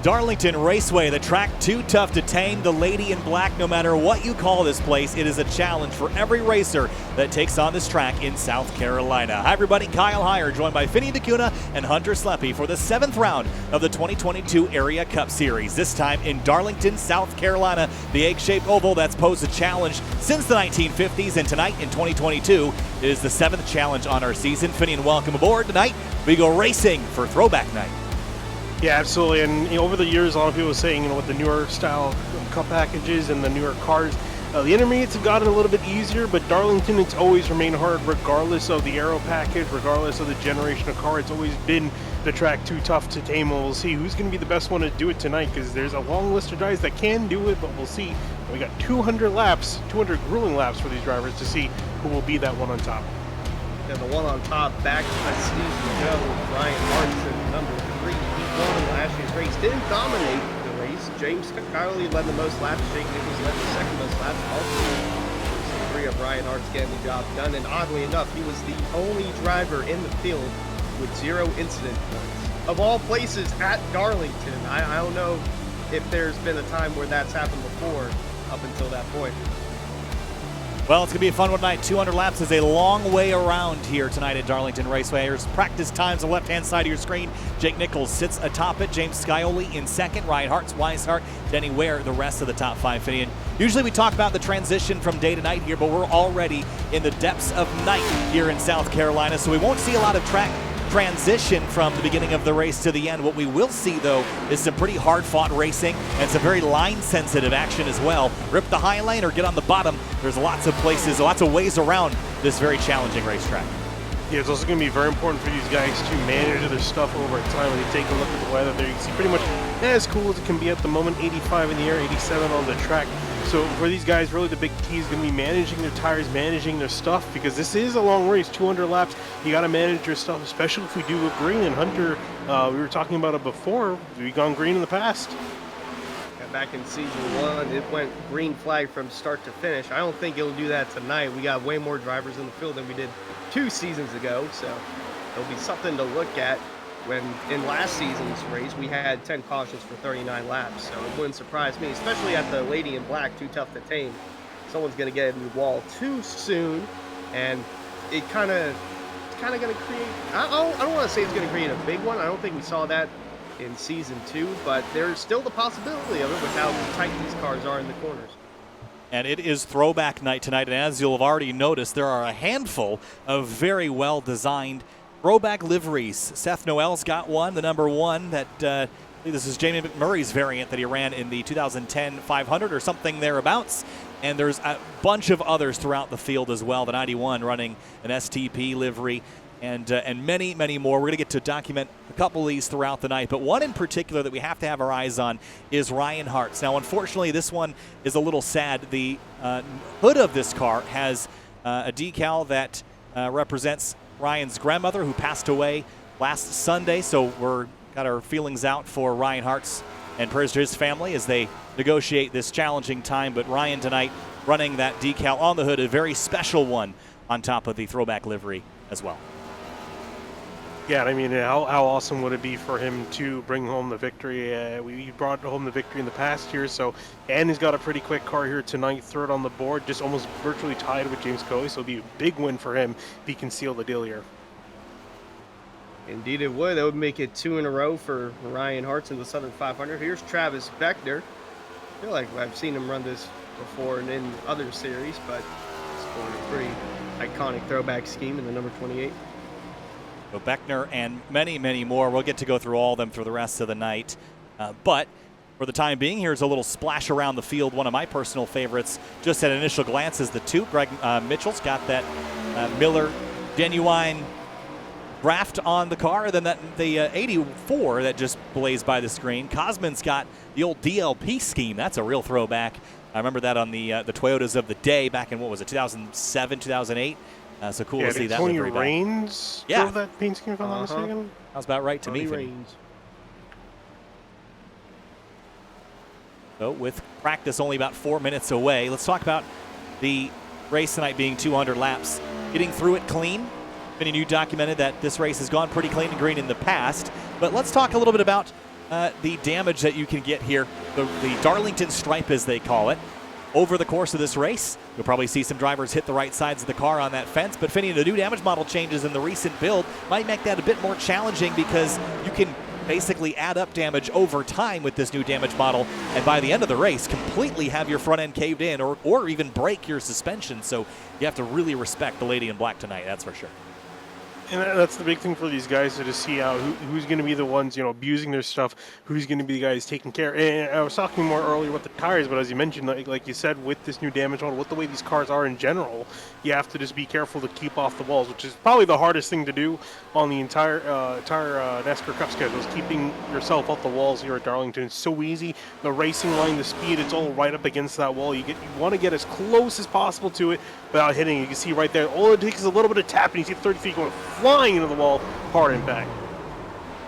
Darlington Raceway, the track too tough to tame. The lady in black, no matter what you call this place, it is a challenge for every racer that takes on this track in South Carolina. Hi everybody, Kyle Heyer, joined by Finney DeCuna and Hunter Sleppy for the 7th round of the 2022 Area Cup Series. This time in Darlington, South Carolina, the egg-shaped oval that's posed a challenge since the 1950s, and tonight in 2022 is the 7th challenge on our season. Finney, and welcome aboard. Tonight we go racing for Throwback Night. Yeah, absolutely. And over the years, a lot of people were saying, with the newer style cup packages and the newer cars, the intermediates have gotten a little bit easier, but Darlington, it's always remained hard regardless of the aero package, regardless of the generation of car. It's always been the track too tough to tame, and we'll see who's going to be the best one to do it tonight, because there's a long list of drivers that can do it, but we'll see. We got 200 laps, 200 grueling laps for these drivers to see who will be that one on top. And the one on top, back a season ago, Ryan Hartson, number 3. He won last year's race, didn't dominate the race. James Kiley led the most laps, Jake Nichols led the second most laps. Also, 3 of Ryan Hart's getting the job done, and oddly enough, he was the only driver in the field with 0 incident points. Of all places, at Darlington. I don't know if there's been a time where that's happened before up until that point. Well, it's going to be a fun one tonight. 200 laps is a long way around here tonight at Darlington Raceway. Here's practice times on the left-hand side of your screen. Jake Nichols sits atop it. James Scioli in second. Ryan Hart's Weishart. Denny Ware, the rest of the top 5. And usually we talk about the transition from day to night here, but we're already in the depths of night here in South Carolina, so we won't see a lot of track transition from the beginning of the race to the end. What we will see, though, is some pretty hard-fought racing and some very line-sensitive action as well. Rip the high lane or get on the bottom. There's lots of places, lots of ways around this very challenging racetrack. Yeah, it's also going to be very important for these guys to manage their stuff over time. When you take a look at the weather there, you can see pretty much as cool as it can be at the moment. 85 in the air, 87 on the track. So for these guys, really the big key is going to be managing their tires, managing their stuff, because this is a long race, 200 laps. You got to manage your stuff, especially if we do go green. And Hunter, we were talking about it before. We've gone green in the past. Yeah, back in season 1, it went green flag from start to finish. I don't think it'll do that tonight. We got way more drivers in the field than we did 2 seasons ago, so it'll be something to look at. When in last season's race, we had 10 cautions for 39 laps, so it wouldn't surprise me, especially at the lady in black, too tough to tame. Someone's going to get in the wall too soon, and it's kind of going to create, I don't want to say it's going to create a big one. I don't think we saw that in season 2, but there's still the possibility of it with how tight these cars are in the corners. And it is Throwback Night tonight, and as you'll have already noticed, there are a handful of very well-designed throwback liveries. Seth Noel's got one, the number 1 that this is Jamie McMurray's variant that he ran in the 2010 500 or something thereabouts. And there's a bunch of others throughout the field as well. The 91 running an STP livery, and many, many more. We're going to get to document a couple of these throughout the night, but one in particular that we have to have our eyes on is Ryan Hart's. Now, unfortunately, this one is a little sad. The hood of this car has a decal that represents Ryan's grandmother, who passed away last Sunday, so we're got our feelings out for Ryan Hart's and prayers to his family as they negotiate this challenging time. But Ryan tonight running that decal on the hood, a very special one on top of the throwback livery as well. Yeah, I mean, how awesome would it be for him to bring home the victory? We brought home the victory in the past year, and he's got a pretty quick car here tonight, 3rd on the board, just almost virtually tied with James Coey, so it'll be a big win for him if he can seal the deal here. Indeed it would. That would make it 2 in a row for Ryan Hart's in the Southern 500. Here's Travis Beckner. I feel like I've seen him run this before and in other series, but it's a pretty iconic throwback scheme in the number 28. So Beckner and many, many more. We'll get to go through all of them through the rest of the night. But for the time being, here's a little splash around the field. One of my personal favorites, just at initial glance, is the 2. Greg Mitchell's got that Miller genuine draft on the car, and then the 84 that just blazed by the screen. Cosman's got the old DLP scheme. That's a real throwback. I remember that on the Toyotas of the day back in, what was it, 2007, 2008? So cool to see that. Tony Raines drove that paint scheme, if I'm not mistaken. Sounds about right to me. Raines. So with practice only about 4 minutes away, let's talk about the race tonight being 200 laps. Getting through it clean. Vinny, you documented that this race has gone pretty clean and green in the past, but let's talk a little bit about the damage that you can get here, the Darlington stripe as they call it. Over the course of this race, you'll probably see some drivers hit the right sides of the car on that fence, but Finney, the new damage model changes in the recent build might make that a bit more challenging because you can basically add up damage over time with this new damage model, and by the end of the race, completely have your front end caved in or even break your suspension, so you have to really respect the lady in black tonight, that's for sure. And that's the big thing for these guys, to see out who's going to be the ones, abusing their stuff, who's going to be the guys taking care. And I was talking more earlier about the tires, but as you mentioned, like you said, with this new damage model, with the way these cars are in general, you have to just be careful to keep off the walls, which is probably the hardest thing to do on the entire NASCAR Cup schedule, is keeping yourself off the walls here at Darlington. It's so easy. The racing line, the speed, it's all right up against that wall. You want to get as close as possible to it without hitting. You can see right there, all it takes is a little bit of tap, and you see 30 feet going flying into the wall, hard impact.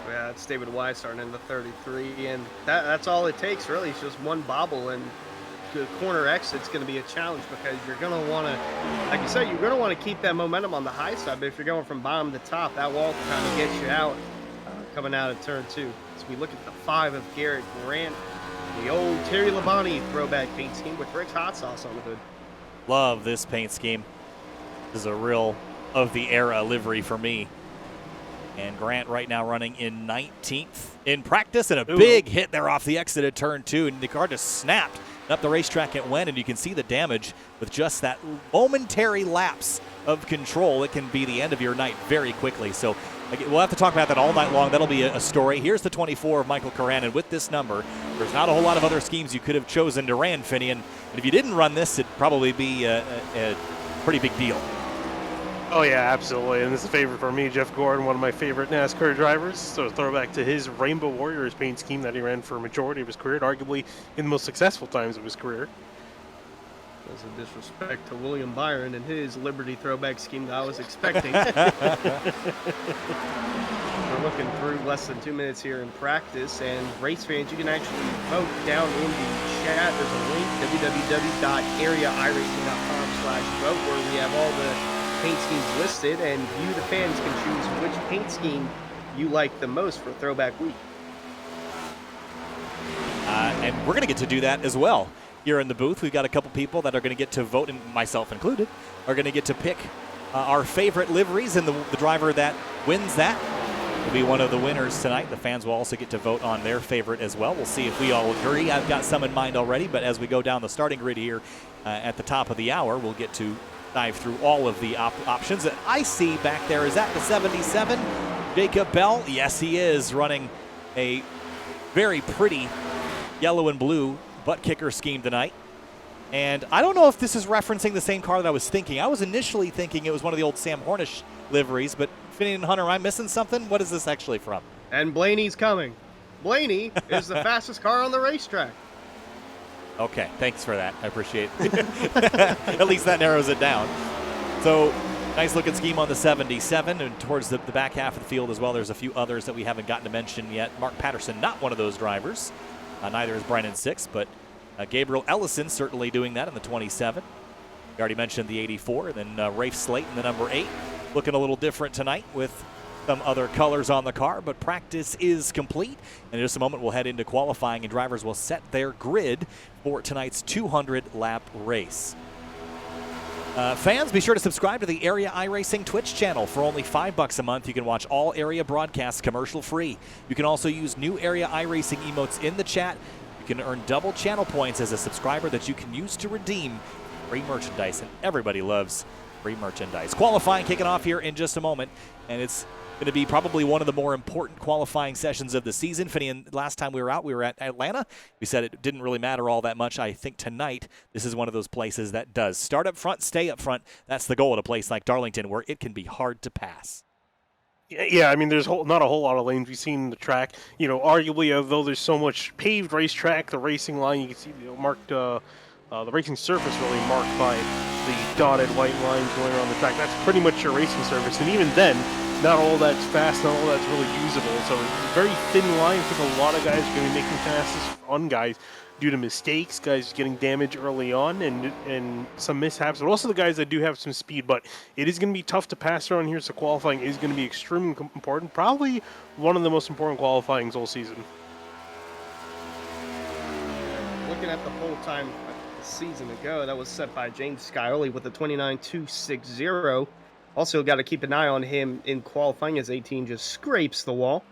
Yeah, that's David Wise starting in the 33, and that's all it takes, really. It's just one bobble, and the corner exit's going to be a challenge because you're going to want to, like you said, you're going to want to keep that momentum on the high side, but if you're going from bottom to top, that wall kind of gets you out coming out of turn 2. So we look at the 5 of Garrett Grant, the old Terry Labonte throwback paint scheme with Rick's hot sauce on the hood. Love this paint scheme. This is a real of the era livery for me. And Grant right now running in 19th in practice, and a big hit there off the exit at turn 2, and the car just snapped. Up the racetrack it went, and you can see the damage with just that momentary lapse of control. It can be the end of your night very quickly. So we'll have to talk about that all night long. That'll be a story. Here's the 24 of Michael Curran, and with this number, there's not a whole lot of other schemes you could have chosen to run, Finney, and if you didn't run this, it'd probably be a pretty big deal. Oh yeah, absolutely, and this is a favorite for me. Jeff Gordon, one of my favorite NASCAR drivers, so a throwback to his Rainbow Warriors paint scheme that he ran for a majority of his career, arguably in the most successful times of his career. That's a disrespect to William Byron and his Liberty throwback scheme that I was expecting. We're looking through less than 2 minutes here in practice, and race fans, you can actually vote down in the chat. There's a link, www.areairacing.com/vote, where we have all the paint schemes listed, and you, the fans, can choose which paint scheme you like the most for Throwback Week. And we're going to get to do that as well. Here in the booth, we've got a couple people that are going to get to vote, and myself included, are going to get to pick our favorite liveries, and the driver that wins that will be one of the winners tonight. The fans will also get to vote on their favorite as well. We'll see if we all agree. I've got some in mind already, but as we go down the starting grid here at the top of the hour, we'll get to dive through all of the options. That I see back there, is that the 77? Jacob Bell? Yes, he is, running a very pretty yellow and blue Buttkicker scheme tonight. And I don't know if this is referencing the same car that I was thinking. I was initially thinking it was one of the old Sam Hornish liveries, but Finney and Hunter, am I missing something? What is this actually from? And Blaney's coming. Blaney is the fastest car on the racetrack. Okay, thanks for that. I appreciate it. At least that narrows it down. So, nice looking scheme on the 77, and towards the back half of the field as well, there's a few others that we haven't gotten to mention yet. Mark Patterson, not one of those drivers. Neither is Brennan Six, but Gabriel Ellison certainly doing that in the 27. We already mentioned the 84, and then Rafe Slate in the number 8. Looking a little different tonight with some other colors on the car, but practice is complete. And in just a moment, we'll head into qualifying, and drivers will set their grid for tonight's 200-lap race. Fans, be sure to subscribe to the Area iRacing Twitch channel. For only $5 a month, you can watch all area broadcasts commercial-free. You can also use new Area iRacing emotes in the chat. You can earn double channel points as a subscriber that you can use to redeem free merchandise, and everybody loves free merchandise. Qualifying kicking off here in just a moment, and it's going to be probably one of the more important qualifying sessions of the season. Finney, and last time we were out, we were at Atlanta. We said it didn't really matter all that much. I think tonight this is one of those places that does. Start up front, stay up front. That's the goal at a place like Darlington, where it can be hard to pass. Yeah, I mean, there's not a whole lot of lanes we've seen in the track. Arguably, although there's so much paved racetrack, the racing line, you can see marked, the racing surface really marked by the dotted white lines going around the track. That's pretty much your racing surface, and even then, not all that's fast, not all that's really usable. So it's a very thin line. I think a lot of guys are going to be making passes on guys due to mistakes, guys getting damage early on, and some mishaps, but also the guys that do have some speed. But it is going to be tough to pass around here, so qualifying is going to be extremely important. Probably one of the most important qualifyings all season. looking at the whole time a season ago, that was set by James Scioli with a 29.260. Also, got to keep an eye on him in qualifying as 18 just scrapes the wall.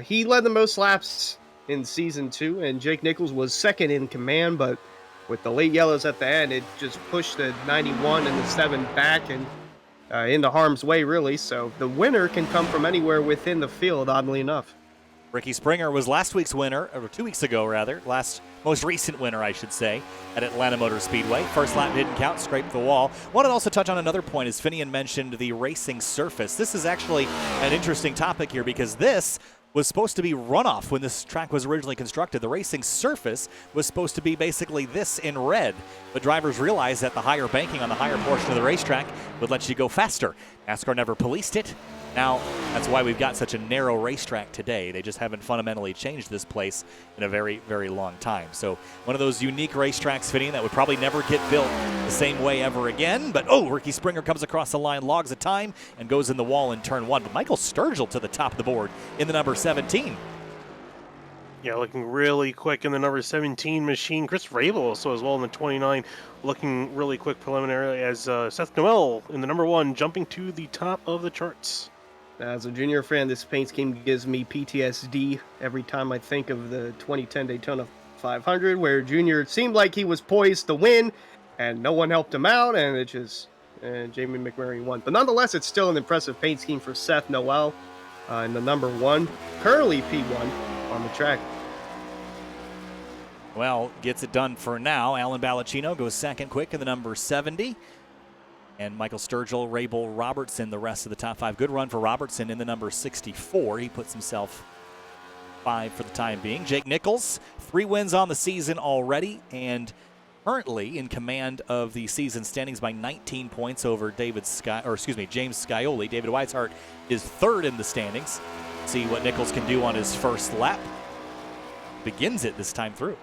He led the most laps in season 2, and Jake Nichols was second in command, but with the late yellows at the end, it just pushed the 91 and the 7 back and into harm's way, really. So the winner can come from anywhere within the field, oddly enough. Ricky Springer was last week's winner, or 2 weeks ago rather, most recent winner, I should say, at Atlanta Motor Speedway. First lap didn't count, scraped the wall. Wanted to also touch on another point, as Finian mentioned the racing surface. This is actually an interesting topic here because this was supposed to be runoff when this track was originally constructed. The racing surface was supposed to be basically this in red, but drivers realized that the higher banking on the higher portion of the racetrack would let you go faster. NASCAR never policed it. Now, that's why we've got such a narrow racetrack today. They just haven't fundamentally changed this place in a very, very long time. So one of those unique racetracks, Fitting, that would probably never get built the same way ever again. But, Ricky Springer comes across the line, logs a time, and goes in the wall in turn 1. But Michael Sturgill to the top of the board in the number 17. Yeah, looking really quick in the number 17 machine. Chris Rabel also as well in the 29, looking really quick preliminarily as Seth Noel in the number 1, jumping to the top of the charts. As a junior fan, this paint scheme gives me PTSD every time I think of the 2010 Daytona 500, where Junior seemed like he was poised to win, and no one helped him out, and Jamie McMurray won. But nonetheless, it's still an impressive paint scheme for Seth Noel in the number 1, currently P1 on the track. Well, gets it done for now. Alan Ballacino goes second quick in the number 70. And Michael Sturgill, Rabel, Robertson, the rest of the top 5. Good run for Robertson in the number 64. He puts himself 5 for the time being. Jake Nichols, 3 wins on the season already, and currently in command of the season standings by 19 points over James Scioli. David Weishart is 3rd in the standings. See what Nichols can do on his first lap. Begins it this time through.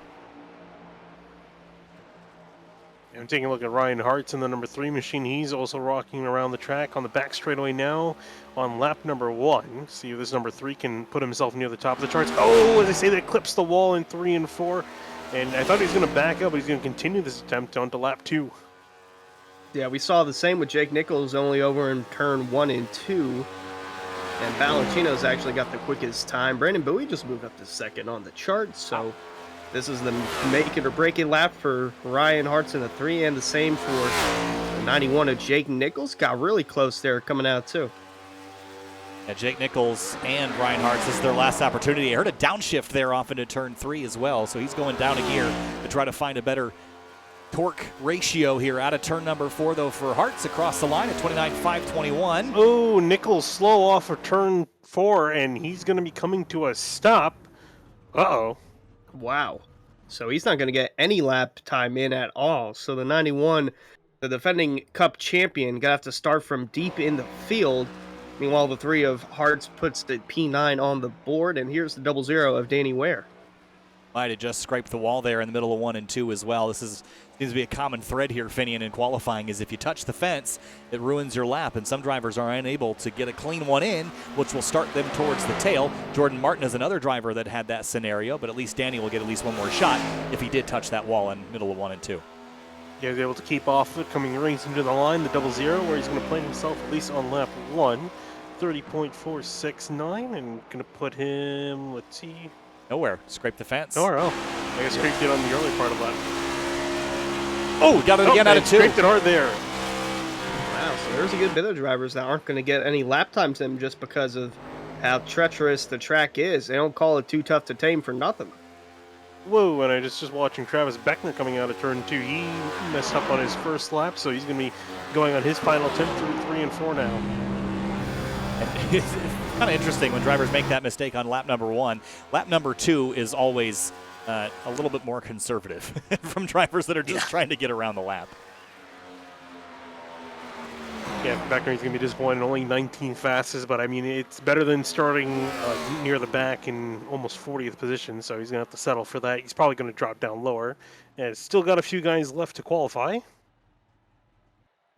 I'm taking a look at Ryan Hartz in the number 3 machine. He's also rocking around the track on the back straightaway now on lap number 1. See if this number 3 can put himself near the top of the charts. As I say, that clips the wall in 3 and 4. And I thought he was going to back up, but he's going to continue this attempt on to lap 2. Yeah, we saw the same with Jake Nichols, only over in turn 1 and 2. And Ballantino's actually got the quickest time. Brandon Bowie just moved up to 2nd on the chart, so this is the make it or break it lap for Ryan Hartz in the 3, and the same for the 91 of Jake Nichols. Got really close there coming out too. Yeah, Jake Nichols and Ryan Hartz, this is their last opportunity. I heard a downshift there off into turn 3 as well, so he's going down a gear to try to find a better torque ratio here. Out of turn number 4, though, for Hartz across the line at 29.521. Nichols slow off of turn 4, and he's going to be coming to a stop. Wow. So he's not going to get any lap time in at all. So the 91, the defending Cup champion, got to have to start from deep in the field. Meanwhile, the 3 of Hartz puts the P9 on the board, and here's the 00 of Danny Ware. Might have just scraped the wall there in the middle of 1 and 2 as well. This seems to be a common thread here, Finian, in qualifying, is if you touch the fence, it ruins your lap, and some drivers are unable to get a clean one in, which will start them towards the tail. Jordan Martin is another driver that had that scenario, but at least Danny will get at least one more shot if he did touch that wall in the middle of 1 and 2. Yeah, he's able to keep off it, coming racing to the line, the 00, where he's going to plant himself at least on lap 1, 30.469, and going to put him, let's see. Nowhere. Scraped the fence. I guess scraped it on the early part of that. Got it again out of 2. Scraped it hard there. Wow, so there's a good bit of drivers that aren't going to get any lap times in just because of how treacherous the track is. They don't call it too tough to tame for nothing. Whoa, and I just watching Travis Beckner coming out of turn 2. He messed up on his first lap, so he's going to be going on his final attempt through 3 and 4 now. It's kind of interesting when drivers make that mistake on lap number 1. Lap number 2 is always a little bit more conservative from drivers that are just trying to get around the lap. Yeah, Beckner's going to be disappointed. Only 19 fastest, but I mean, it's better than starting near the back in almost 40th position, so he's going to have to settle for that. He's probably going to drop down lower. And it's still got a few guys left to qualify.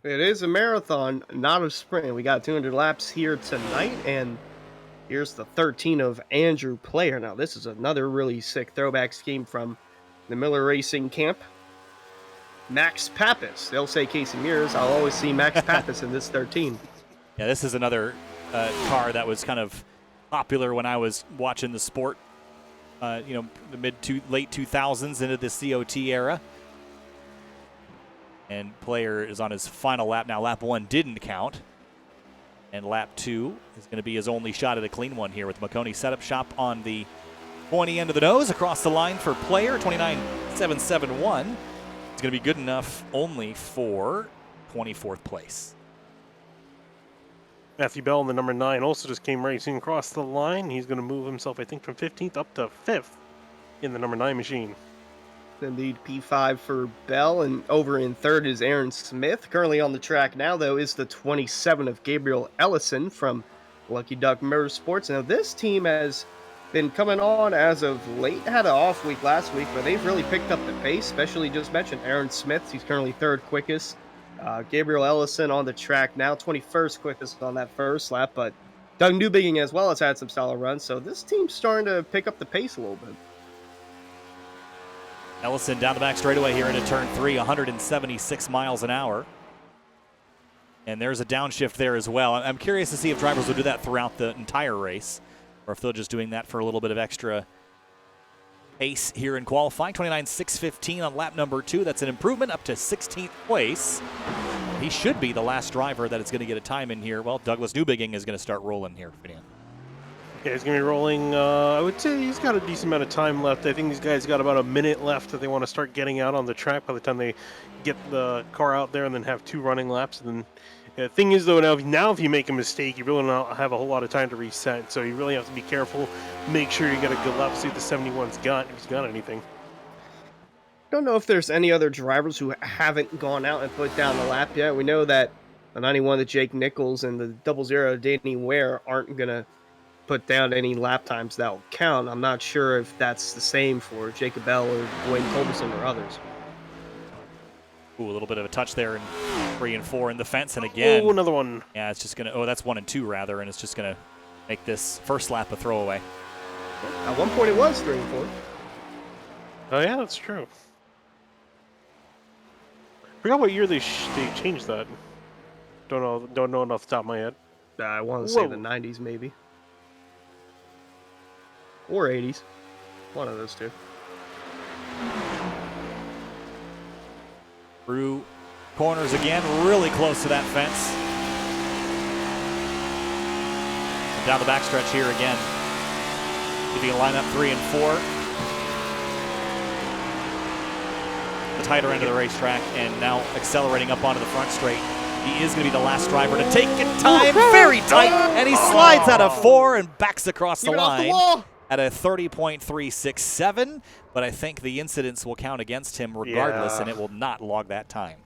It is a marathon, not a sprint. We got 200 laps here tonight, and here's the 13 of Andrew Player. Now, this is another really sick throwback scheme from the Miller Racing camp, Max Pappas. They'll say Casey Mears. I'll always see Max Pappas in this 13. Yeah, this is another car that was kind of popular when I was watching the sport. The late 2000s into the COT era. And player is on his final lap now. Lap 1 didn't count. And lap 2 is going to be his only shot at a clean one here with Maconi Setup Shop on the pointy end of the nose across the line for player 29.771. It's going to be good enough only for 24th place. Matthew Bell in the number 9 also just came racing across the line. He's going to move himself, I think, from 15th up to 5th in the number 9 machine. Indeed, P5 for Bell, and over in third is Aaron Smith. Currently on the track now, though, is the 27 of Gabriel Ellison from Lucky Duck Motorsports. Now, this team has been coming on as of late. Had an off week last week, but they've really picked up the pace, especially just mentioned Aaron Smith. He's currently third quickest. Gabriel Ellison on the track now, 21st quickest on that first lap, but Doug Newbigging as well has had some solid runs, so this team's starting to pick up the pace a little bit. Ellison down the back straightaway here into turn 3, 176 miles an hour. And there's a downshift there as well. I'm curious to see if drivers will do that throughout the entire race, or if they're just doing that for a little bit of extra pace here in qualifying. 29.615 on lap number 2. That's an improvement up to 16th place. He should be the last driver that is going to get a time in here. Well, Douglas Newbigging is going to start rolling here. Yeah, he's going to be rolling. I would say he's got a decent amount of time left. I think these guys got about a minute left that they want to start getting out on the track by the time they get the car out there and then have 2 running laps. And then the thing is, though, now if you make a mistake, you really don't have a whole lot of time to reset. So you really have to be careful. Make sure you get a good lap, see what the 71's got, if he's got anything. Don't know if there's any other drivers who haven't gone out and put down the lap yet. We know that the 91 of Jake Nichols and the 00 Danny Ware aren't going to put down any lap times that will count. I'm not sure if that's the same for Jacob Bell or Dwayne Culberson or others. Ooh, a little bit of a touch there in 3 and 4 in the fence, and again. Oh, another one. Yeah, it's just going to, that's 1 and 2 rather, and it's just going to make this first lap a throwaway. At one point it was 3 and 4. Oh, yeah, that's true. Forgot what year they changed that. Don't know off the top of my head. I want to say the 90s maybe. Or 80s. One of those two. Through corners again, really close to that fence. And down the backstretch here again. If you can line up 3 and 4. The tighter end of the racetrack, and now accelerating up onto the front straight. He is going to be the last driver to take it time. Very tight, and he slides out of 4 and backs across the line at a 30.367, but I think the incidents will count against him regardless, and it will not log that time.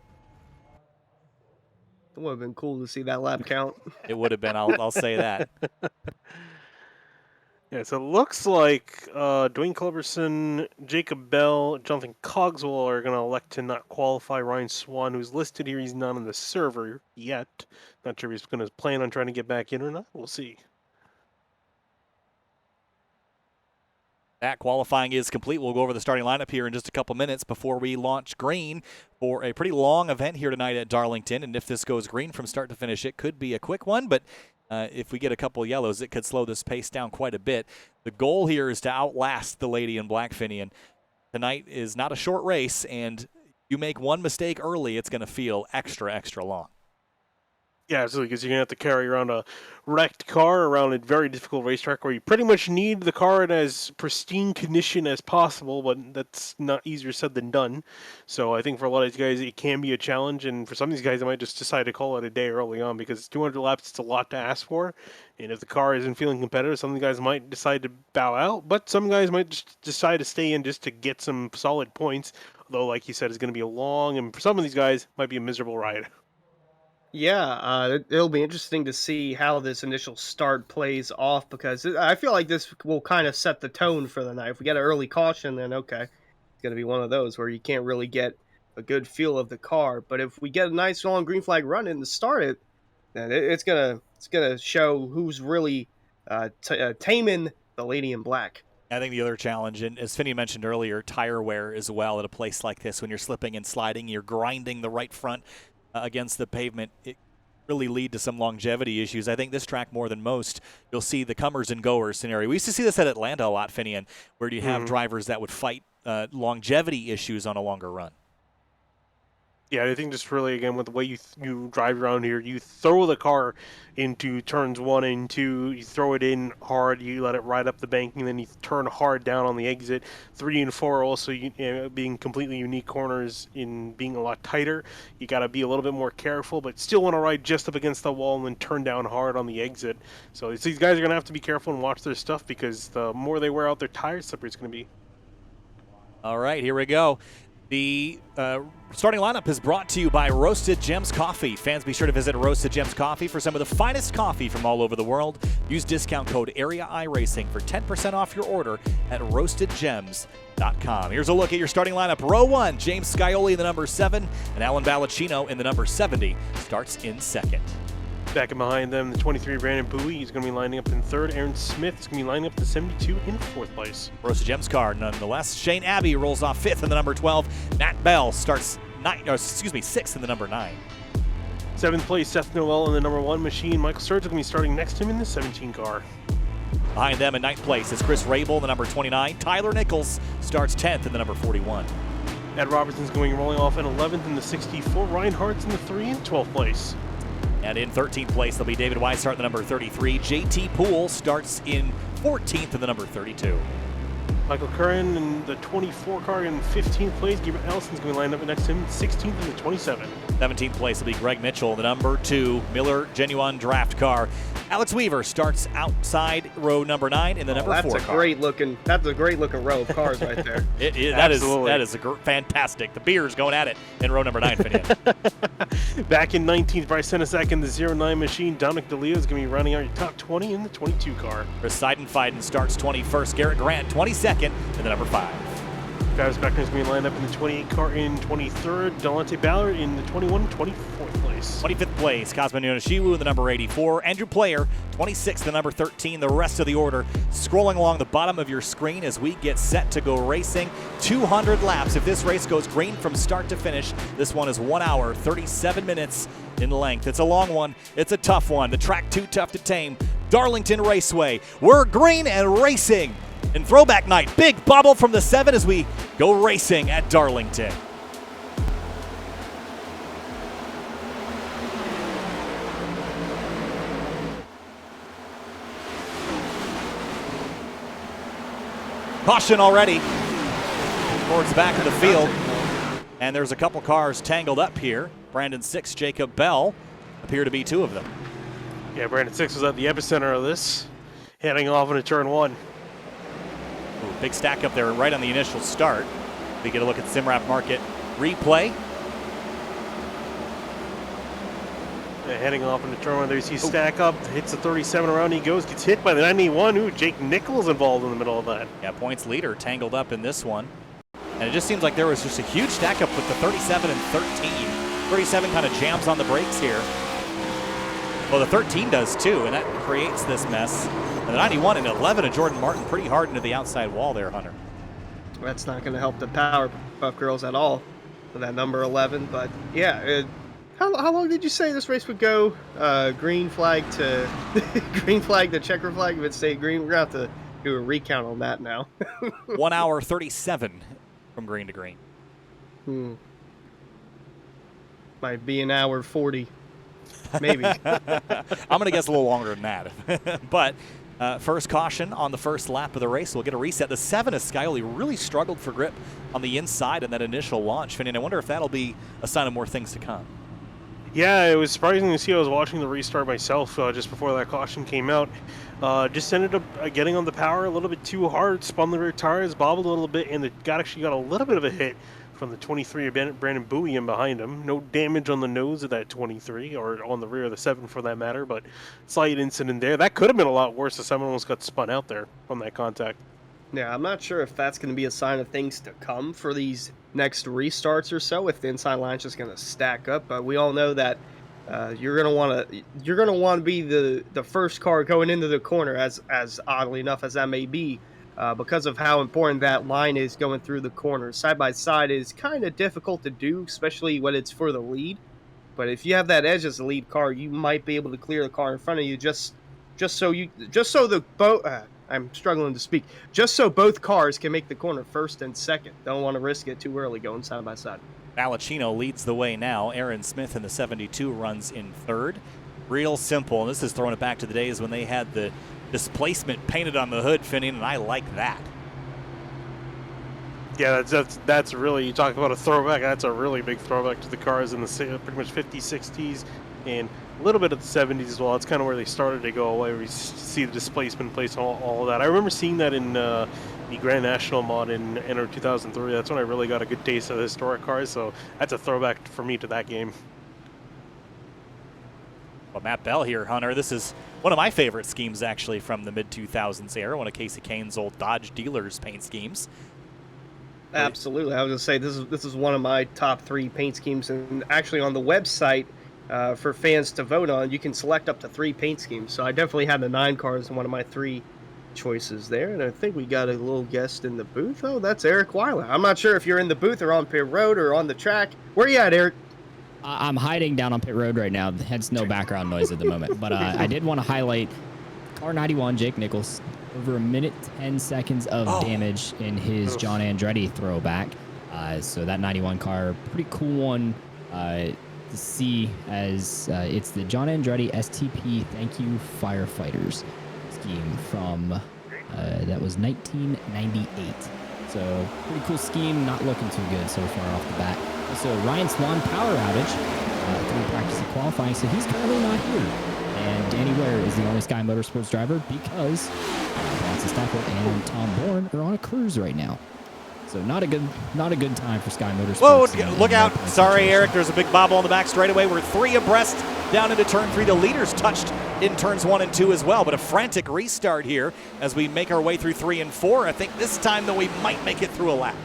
It would have been cool to see that lap count. It would have been, I'll say that. Yeah, so it looks like Dwayne Culberson, Jacob Bell, Jonathan Cogswell are going to elect to not qualify. Ryan Swan, who's listed here, he's not on the server yet. Not sure if he's going to plan on trying to get back in or not. We'll see. That qualifying is complete. We'll go over the starting lineup here in just a couple minutes before we launch green for a pretty long event here tonight at Darlington. And if this goes green from start to finish, it could be a quick one, but if we get a couple yellows, it could slow this pace down quite a bit. The goal here is to outlast the lady in black, Finian. Tonight is not a short race, and you make one mistake early, it's going to feel extra, extra long. Yeah, absolutely, because you're going to have to carry around a wrecked car around a very difficult racetrack where you pretty much need the car in as pristine condition as possible, but that's not easier said than done. So I think for a lot of these guys, it can be a challenge, and for some of these guys, they might just decide to call it a day early on because 200 laps, it's a lot to ask for, and if the car isn't feeling competitive, some of the guys might decide to bow out, but some guys might just decide to stay in just to get some solid points, although, like you said, it's going to be a long, and for some of these guys, it might be a miserable ride. Yeah, it'll be interesting to see how this initial start plays off because I feel like this will kind of set the tone for the night. If we get an early caution, then okay, it's going to be one of those where you can't really get a good feel of the car. But if we get a nice long green flag run in to start it, then it's gonna show who's really taming the lady in black. I think the other challenge, and as Finney mentioned earlier, tire wear as well at a place like this. When you're slipping and sliding, you're grinding the right front against the pavement. It really lead to some longevity issues. I think this track more than most, you'll see the comers and goers scenario. We used to see this at Atlanta a lot, Finian, where you have drivers that would fight longevity issues on a longer run. Yeah, I think just really, again, with the way you drive around here, you throw the car into turns 1 and 2, you throw it in hard, you let it ride up the banking, then you turn hard down on the exit. 3 and 4 also being completely unique corners in being a lot tighter. You got to be a little bit more careful, but still want to ride just up against the wall and then turn down hard on the exit. So these guys are going to have to be careful and watch their stuff, because the more they wear out their tires, slippery it's going to be. All right, here we go. The starting lineup is brought to you by Roasted Gems Coffee. Fans, be sure to visit Roasted Gems Coffee for some of the finest coffee from all over the world. Use discount code AREAiRacing for 10% off your order at roastedgems.com. Here's a look at your starting lineup. Row 1, James Scioli in the number 7, and Alan Ballacino in the number 70 starts in second. Back and behind them, the 23, Brandon Bowie is going to be lining up in third. Aaron Smith is going to be lining up the 72 in fourth place. Roasted Gems car, nonetheless. Shane Abbey rolls off fifth in the number 12. Matt Bell starts sixth in the number 9. Seventh place, Seth Noel in the number 1 machine. Michael Sturge is going to be starting next to him in the 17 car. Behind them in ninth place is Chris Rabel in the number 29. Tyler Nichols starts 10th in the number 41. Ed Robertson's going rolling off in 11th in the 64. Ryan Hart's in the 3 in 12th place. And in 13th place, there'll be David Weishart in the number 33. JT Poole starts in 14th in the number 32. Michael Curran in the 24 car in 15th place. Gabriel Allison's going to be lined up next to him, 16th in the 27. 17th place will be Greg Mitchell, the number 2 Miller Genuine Draft car. Alex Weaver starts outside row number 9 in the number 4 car. That's a great looking row of cars right there. It is. That is fantastic. The beer's going at it in row number 9, Finian. Back in 19th, Bryce Senesac in the 09 machine. Dominic DeLeo is going to be running out your top 20 in the 22 car. Chris Seidenfeiden starts 21st. Garrett Grant 22nd in the number 5. Travis Beckner is going to be lined up in the 28 car in 23rd. Delonte Ballard in the 21, 24th place. 25th place, Cosmo Yonoshiwu in the number 84. Andrew Player, 26th, the number 13. The rest of the order scrolling along the bottom of your screen as we get set to go racing. 200 laps. If this race goes green from start to finish, this one is 1 hour, 37 minutes in length. It's a long one. It's a tough one. The track too tough to tame. Darlington Raceway. We're green and racing. In throwback night, big bubble from the 7 as we go racing at Darlington. Caution already towards the back of the field. And there's a couple cars tangled up here. Brandon 6, Jacob Bell appear to be 2 of them. Yeah, Brandon 6 was at the epicenter of this, heading off into turn 1. Ooh, big stack up there right on the initial start. We get a look at Simrap Market replay. Yeah, heading off into turn 1, there you see stack up, hits the 37 around, he goes, gets hit by the 91. Ooh, Jake Nichols involved in the middle of that. Yeah, points leader tangled up in this one. And it just seems like there was just a huge stack up with the 37 and 13. 37 kind of jams on the brakes here. Well, the 13 does too, and that creates this mess. And the 91 and 11 of Jordan Martin pretty hard into the outside wall there, Hunter. That's not going to help the Powerpuff Girls at all with that number 11. But yeah, how long did you say this race would go? Green flag to green flag to checker flag. If it stayed green, we're going to have to do a recount on that now. 1 hour 37 from green to green. Might be an hour 40. Maybe. I'm going to guess a little longer than that. But first caution on the first lap of the race. We'll get a reset. The 7 of Scioli really struggled for grip on the inside in that initial launch. And I wonder if that'll be a sign of more things to come. Yeah, it was surprising to see. I was watching the restart myself just before that caution came out. Just ended up getting on the power a little bit too hard, spun the rear tires, bobbled a little bit, and actually got a little bit of a hit from the 23 of Brandon Bowie in behind him. No damage on the nose of that 23, or on the rear of the 7 for that matter, but slight incident there. That could have been a lot worse if someone almost got spun out there from that contact. Yeah, I'm not sure if that's going to be a sign of things to come for these next restarts or so, if the inside line's just going to stack up. But we all know that you're going to want to be the first car going into the corner, as oddly enough as that may be. because of how important that line is going through the corner. Side by side is kind of difficult to do, especially when it's for the lead. But if you have that edge as the lead car, you might be able to clear the car in front of you just so the both. I'm struggling to speak. Just so both cars can make the corner first and second. Don't want to risk it too early going side by side. Balacino leads the way now. Aaron Smith in the 72 runs in third. Real simple, and this is throwing it back to the days when they had the displacement painted on the hood, Finian, and I like that. Yeah, that's really, you talk about a throwback, that's a really big throwback to the cars in the pretty much 50s, 60s, and a little bit of the 70s as well. It's kind of where they started to go away, where you see the displacement place, all of that. I remember seeing that in the Grand National mod in 2003. That's when I really got a good taste of the historic cars, so that's a throwback for me to that game. Well, Matt Bell here, Hunter. This is one of my favorite schemes, actually, from the mid-2000s era, one of Casey Kane's old Dodge dealers paint schemes. Absolutely. I was going to say, this is one of my top 3 paint schemes, and actually on the website for fans to vote on, you can select up to 3 paint schemes. So I definitely had the 9 cars in one of my 3 choices there, and I think we got a little guest in the booth. Oh, that's Eric Weiler. I'm not sure if you're in the booth or on pit road or on the track. Where you at, Eric? I'm hiding down on pit road right now, hence no background noise at the moment. But I did want to highlight car 91, Jake Nichols, over 1 minute 10 seconds of damage in his John Andretti throwback. So that 91 car, pretty cool one to see, as it's the John Andretti STP Thank You Firefighters scheme from that was 1998. So pretty cool scheme, not looking too good so far off the bat. So Ryan Swan, power outage through practice and qualifying, so he's currently not here. And Danny Ware is the only Sky Motorsports driver because Bronson Stockwell and Tom Bourne are on a cruise right now. So not a good time for Sky Motorsports. Whoa, look out. Sorry, Eric, there's a big bobble on the back straightaway. We're 3 abreast down into turn 3. The leaders touched in turns 1 and 2 as well, but a frantic restart here as we make our way through 3 and 4. I think this time, though, we might make it through a lap.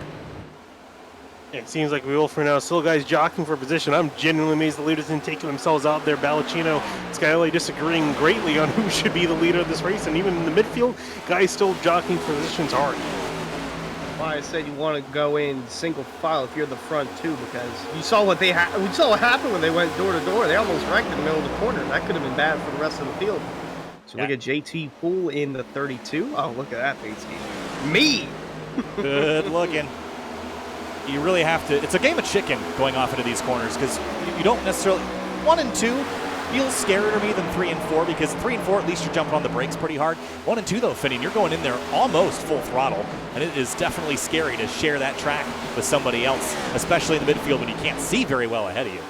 It seems like we will for now. Still guys jockeying for position. I'm genuinely amazed the leaders didn't take themselves out there. Balacino, Skyly disagreeing greatly on who should be the leader of this race, and even in the midfield, guys still jockeying for positions hard. Why I said you want to go in single file if you're the front too, because you saw what we saw what happened when they went door to door. They almost wrecked in the middle of the corner. That could have been bad for the rest of the field. So look at JT Poole in the 32. Oh, look at that paint scheme. Me. Good looking. You really have to. It's a game of chicken going off into these corners because you don't necessarily. 1 and 2 feels scarier to me than 3 and 4 because 3 and 4 at least you're jumping on the brakes pretty hard. 1 and 2 though, Finian, you're going in there almost full throttle, and it is definitely scary to share that track with somebody else, especially in the midfield when you can't see very well ahead of you.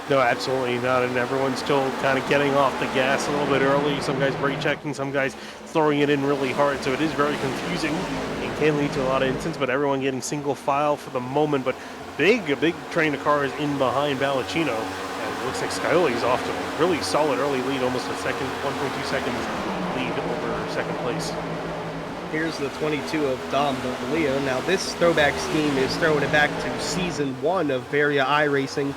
No, absolutely not, and everyone's still kind of getting off the gas a little bit early. Some guys brake checking, some guys throwing it in really hard, so it is very confusing. It can lead to a lot of incidents, but everyone getting single file for the moment. But a big train of cars in behind Balacino. And it looks like Skyly's off to a really solid early lead, almost a 1.2 seconds lead over second place. Here's the 22 of Dom DeLeo. Now this throwback scheme is throwing it back to season 1 of Varia iRacing.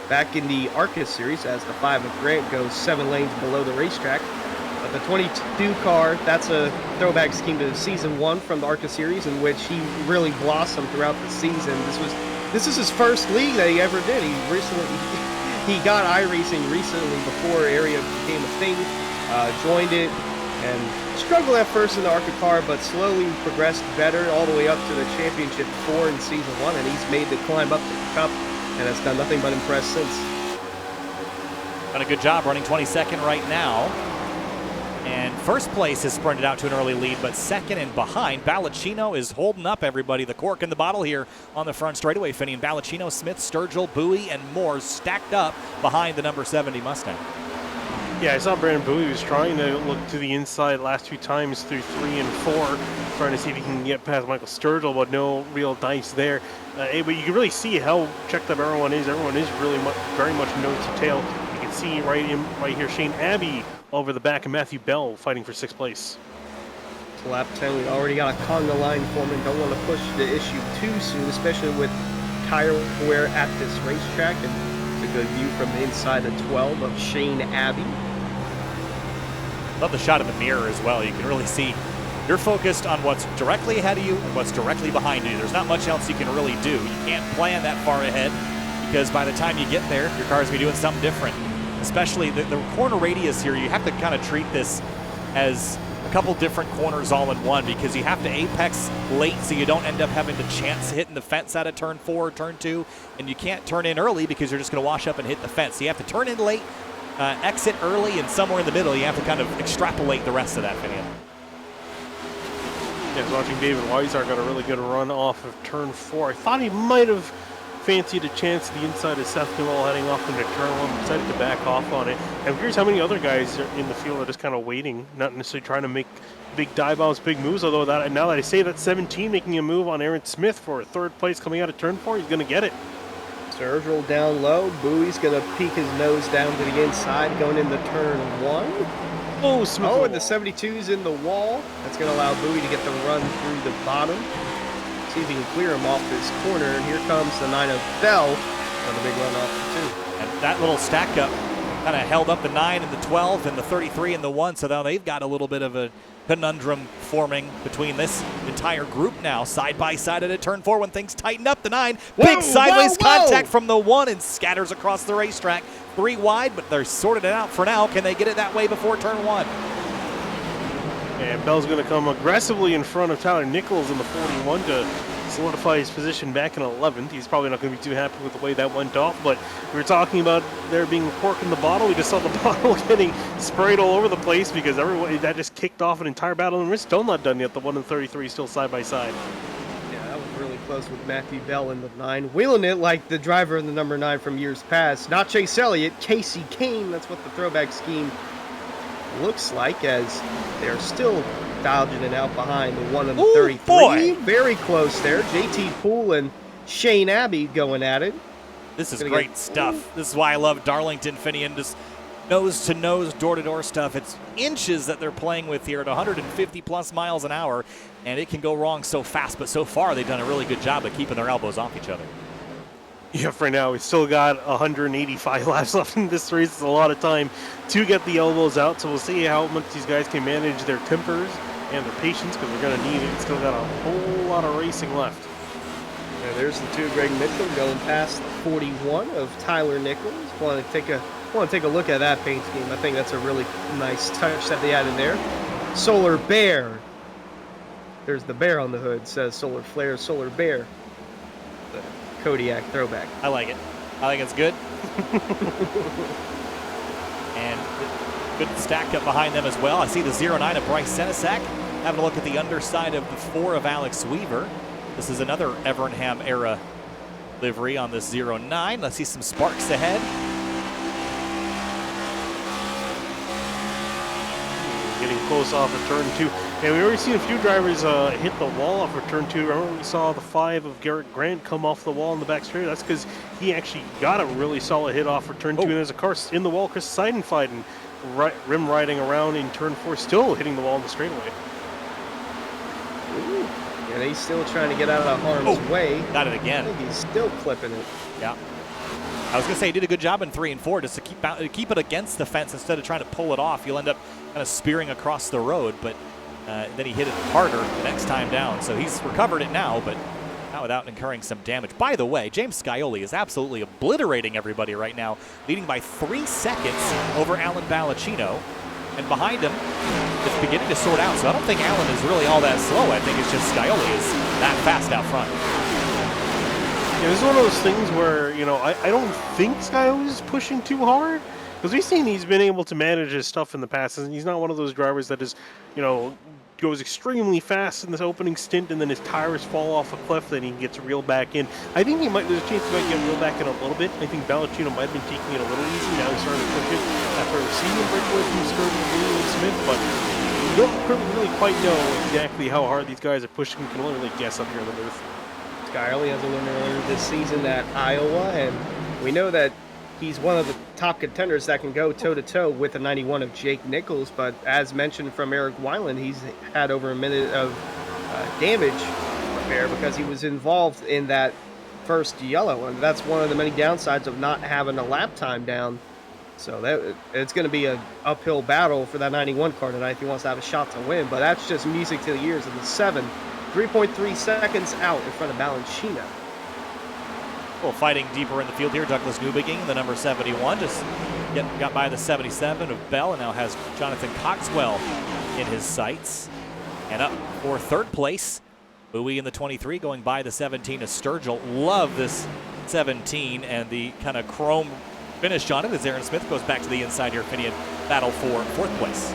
Back in the ARCA series, as the 5 of Grant goes 7 lanes below the racetrack. But the 22 car, that's a throwback scheme to season 1 from the ARCA series, in which he really blossomed throughout the season. This is his first league that he ever did. He got iRacing recently before area became a thing, joined it, and struggled at first in the ARCA car, but slowly progressed better all the way up to the championship 4 in season 1, and he's made the climb up to the cup. And has done nothing but impress since. Done a good job running 22nd right now. And first place has sprinted out to an early lead, but second and behind. Balacino is holding up everybody. The cork in the bottle here on the front straightaway, Finian. Balacino, Smith, Sturgill, Bowie, and more stacked up behind the number 70 Mustang. Yeah, I saw Brandon Bowie was trying to look to the inside last 2 times through 3 and 4, trying to see if he can get past Michael Sturgill, but no real dice there. But you can really see how checked up everyone is. Everyone is really very much nose to tail. You can see right here Shane Abbey over the back of Matthew Bell fighting for 6th place. Lap 10, we already got a conga line forming. Don't want to push the issue too soon, especially with tire wear at this racetrack. And it's a good view from the inside the 12 of Shane Abbey. Love the shot of the mirror as well. You can really see You're focused on what's directly ahead of you and what's directly behind you. There's not much else you can really do. You can't plan that far ahead because by the time you get there, your car's going to be doing something different. Especially the corner radius here, you have to kind of treat this as a couple different corners all in one because you have to apex late so you don't end up having the chance hitting the fence out of turn 4 or turn 2, and you can't turn in early because you're just going to wash up and hit the fence. So you have to turn in late, exit early, and somewhere in the middle you have to kind of extrapolate the rest of that video. Yeah, I was watching David Weisar got a really good run off of turn 4. I thought he might have fancied a chance to the inside of Seth Newell heading off into turn 1, decided to back off on it. I'm curious how many other guys in the field are just kind of waiting, not necessarily trying to make big dive bounce, big moves, although now that I say that 17 making a move on Aaron Smith for 3rd place coming out of turn 4, he's going to get it. Sergel down low. Bowie's going to peek his nose down to the inside going into turn 1. Oh, Smith. Oh, and the 72's in the wall. That's going to allow Bowie to get the run through the bottom. See if he can clear him off this corner. And here comes the 9 of Bell on the big run off the 2. And that little stack up kind of held up the 9 and the 12 and the 33 and the 1. So now they've got a little bit of a conundrum forming between this entire group now, side by side at a turn 4 when things tighten up. The 9, big sideways contact from the 1 and scatters across the racetrack. 3 wide, but they're sorted it out for now. Can they get it that way before turn 1? And Bell's going to come aggressively in front of Tyler Nichols in the 41 to solidify his position back in 11th. He's probably not going to be too happy with the way that went off, but we were talking about there being cork in the bottle. We just saw the bottle getting sprayed all over the place because everyone that just kicked off an entire battle, and we're still not done yet. The 1 and 33 still side by side. Yeah, that was really close with Matthew Bell in the 9. Wheeling it like the driver in the number 9 from years past. Not Chase Elliott, Casey Kane. That's what the throwback scheme looks like as they're still dodging it out behind the 1 and the 33. Boy. Very close there. JT Poole and Shane Abbey going at it. This is great stuff. This is why I love Darlington Finian. Just nose-to-nose, door-to-door stuff. It's inches that they're playing with here at 150-plus miles an hour, and it can go wrong so fast. But so far, they've done a really good job of keeping their elbows off each other. Yeah, for now, we still got 185 laps left in this race. It's a lot of time to get the elbows out, so we'll see how much these guys can manage their tempers and their patience because they're going to need it. Still got a whole lot of racing left. Yeah, there's the 2 of Greg Mitchell going past the 41 of Tyler Nichols. Want to take a look at that paint scheme. I think that's a really nice touch that they added there. Solar Bear. There's the bear on the hood. Says Solar Flare, Solar Bear. The Kodiak throwback. I like it. I think it's good. And good stack up behind them as well. I see the 09 of Bryce Senesac. Having a look at the underside of the 4 of Alex Weaver. This is another Evernham era livery on this 09. Let's see some sparks ahead. Getting close off of turn 2. And we've already seen a few drivers hit the wall off of turn 2. Remember we saw the 5 of Garrett Grant come off the wall in the back straight. That's because he actually got a really solid hit off for turn 2. And there's a car in the wall, Chris Seidenfeiten, rim riding around in turn 4, still hitting the wall in the straightaway. Ooh. And he's still trying to get out of harm's way. Got it again. I think he's still clipping it. Yeah. I was going to say he did a good job in 3 and 4 just to keep it against the fence instead of trying to pull it off. You'll end up kind of spearing across the road, but then he hit it harder the next time down. So he's recovered it now, but not without incurring some damage. By the way, James Scioli is absolutely obliterating everybody right now, leading by 3 seconds over Alan Ballacino. And behind him, it's beginning to sort out. So I don't think Allen is really all that slow. I think it's just Scioli is that fast out front. Yeah, this is one of those things where, you know, I don't think Scioli is pushing too hard. Because we've seen he's been able to manage his stuff in the past. And he's not one of those drivers that is, you know, goes extremely fast in this opening stint and then his tires fall off a cliff, then he gets reeled back in. I think there's a chance he might get reeled back in a little bit. I think Ballacino might have been taking it a little easy. Now he's starting to push it after seeing him break away from Skirby and Smith, but you don't really quite know exactly how hard these guys are pushing. You can only really guess up here in the booth. Scioli has a winner earlier this season at Iowa, and we know that he's one of the top contenders that can go toe-to-toe with the 91 of Jake Nichols, but as mentioned from Eric Weiland, he's had over a minute of damage repair because he was involved in that first yellow, and that's one of the many downsides of not having a lap time down So it's going to be an uphill battle for that 91 car tonight if he wants to have a shot to win. But that's just music to the ears of the 7. 3.3 seconds out in front of Balanchina. Well, fighting deeper in the field here, Douglas Newbegin, the number 71, just got by the 77 of Bell, and now has Jonathan Coxwell in his sights. And up for third place, Bowie in the 23, going by the 17 of Sturgill. Love this 17 and the kind of chrome finish on it as Aaron Smith goes back to the inside here, Finian battle for fourth place.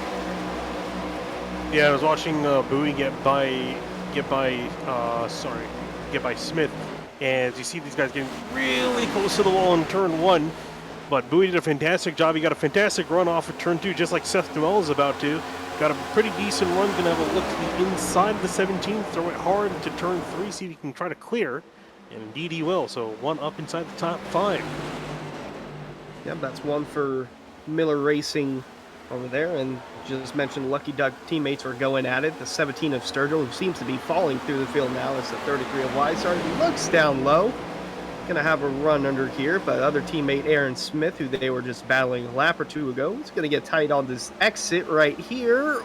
Yeah, I was watching Bowie get by Smith, and as you see these guys getting really close to the wall in turn 1, but Bowie did a fantastic job. He got a fantastic run off of turn 2, just like Seth Noel is about to. Got a pretty decent run. Gonna have a look to the inside of the 17, throw it hard into turn 3, see if he can try to clear, and indeed he will. So one up inside the top 5. Yep, that's one for Miller Racing over there, and just mentioned Lucky Duck teammates are going at it. The 17 of Sturgill, who seems to be falling through the field now, is the 33 of Weissart. He looks down low, gonna have a run under here, but other teammate Aaron Smith, who they were just battling a lap or two ago, is gonna get tight on this exit right here.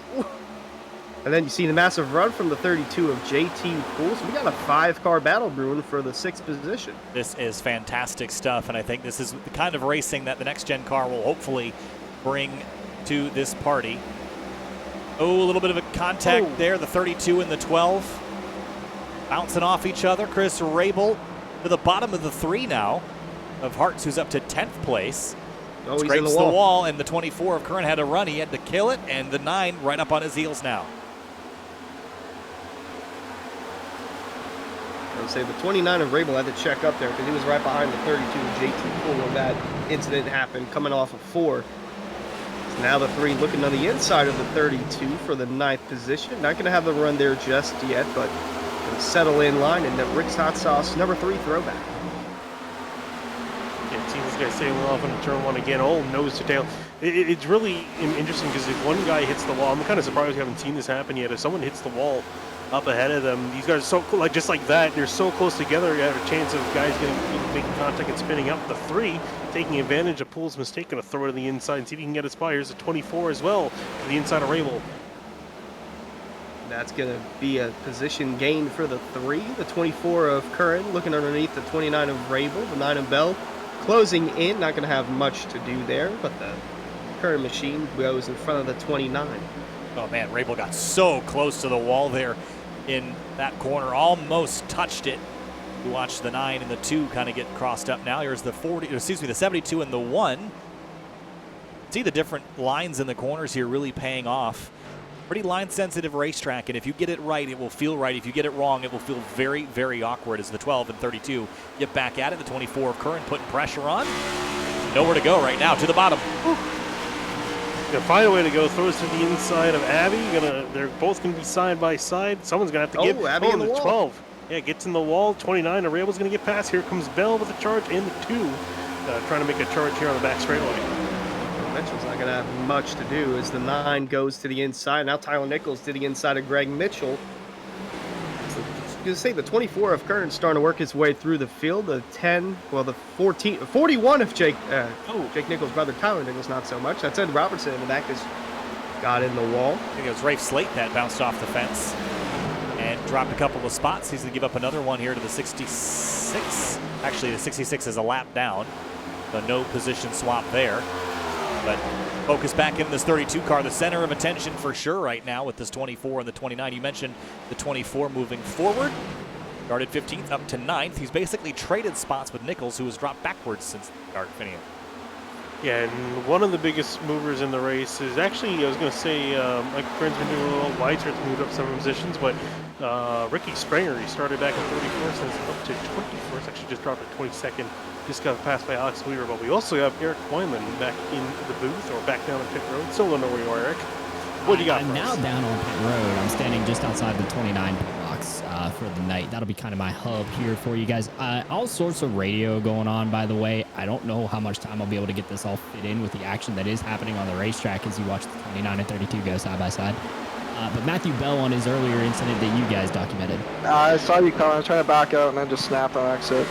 And then you see the massive run from the 32 of JT Poole. So we got a 5-car battle brewing for the 6th position. This is fantastic stuff, and I think this is the kind of racing that the next-gen car will hopefully bring to this party. Oh, a little bit of a contact there, the 32 and the 12. Bouncing off each other. Chris Rabel to the bottom of the 3 now of Hartz, who's up to 10th place. Oh, he's Scrapes in the wall. and the 24 of Curran had a run. He had to kill it, and the 9 right up on his heels now. I would say the 29 of Rabel had to check up there because he was right behind the 32 of JT Poole when that incident happened, coming off of 4. So now the 3 looking on the inside of the 32 for the 9th position. Not going to have the run there just yet, but going to settle in line, and Rick's Hot Sauce, number 3 throwback. Yeah, see this guy sailing off into turn 1 again, all nose to tail. It's really interesting because if one guy hits the wall, I'm kind of surprised we haven't seen this happen yet. If someone hits the wall up ahead of them, these guys are so cool, just like that, they're so close together, you have a chance of guys making contact and spinning up. The 3 taking advantage of Poole's mistake, going to throw it to the inside and see if he can get his spy. Here's a 24 as well to the inside of Rabel. That's going to be a position gain for the 3. The 24 of Curran looking underneath the 29 of Rabel. The 9 of Bell closing in. Not going to have much to do there, but the Curran machine goes in front of the 29. Oh, man, Rabel got so close to the wall there in that corner. Almost touched it. You watch the 9 and the 2 kind of get crossed up now. Here's the 72 and the 1. See the different lines in the corners here really paying off. Pretty line-sensitive racetrack, and if you get it right, it will feel right. If you get it wrong, it will feel very, very awkward as the 12 and 32 get back at it. The 24 of Curran putting pressure on. Nowhere to go right now, to the bottom. Gonna find a way to go. Throws to the inside of Abby. They're both gonna be side by side. Someone's gonna have to get. Abby in the wall. 12. Yeah, gets in the wall. 29. The Rabel's gonna get past. Here comes Bell with a charge, and the 2 trying to make a charge here on the back straightaway. Mitchell's not going to have much to do as the 9 goes to the inside. Now Tyler Nichols to the inside of Greg Mitchell. So, I was going to say the 24 of Curran starting to work his way through the field. The 10, well, the 41 of Jake Nichols' brother Tyler Nichols, not so much. That's Ed Robertson in the back just got in the wall. I think it was Rafe Slate that bounced off the fence and dropped a couple of spots. He's going to give up another one here to the 66. Actually, the 66 is a lap down, so no position swap there. But focus back in this 32 car, the center of attention for sure right now with this 24 and the 29. You mentioned the 24 moving forward. Started 15th up to 9th. He's basically traded spots with Nichols, who has dropped backwards since the start, Finian. Yeah, and one of the biggest movers in the race is actually, I was going to say, like Curran's been doing a little lighter to move up some positions, but Ricky Springer, he started back in 34th and is up to 21st, actually just dropped to 22nd. Just got passed by Alex Weaver, but we also have Eric Wyman back in the booth or back down on pit road. Still don't know where you are, Eric. What do you got for us? I'm now down on pit road. I'm standing just outside the 29 pit box for the night. That'll be kind of my hub here for you guys. All sorts of radio going on, by the way. I don't know how much time I'll be able to get this all fit in with the action that is happening on the racetrack as you watch the 29 and 32 go side by side. But Matthew Bell on his earlier incident that you guys documented. I saw you coming. I was trying to back out and then just snapped on exit.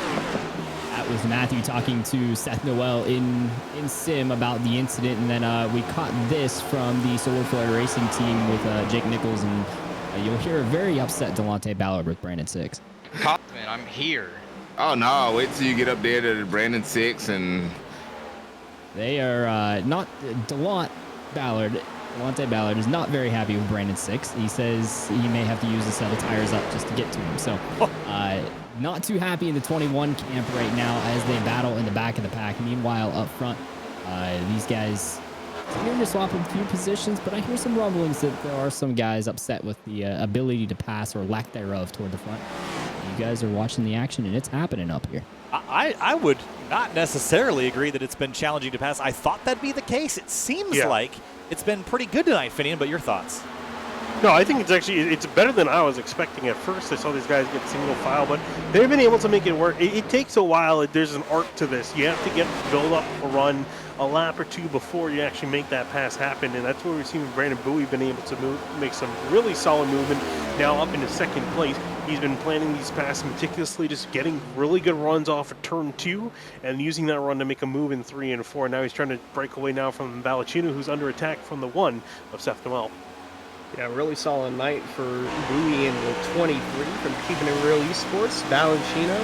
That with Matthew talking to Seth Noel in sim about the incident, and then we caught this from the Solar Flare Racing team with Jake Nichols, and you'll hear a very upset Delonte Ballard with Brandon 6. Man, I'm here. Oh no! Wait till you get up there to the Brandon 6 and. They are not Delonte Ballard is not very happy with Brandon 6. He says he may have to use a set of tires up just to get to him. So not too happy in the 21 camp right now as they battle in the back of the pack. Meanwhile, up front, these guys seem to swap a few positions, but I hear some rumblings that there are some guys upset with the ability to pass or lack thereof toward the front. You guys are watching the action, and it's happening up here. I would not necessarily agree that it's been challenging to pass. I thought that'd be the case. It seems like it's been pretty good tonight, Finian, but your thoughts? No, I think it's better than I was expecting at first. I saw these guys get single file, but they've been able to make it work. It takes a while. There's an art to this. You have to build up a run a lap or two before you actually make that pass happen, and that's where we've seen Brandon Bowie been able to make some really solid movement. Now up into second place. He's been planning these passes meticulously, just getting really good runs off of turn 2 and using that run to make a move in 3 and 4. Now he's trying to break away now from Balacino, who's under attack from the 1 of Seth Noel. Yeah, really solid night for Bowie in the 23 from Keeping It Real Esports. Balacino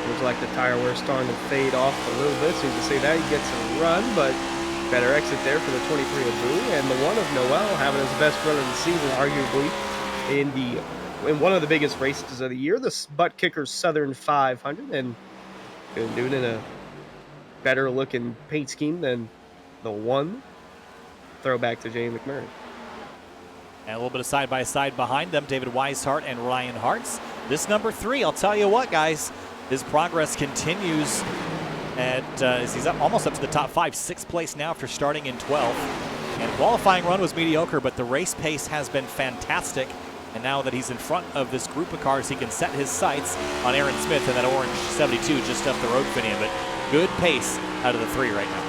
looks like the tire wear starting to fade off a little bit, so you can say that he gets a run, but better exit there for the 23 of Bowie, and the 1 of Noel having his best run of the season, arguably, in one of the biggest races of the year, the Buttkicker Southern 500, and been doing it in a better looking paint scheme than the 1 throwback to Jamie McMurray. And a little bit of side-by-side behind them, David Weishart and Ryan Hartz. This number 3, I'll tell you what, guys, his progress continues as he's almost up to the top 5, 6th place now after starting in 12th. And qualifying run was mediocre, but the race pace has been fantastic. And now that he's in front of this group of cars, he can set his sights on Aaron Smith and that orange 72 just up the road, Finian. But good pace out of the 3 right now.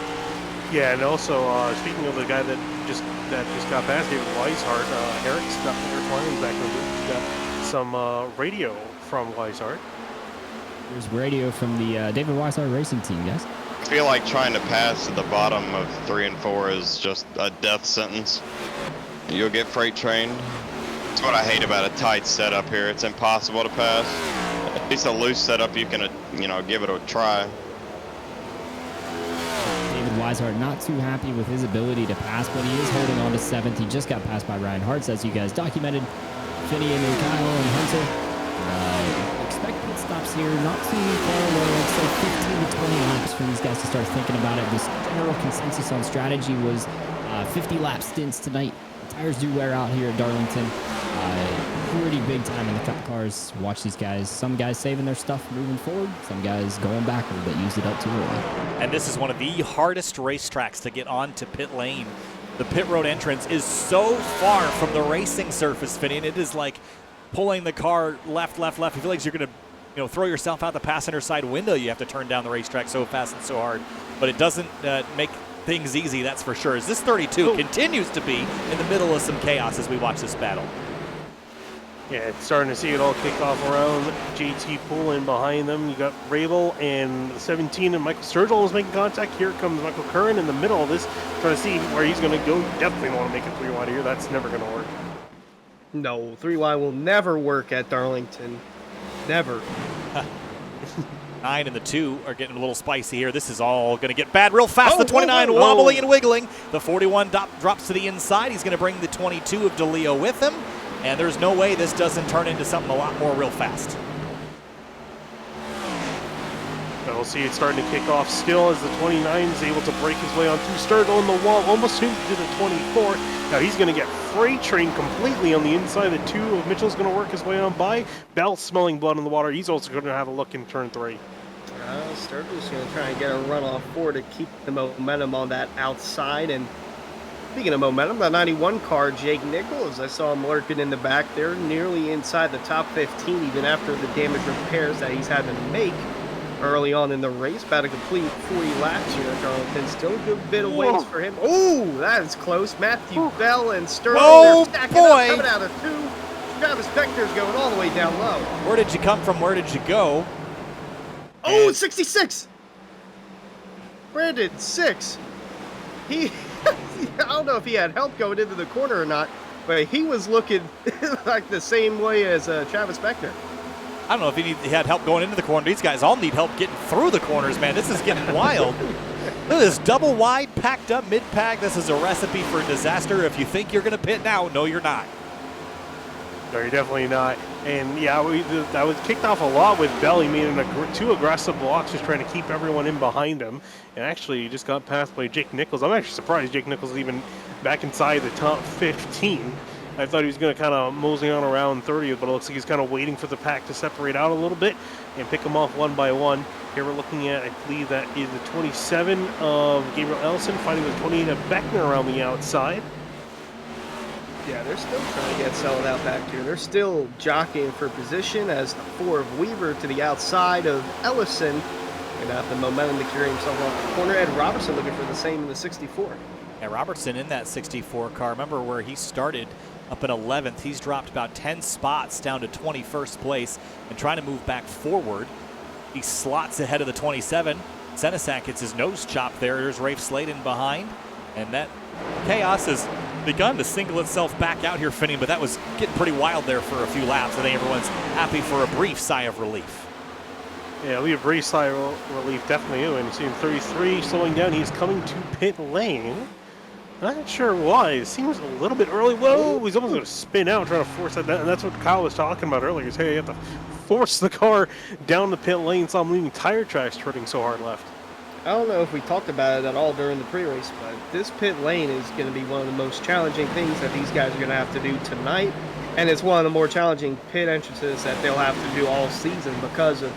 Yeah, and also speaking of the guy that just got past, David Weishart, Eric's back in the booth. We got some radio from Weishart. There's radio from the David Weishart racing team, guys. I feel like trying to pass at the bottom of 3 and 4 is just a death sentence. You'll get freight trained. That's what I hate about a tight setup here. It's impossible to pass. At least a loose setup, you can, give it a try. David Weishart not too happy with his ability to pass, but he is holding on to 7th. He just got passed by Ryan Hartz, as you guys documented. Finian and Kyle and Hunter. Expect pit stops here, not too far away. I'd say 15 to 20 laps for these guys to start thinking about it. This general consensus on strategy was 50 lap stints tonight. The tires do wear out here at Darlington. Pretty big time in the cup cars. Watch these guys. Some guys saving their stuff moving forward. Some guys going backward that used it up too early. And this is one of the hardest racetracks to get onto pit lane. The pit road entrance is so far from the racing surface, Finian. It is like pulling the car left. You feel like you're going to throw yourself out the passenger side window. You have to turn down the racetrack so fast and so hard. But it doesn't make things easy, that's for sure. As this 32 continues to be in the middle of some chaos as we watch this battle. Yeah, it's starting to see it all kick off around JT Pool in behind them. You got Rabel and the 17 and Michael Sturgill is making contact. Here comes Michael Curran in the middle of this, trying to see where he's going to go. Definitely want to make it 3 wide here. That's never going to work. No, 3 wide will never work at Darlington. Never. 9 and the 2 are getting a little spicy here. This is all going to get bad real fast. The 29 wobbling and wiggling. The 41 drops to the inside. He's going to bring the 22 of DeLeo with him. And there's no way this doesn't turn into something a lot more real fast. And we'll see it starting to kick off still as the 29 is able to break his way on through Sturgill on the wall, almost into the 24. Now he's going to get freight trained completely on the inside. The 2 of Mitchell's going to work his way on by. Bell smelling blood in the water. He's also going to have a look in turn 3. Sturgill's going to try and get a run off 4 to keep the momentum on that outside. And speaking of momentum, the 91 car, Jake Nichols, I saw him lurking in the back there, nearly inside the top 15, even after the damage repairs that he's had to make early on in the race. About to complete 40 laps here at Darlington. Still a good bit of ways for him. Oh, that is close. Matthew Bell and Sturgill, they're stacking up, coming out of 2. Travis Spector's going all the way down low. Where did you come from? Where did you go? Oh, And 66! Brandon, 6. He, I don't know if he had help going into the corner or not, but he was looking like the same way as Travis Beckner. I don't know if he had help going into the corner. These guys all need help getting through the corners, man. This is getting wild. Look at this double wide, packed up mid-pack. This is a recipe for disaster. If you think you're going to pit now, no, you're not. No, you're definitely not. And yeah, that was kicked off a lot with Bell. He made 2 aggressive blocks, just trying to keep everyone in behind him. And actually, he just got passed by Jake Nichols. I'm actually surprised Jake Nichols is even back inside the top 15. I thought he was going to kind of mosey on around 30th, but it looks like he's kind of waiting for the pack to separate out a little bit and pick them off one by one. Here we're looking at, I believe that is the 27 of Gabriel Ellison fighting with 28 of Beckner around the outside. Yeah, they're still trying to get settled out back here. They're still jockeying for position as the 4 of Weaver to the outside of Ellison. And have the momentum to carry himself off the corner. Ed Robertson looking for the same in the 64. Yeah, Robertson in that 64 car. Remember where he started up in 11th. He's dropped about 10 spots down to 21st place and trying to move back forward. He slots ahead of the 27. Senesac gets his nose chopped there. There's Rafe Sladen behind. And that chaos has begun to single itself back out here, Finney, but that was getting pretty wild there for a few laps. I think everyone's happy for a brief sigh of relief. Yeah, we have brief sigh of relief, definitely. And you see him 33 slowing down. He's coming to pit lane. Not sure why. It seems a little bit early. Whoa, he's almost going to spin out trying to force that. And that's what Kyle was talking about earlier. Is, hey, you have to force the car down the pit lane. Saw him leaving tire tracks turning so hard left. I don't know if we talked about it at all during the pre-race, but this pit lane is going to be one of the most challenging things that these guys are going to have to do tonight. And it's one of the more challenging pit entrances that they'll have to do all season because of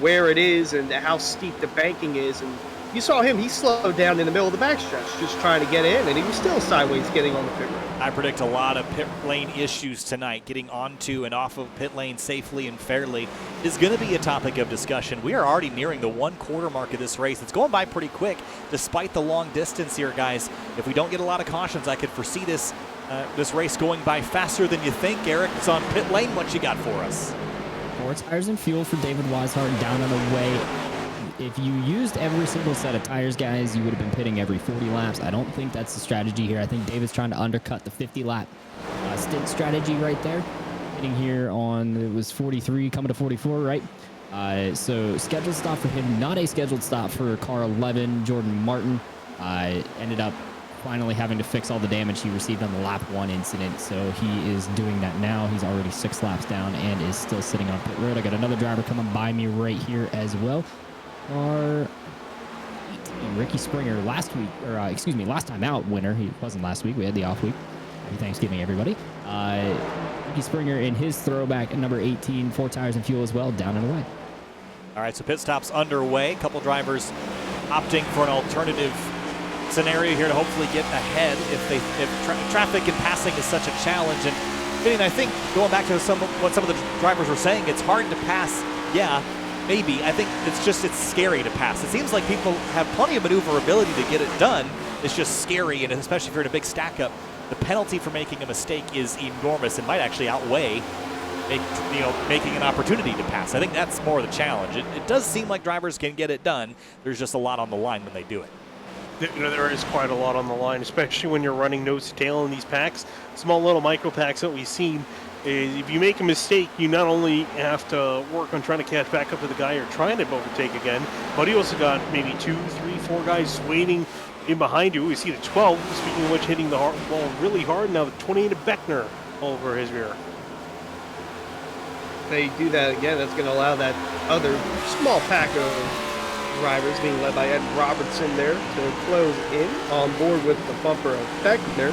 where it is and how steep the banking is. And you saw him, he slowed down in the middle of the backstretch just trying to get in, and he was still sideways getting on the pit road. I predict a lot of pit lane issues tonight. Getting onto and off of pit lane safely and fairly is going to be a topic of discussion. We are already nearing the 1/4 mark of this race. It's going by pretty quick despite the long distance here, guys. If we don't get a lot of cautions, I could foresee this race going by faster than you think. Eric, it's on pit lane. What you got for us? 4 tires and fuel for David Weishart down on the way. If you used every single set of tires, guys, you would have been pitting every 40 laps. I don't think that's the strategy here. I think David's trying to undercut the 50-lap stint strategy right there. Hitting here on, it was 43, coming to 44, right? So scheduled stop for him, not a scheduled stop for car 11, Jordan Martin. Ended up finally having to fix all the damage he received on the lap 1 incident. So he is doing that now. He's already 6 laps down and is still sitting on pit road. I got another driver coming by me right here as well. Our 18, Ricky Springer, last time out winner. He wasn't last week. We had the off week. Happy Thanksgiving, everybody. Ricky Springer in his throwback at number 18, 4 tires and fuel as well, down and away. All right, so pit stop's underway. A couple drivers opting for an alternative scenario here to hopefully get ahead if traffic and passing is such a challenge. And I think going back to what some of the drivers were saying, it's hard to pass. Yeah, maybe. I think it's scary to pass. It seems like people have plenty of maneuverability to get it done. It's just scary, and especially if you're in a big stack up, the penalty for making a mistake is enormous and might actually outweigh making an opportunity to pass. I think that's more the challenge. It does seem like drivers can get it done. There's just a lot on the line when they do it. There is quite a lot on the line, especially when you're running nose to tail in these packs. Small little micro packs that we've seen. Is if you make a mistake, you not only have to work on trying to catch back up to the guy you're trying to overtake again, but you also got maybe 2, 3, 4 guys waiting in behind you. We see the 12, speaking of which, hitting the ball really hard. Now the 28 of Beckner over his rear. If they do that again, that's going to allow that other small pack of drivers being led by Ed Robertson there to close in on board with the bumper of Beckner.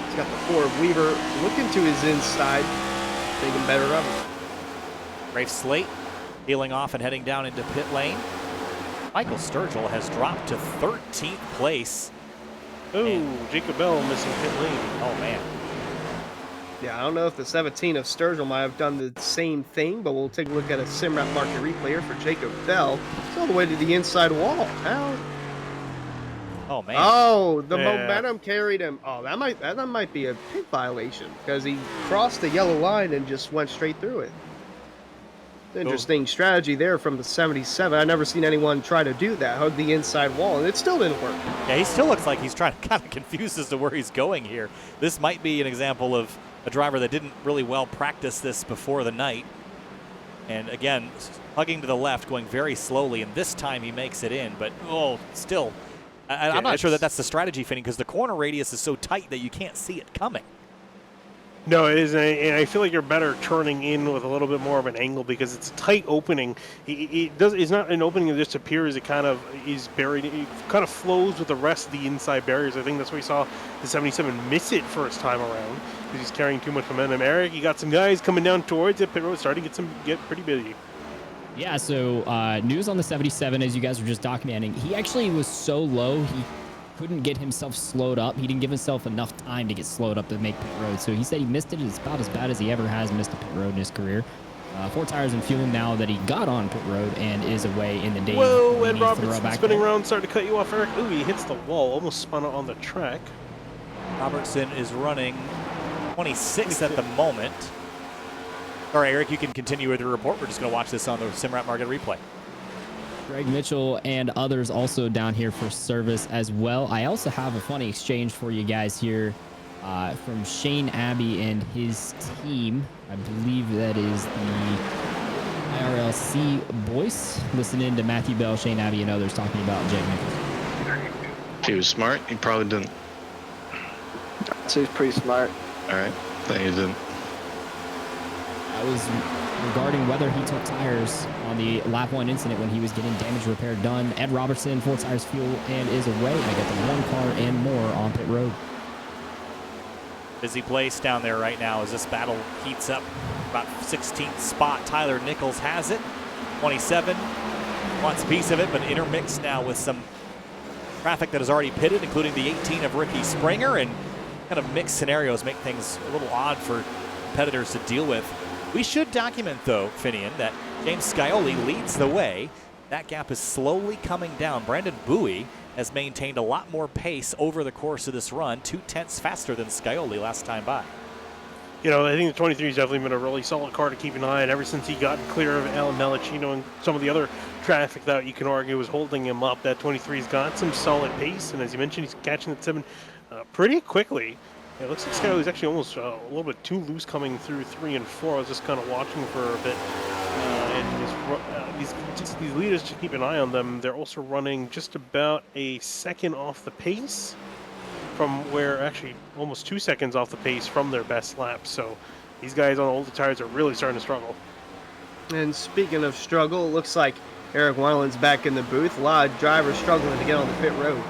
He's got the 4 of Weaver looking to his inside, taking better of it. Rafe Slate peeling off and heading down into pit lane. Michael Sturgill has dropped to 13th place. Oh, Jacob Bell missing pit lane. Oh, man. Yeah, I don't know if the 17 of Sturgill might have done the same thing, but we'll take a look at a SimRap market replay here for Jacob Bell. It's all the way to the inside wall. How? Oh, man. Oh, the momentum carried him. Oh, that might be a pit violation because he crossed the yellow line and just went straight through it. Interesting strategy there from the 77. I've never seen anyone try to do that, hug the inside wall, and it still didn't work. Yeah, he still looks like he's trying to kind of confused as to where he's going here. This might be an example of a driver that didn't really well practice this before the night. And again, hugging to the left, going very slowly, and this time he makes it in. But, still, I'm not sure that that's the strategy, Finney, because the corner radius is so tight that you can't see it coming. No, it is, and I feel like you're better turning in with a little bit more of an angle because it's a tight opening. It's not an opening that just appears. It kind of is buried. It kind of flows with the rest of the inside barriers. I think that's why we saw the 77 miss it first time around because he's carrying too much momentum. Eric, you got some guys coming down towards it. Pit road starting to get pretty busy. Yeah, so news on the 77, as you guys were just documenting, he actually was so low, he couldn't get himself slowed up. He didn't give himself enough time to get slowed up to make pit road. So he said he missed it. It's about as bad as he ever has missed a pit road in his career. 4 tires and fuel now that he got on pit road and is away in the day. Whoa, Ed Robertson spinning around, starting to cut you off, Eric. Ooh, he hits the wall, almost spun it on the track. Robertson is running 26th at the moment. All right, Eric, you can continue with your report. We're just going to watch this on the Simrat Market replay. Greg Mitchell and others also down here for service as well. I also have a funny exchange for you guys here from Shane Abbey and his team. I believe that is the IRLC boys. Listen in to Matthew Bell, Shane Abbey, and others talking about Jake Nichols. If he was smart, he probably didn't. So he's pretty smart. All right, then he didn't. That was regarding whether he took tires on the lap 1 incident when he was getting damage repair done. Ed Robertson, 4 tires fuel, and is away. I got the 1 car and more on pit road. Busy place down there right now as this battle heats up. About 16th spot. Tyler Nichols has it. 27 wants a piece of it, but intermixed now with some traffic that is already pitted, including the 18 of Ricky Springer, and kind of mixed scenarios make things a little odd for competitors to deal with. We should document, though, Finian, that James Scioli leads the way. That gap is slowly coming down. Brandon Bowie has maintained a lot more pace over the course of this run, 2/10 faster than Scioli last time by. You know, I think the 23 has definitely been a really solid car to keep an eye on ever since he got clear of Alan Melachino and some of the other traffic that you can argue was holding him up. That 23's got some solid pace, and as you mentioned, he's catching the 7 pretty quickly. It looks like Scioli's actually almost a little bit too loose coming through 3 and 4. I was just kind of watching for a bit. These leaders, to keep an eye on them, they're also running just about a second off the pace from where, actually almost 2 seconds off the pace from their best lap. So these guys on older tires are really starting to struggle. And speaking of struggle, it looks like Eric Weiland's back in the booth. A lot of drivers struggling to get on the pit road.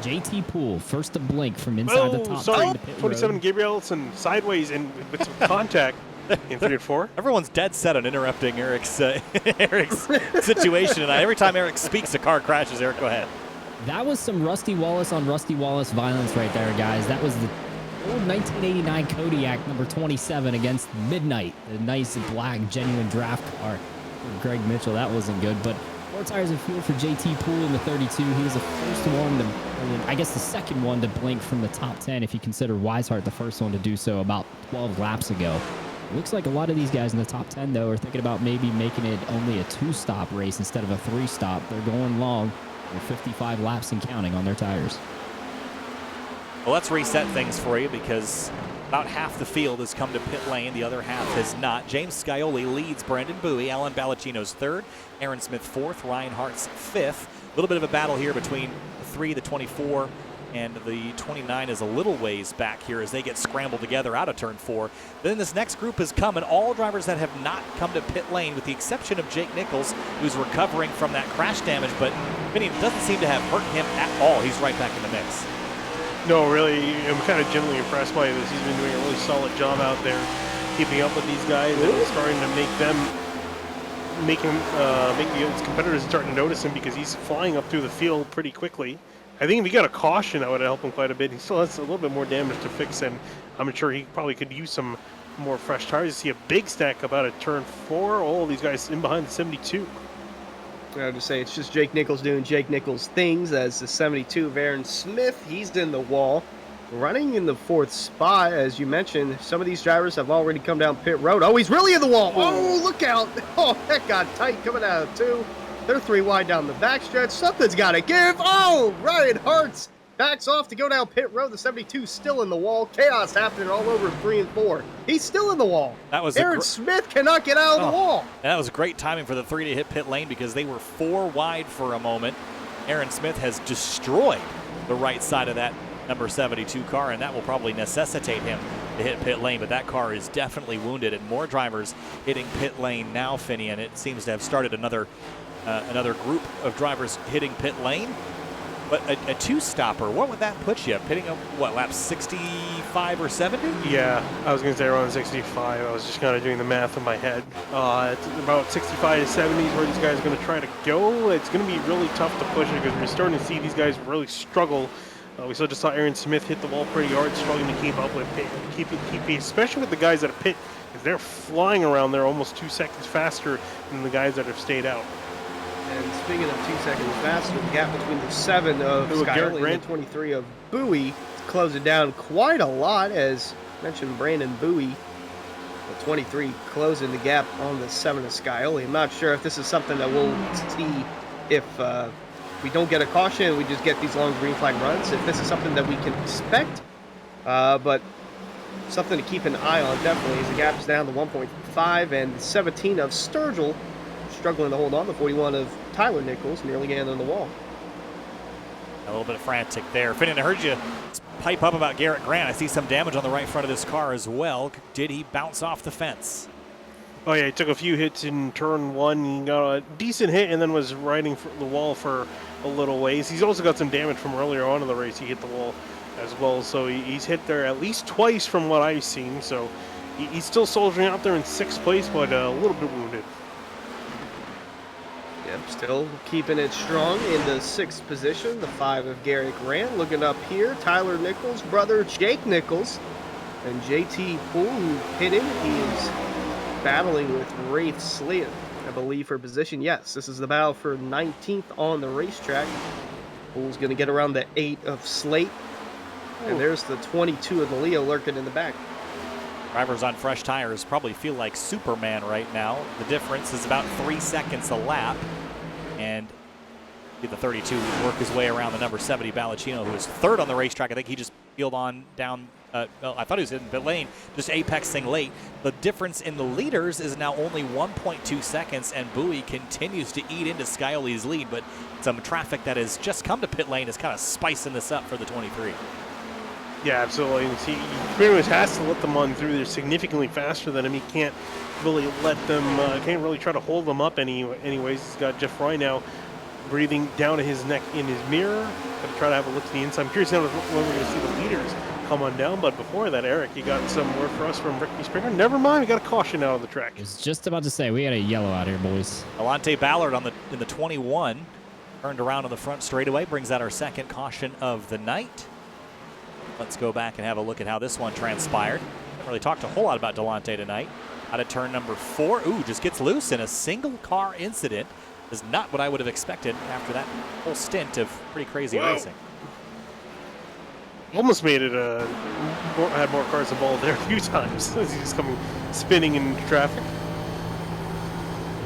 JT Poole, first to blink from inside the top 10 to pit 27 road. Gabrielson sideways and with some contact in 3 and 4. Everyone's dead set on interrupting Eric's Eric's situation, and every time Eric speaks, a car crashes. Eric, go ahead. That was some Rusty Wallace on Rusty Wallace violence right there, guys. That was the old 1989 Kodiak number 27 against Midnight, the nice black genuine draft car for Greg Mitchell. That wasn't good, but 4 tires of fuel for JT Poole in the 32. He was the first one to, I guess the second one to blink from the top 10 if you consider Weishart the first one to do so about 12 laps ago. Looks like a lot of these guys in the top 10, though, are thinking about maybe making it only a 2-stop race instead of a 3-stop. They're going long. They're 55 laps and counting on their tires. Well, let's reset things for you because about half the field has come to pit lane. The other half has not. James Scioli leads Brandon Bowie. Alan Balacino's 3rd. Aaron Smith 4th. Ryan Hart's 5th. A little bit of a battle here between the 3, the 24, and the 29 is a little ways back here as they get scrambled together out of turn 4. Then this next group has come, and all drivers that have not come to pit lane, with the exception of Jake Nichols, who's recovering from that crash damage, but Vinny doesn't seem to have hurt him at all. He's right back in the mix. No, really, I'm kind of genuinely impressed by this. He's been doing a really solid job out there, keeping up with these guys, and starting to make them, make the competitors starting to notice him because he's flying up through the field pretty quickly. I think if he got a caution, that would have helped him quite a bit. He still has a little bit more damage to fix, and I'm sure he probably could use some more fresh tires. You see a big stack up out of turn 4. All these guys in behind the 72. I would just say it's just Jake Nichols doing Jake Nichols things as the 72 of Aaron Smith. He's in the wall. running in the 4th spot. As you mentioned, some of these drivers have already come down pit road. Oh, he's really in the wall. Oh, look out. Oh, that got tight coming out of 2. They're 3 wide down the backstretch. Something's got to give. Oh, Ryan Hartz backs off to go down pit road. The 72 still in the wall. Chaos happening all over 3 and 4. He's still in the wall. That was Aaron Smith cannot get out of the wall. That was great timing for the 3 to hit pit lane because they were 4 wide for a moment. Aaron Smith has destroyed the right side of that number 72 car, and that will probably necessitate him to hit pit lane, but that car is definitely wounded, and more drivers hitting pit lane now, Finney, and it seems to have started another group of drivers hitting pit lane. But a 2-stopper, what would that put you? Pitting up, what, lap 65 or 70? Yeah, I was going to say around 65. I was just kind of doing the math in my head. It's about 65 to 70 is where these guys are going to try to go. It's going to be really tough to push it because we're starting to see these guys really struggle. We just saw Aaron Smith hit the wall pretty hard, struggling to keep up with keep pace, especially with the guys that are pit, because they're flying around there almost 2 seconds faster than the guys that have stayed out. And speaking of 2 seconds faster, the gap between the 7 of Skyler and the 23 of Bowie closing down quite a lot, as mentioned Brandon Bowie, the 23 closing the gap on the 7 of Skyoli. I'm not sure if this is something that we'll see if we don't get a caution, we just get these long green flag runs. If this is something that we can expect, but something to keep an eye on definitely as the gap is down to 1.5, and the 17 of Sturgill struggling to hold on. The 41 of Tyler Nichols nearly getting on the wall. A little bit frantic there. Finney, I heard you pipe up about Garrett Grant. I see some damage on the right front of this car as well. Did he bounce off the fence? Oh yeah, he took a few hits in turn 1. He got a decent hit and then was riding for the wall for a little ways. He's also got some damage from earlier on in the race. He hit the wall as well, so he's hit there at least twice from what I've seen. So he's still soldiering out there in 6th place, but a little bit wounded. Yep, still keeping it strong in the 6th position. The 5 of Garrett Grant. Looking up here, Tyler Nichols' brother Jake Nichols, and JT Poole, who hit him. He is battling with Rafe Slate, I believe, for position. Yes, this is the battle for 19th on the racetrack. Poole's going to get around the 8 of Slate. And there's the 22 of the Leo lurking in the back. Drivers on fresh tires probably feel like Superman right now. The difference is about 3 seconds a lap. And the 32 work his way around the number 70 Balacino, who is 3rd on the racetrack. I think he just peeled on down. Well, I thought he was in pit lane, just apexing late. The difference in the leaders is now only 1.2 seconds, and Bowie continues to eat into Skyoli's lead, but some traffic that has just come to pit lane is kind of spicing this up for the 23. Yeah, absolutely. He pretty much has to let them on through. They're significantly faster than him. He can't really let them, can't really try to hold them up anyways. He's got Jeff Fry now breathing down to his neck in his mirror. Going to try to have a look to the inside. I'm curious now when we're going to see the leaders come on down. But before that, Eric, you got some word for us from Ricky Springer. Never mind, we got a caution out on the track. I was just about to say, we got a yellow out here, boys. Alante Ballard in the 21. Turned around on the front straightaway. Brings out our 2nd caution of the night. Let's go back and have a look at how this one transpired. Haven't really talked a whole lot about Delonte tonight. Out of turn number 4. Ooh, just gets loose in a single car incident. Is not what I would have expected after that whole stint of pretty crazy racing. Almost made it, had more cars involved there a few times as he's coming spinning into traffic.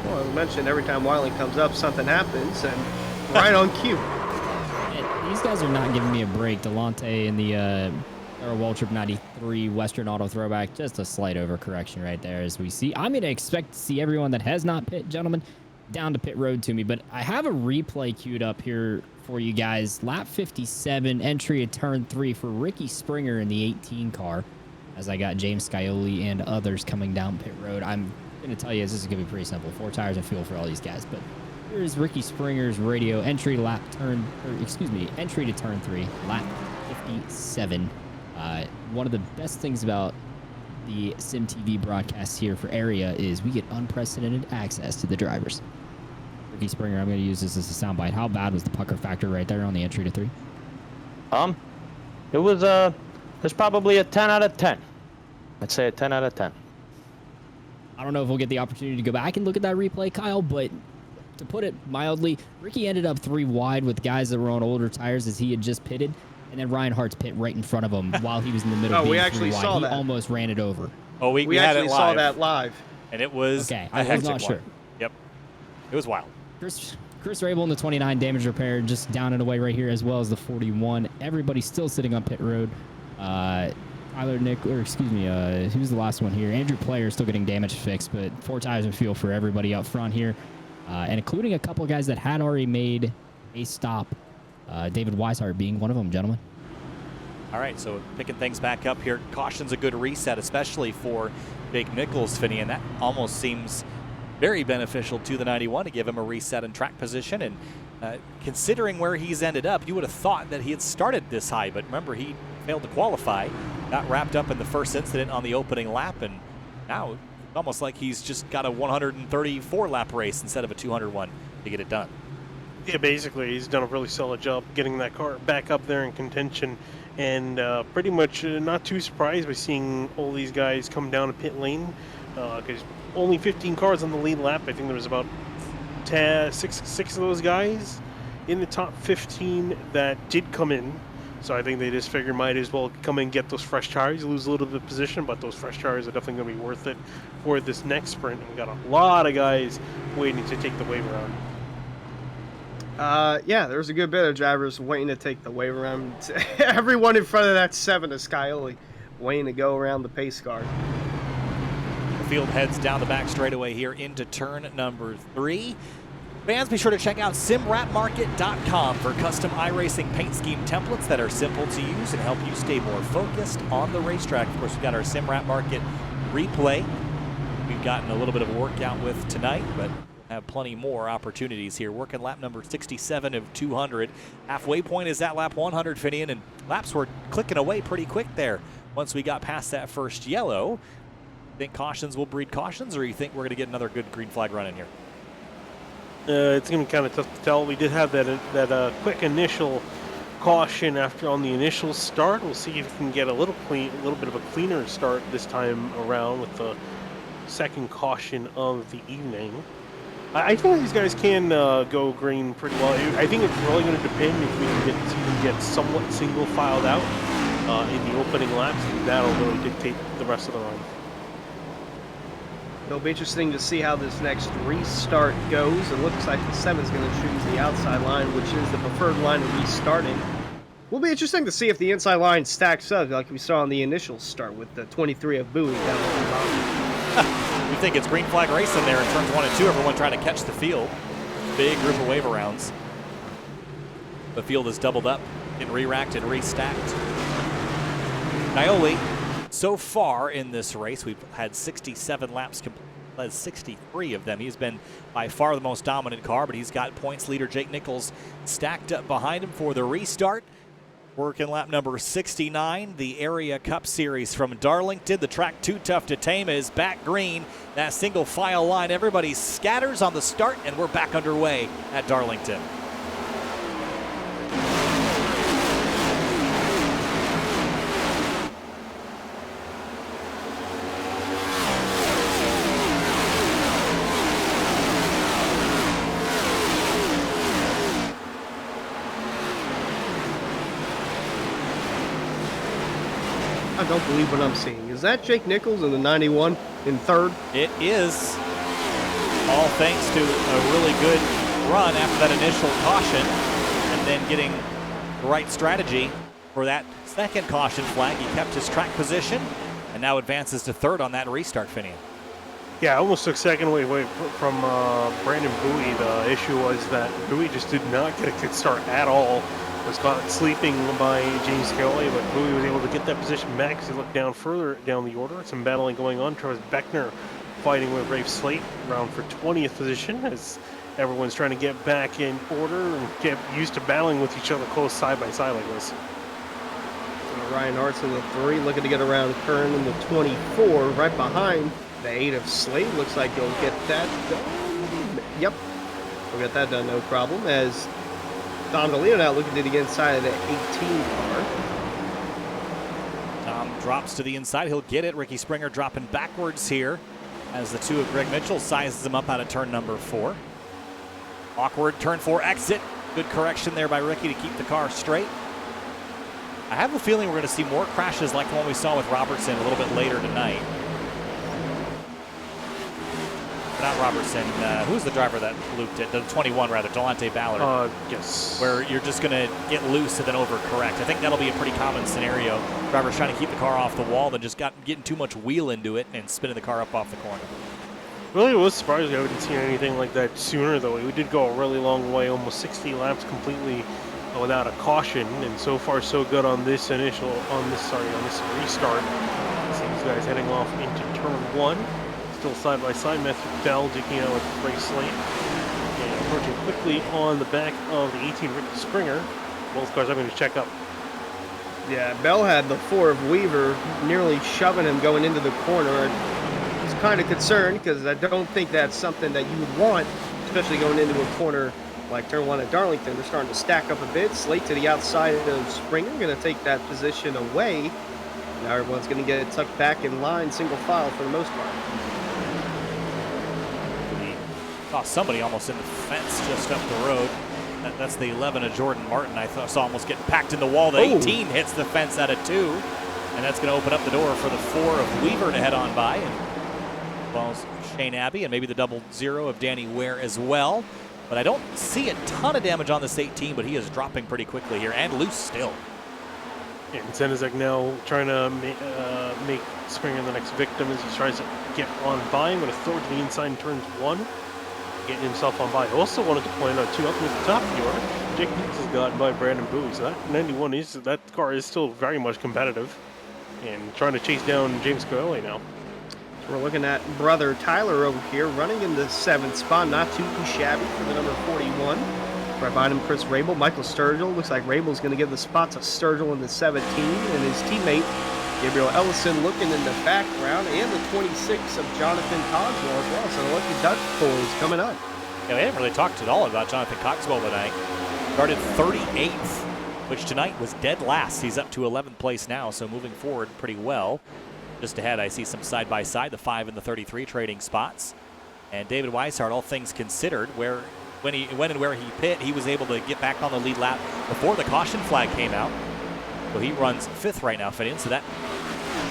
Well, as I mentioned, every time Wiley comes up, something happens, and right on cue. These guys are not giving me a break. Delonte in the World Trip 93 Western Auto Throwback. Just a slight overcorrection right there as we see. I'm going to expect to see everyone that has not pit, gentlemen, down to pit road to me. But I have a replay queued up here for you guys. Lap 57, entry at turn 3 for Ricky Springer in the 18 car. As I got James Scioli and others coming down pit road. I'm going to tell you this is going to be pretty simple. 4 tires and fuel for all these guys. But here's Ricky Springer's radio entry to entry to turn 3, lap 57. One of the best things about the SimTV broadcasts here for area is we get unprecedented access to the drivers. Ricky Springer, I'm going to use this as a soundbite. How bad was the pucker factor right there on the entry to 3? It was there's probably a 10 out of 10. I'd say a 10 out of 10. I don't know if we'll get the opportunity to go back and look at that replay, Kyle, but to put it mildly, Ricky ended up 3 wide with guys that were on older tires as he had just pitted. and then Ryan Hart's pit right in front of him while he was in the middle. Oh, we being actually three wide. saw He that. almost ran it over. Oh, we We had it actually live. saw that live. And it was Okay, a I was hectic not one. sure. Yep. It was wild. Chris Rabel in the 29 damage repair, just down and away right here, as well as the 41. Everybody's still sitting on pit road. Tyler who's the last one here? Andrew Player still getting damage fixed, but 4 tires and fuel for everybody up front here, and including a couple guys that had already made a stop. David Weishart being one of them, gentlemen. All right, so picking things back up here. Caution's a good reset, especially for Jake Nichols, Finney, and that almost seems very beneficial to the 91 to give him a reset in track position. And considering where he's ended up, you would have thought that he had started this high, but remember, he failed to qualify, got wrapped up in the first incident on the opening lap, and now it's almost like he's just got a 134 lap race instead of a 201 to get it done. Yeah, basically, he's done a really solid job getting that car back up there in contention, and pretty much not too surprised by seeing all these guys come down to pit lane, because only 15 cars on the lead lap. I think there was about six of those guys in the top 15 that did come in. So I think they just figured might as well come in and get those fresh tires, lose a little bit of position, but those fresh tires are definitely going to be worth it for this next sprint. And we got a lot of guys waiting to take the wave around. Yeah, there's a good bit of drivers waiting to take the wave around. Everyone in front of that 7 is Scioli waiting to go around the pace car. The field heads down the back straightaway here into turn number 3. Fans, be sure to check out simwrapmarket.com for custom iRacing paint scheme templates that are simple to use and help you stay more focused on the racetrack. Of course, we've got our Simwrap Market replay we've gotten a little bit of a workout with tonight, but we'll have plenty more opportunities here. Working lap number 67 of 200. Halfway point is at lap 100, Finian, and laps were clicking away pretty quick there once we got past that first yellow. Think cautions will breed cautions, or you think we're going to get another good green flag run in here? It's going to be kind of tough to tell. We did have that quick initial caution on the initial start. We'll see if we can get a little bit of a cleaner start this time around with the second caution of the evening. I think these guys can go green pretty well. I think it's really going to depend if we can get somewhat single filed out in the opening laps. That'll really dictate the rest of the run. It'll be interesting to see how this next restart goes. It looks like the 7 is going to choose the outside line, which is the preferred line of restarting. Will be interesting to see if the inside line stacks up like we saw on the initial start with the 23 of Bowie down at the bottom. We think it's green flag racing there in turns 1 and 2. Everyone trying to catch the field. Big group of wave arounds. The field is doubled up, getting re-racked and restacked. Scioli, so far in this race, we've had 67 laps complete, led 63 of them. He's been by far the most dominant car, but he's got points leader Jake Nichols stacked up behind him for the restart. Working lap number 69, the Area Cup Series from Darlington. The track too tough to tame is back green. That single file line, everybody scatters on the start, and we're back underway at Darlington. I don't believe what I'm seeing. Is that Jake Nichols in the 91 in third? It is, all thanks to a really good run after that initial caution, and then getting the right strategy for that second caution flag. He kept his track position and now advances to third on that restart, Finian. Yeah, I almost took second away from Brandon Bowie. The issue was that Bowie just did not get a good start at all. Was caught sleeping by James Scioli, but Bowie was able to get that position back as he looked down further down the order. Some battling going on. Travis Beckner fighting with Rafe Slate around for 20th position as everyone's trying to get back in order and get used to battling with each other close side by side like this. Ryan Hart's in the 3, looking to get around Kern in the 24, right behind the 8 of Slade. Looks like he'll get that done. Yep, we'll get that done, no problem, as Tom DeLeo now looking to the inside of the 18 car. Tom drops to the inside. He'll get it. Ricky Springer dropping backwards here as the 2 of Greg Mitchell sizes him up out of turn number 4. Awkward turn 4 exit. Good correction there by Ricky to keep the car straight. I have a feeling we're going to see more crashes like the one we saw with Robertson a little bit later tonight. Not Robertson. Who's the driver that looped it? The 21, rather. Delonte Ballard. Yes. Where you're just going to get loose and then overcorrect. I think that'll be a pretty common scenario. Drivers trying to keep the car off the wall, then just getting too much wheel into it and spinning the car up off the corner. Really was surprised I haven't seen anything like that sooner, though. We did go a really long way, almost 60 laps completely without a caution, and so far so good on this restart. See these guys heading off into turn 1. Still side by side, Matthew Bell digging out with Ray Slate. And approaching quickly on the back of the 18 Ricky Springer. Both cars having to check up. Yeah, Bell had the 4 of Weaver nearly shoving him going into the corner. I was kind of concerned because I don't think that's something that you would want, especially going into a corner like turn 1 at Darlington. They're starting to stack up a bit. Slate to the outside of Springer, going to take that position away. Now everyone's going to get tucked back in line, single file for the most part. Saw somebody almost in the fence just up the road. That's the 11 of Jordan Martin. I saw almost get packed in the wall. The 18 hits the fence out of 2. And that's going to open up the door for the 4 of Weaver to head on by. And follows Shane Abbey and maybe the 00 of Danny Ware as well. But I don't see a ton of damage on this 18, but he is dropping pretty quickly here and loose still. And Zenizek now trying to make Springer the next victim as he tries to get on by. I'm going to throw it to the inside in turns 1. Getting himself on by. I also wanted to point out, too, up at the top of the order, Jake Nichols has gotten by Brandon Bowie. So that 91 that car is still very much competitive. And trying to chase down James Coelho now. So we're looking at brother Tyler over here running in the 7th spot. Not too shabby for the number 41. Right behind him, Chris Rabel. Michael Sturgill. Looks like Rabel's going to give the spot to Sturgill in the 17. And his teammate, Gabriel Ellison, looking in the background. And the 26 of Jonathan Cogswell as well. So the Lucky Dutch boys coming up. Yeah, we haven't really talked at all about Jonathan Cogswell tonight. Started 38th, which tonight was dead last. He's up to 11th place now, so moving forward pretty well. Just ahead, I see some side-by-side, the 5 and the 33 trading spots. And David Weishart, all things considered, when and where he pit, he was able to get back on the lead lap before the caution flag came out. So he runs 5th right now, Finian. So that